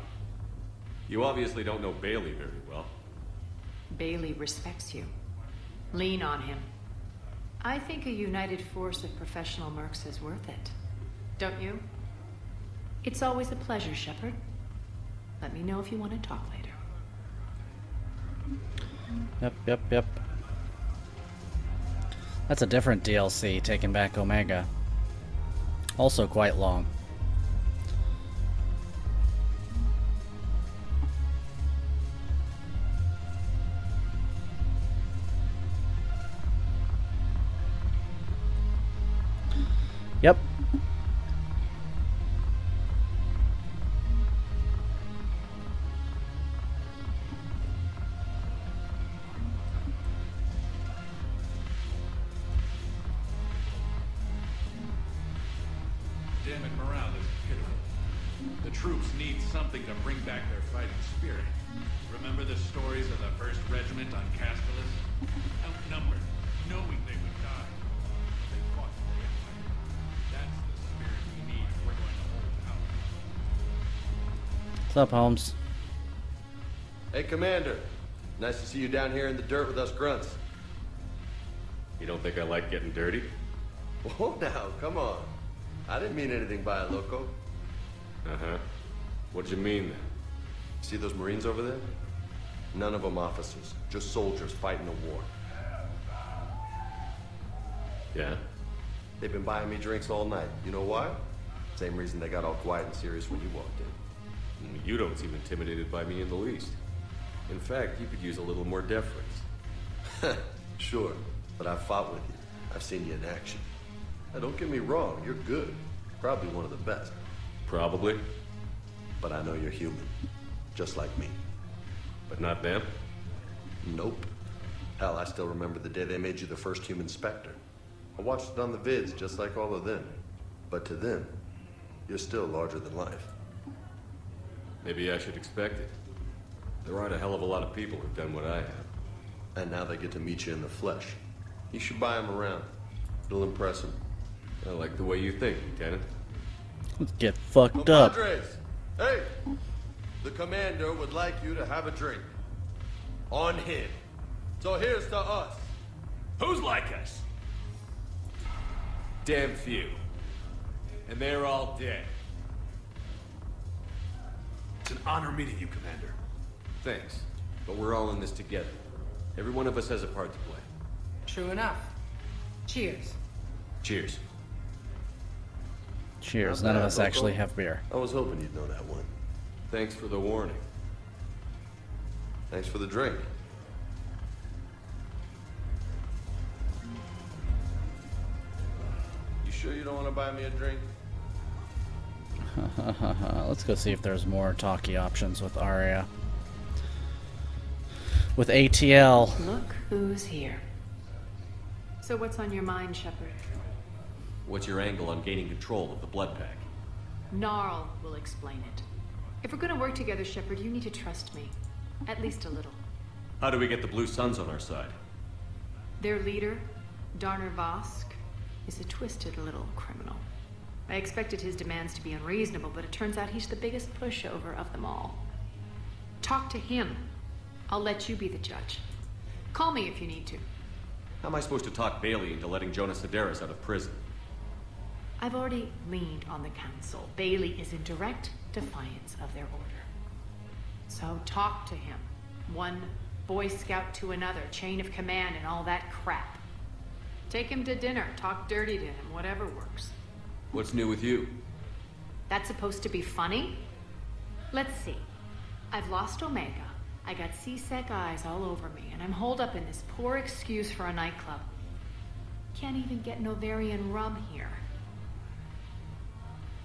You obviously don't know Bailey very well. Bailey respects you. Lean on him. I think a united force of professional mercs is worth it. Don't you? It's always a pleasure, Shepard. Let me know if you want to talk later. Yep. That's a different DLC, Taking Back Omega. Also quite long. Yep. Damn it, morale is pitiful. The troops need something to bring back their fighting spirit. Remember the stories of the 1st Regiment on Castellus? Outnumbered, knowing they would die. They fought for the Empire. That's the spirit we need if we're going to hold out. What's up, Holmes? Hey, Commander. Nice to see you down here in the dirt with us grunts. You don't think I like getting dirty? Whoa, now, come on. I didn't mean anything by it, Loco. Uh-huh. What'd you mean, then? See those Marines over there? None of them officers, just soldiers fighting a war. Yeah? They've been buying me drinks all night. You know why? Same reason they got all quiet and serious when you walked in. You don't seem intimidated by me in the least. In fact, you could use a little more deference. Sure, but I've fought with you. I've seen you in action. Now, don't get me wrong, you're good. Probably one of the best. Probably. But I know you're human. Just like me. But not them? Nope. Hell, I still remember the day they made you the first human Spectre. I watched it on the vids just like all of them. But to them, you're still larger than life. Maybe I should expect it. There aren't a hell of a lot of people who've done what I have. And now they get to meet you in the flesh. You should buy them around. It'll impress them. I like the way you think, Lieutenant. Let's get fucked up. Compadres, hey! The commander would like you to have a drink. On him. So here's to us. Who's like us? Damn few. And they're all dead. It's an honor meeting you, Commander. Thanks. But we're all in this together. Every one of us has a part to play. True enough. Cheers. Cheers. Cheers. Not None of bad, us Loco. actually have beer. I was hoping you'd know that one. Thanks for the warning. Thanks for the drink. You sure you don't want to buy me a drink? Let's go see if there's more talkie options with Arya. With ATL. Look who's here. So what's on your mind, Shepard? What's your angle on gaining control of the Blood Pack? Gnarl will explain it. If we're gonna work together, Shepard, you need to trust me. At least a little. How do we get the Blue Suns on our side? Their leader, Darner Vosk, is a twisted little criminal. I expected his demands to be unreasonable, but it turns out he's the biggest pushover of them all. Talk to him. I'll let you be the judge. Call me if you need to. How am I supposed to talk Bailey into letting Jonas Sidaris out of prison? I've already leaned on the council. Bailey is in direct defiance of their order. So talk to him. One Boy Scout to another, chain of command and all that crap. Take him to dinner, talk dirty to him, whatever works. What's new with you? That's supposed to be funny? Let's see. I've lost Omega. I got C-Sec eyes all over me, and I'm holed up in this poor excuse for a nightclub. Can't even get Novarian rum here.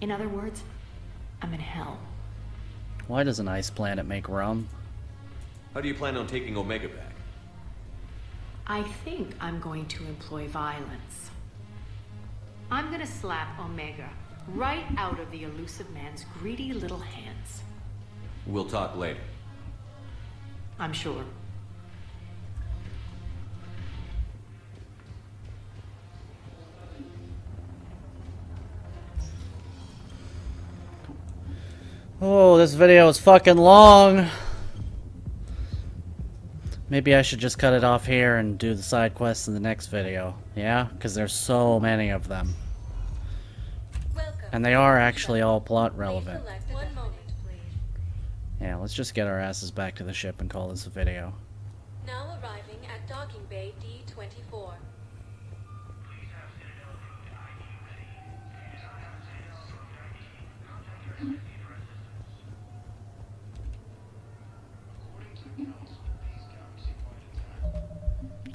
In other words, I'm in hell. Why does an ice planet make rum? How do you plan on taking Omega back? I think I'm going to employ violence. I'm gonna slap Omega right out of the elusive man's greedy little hands. We'll talk later. I'm sure. Oh, this video is fucking long. Maybe I should just cut it off here and do the side quests in the next video. Yeah? Because there's so many of them. And they are actually all plot relevant. One moment, please. Yeah, let's just get our asses back to the ship and call this a video. Now arriving at docking bay D-24.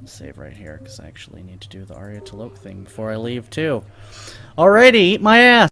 Save right here, because I actually need to do the Arya Taloke thing before I leave, too. Alrighty, eat my ass!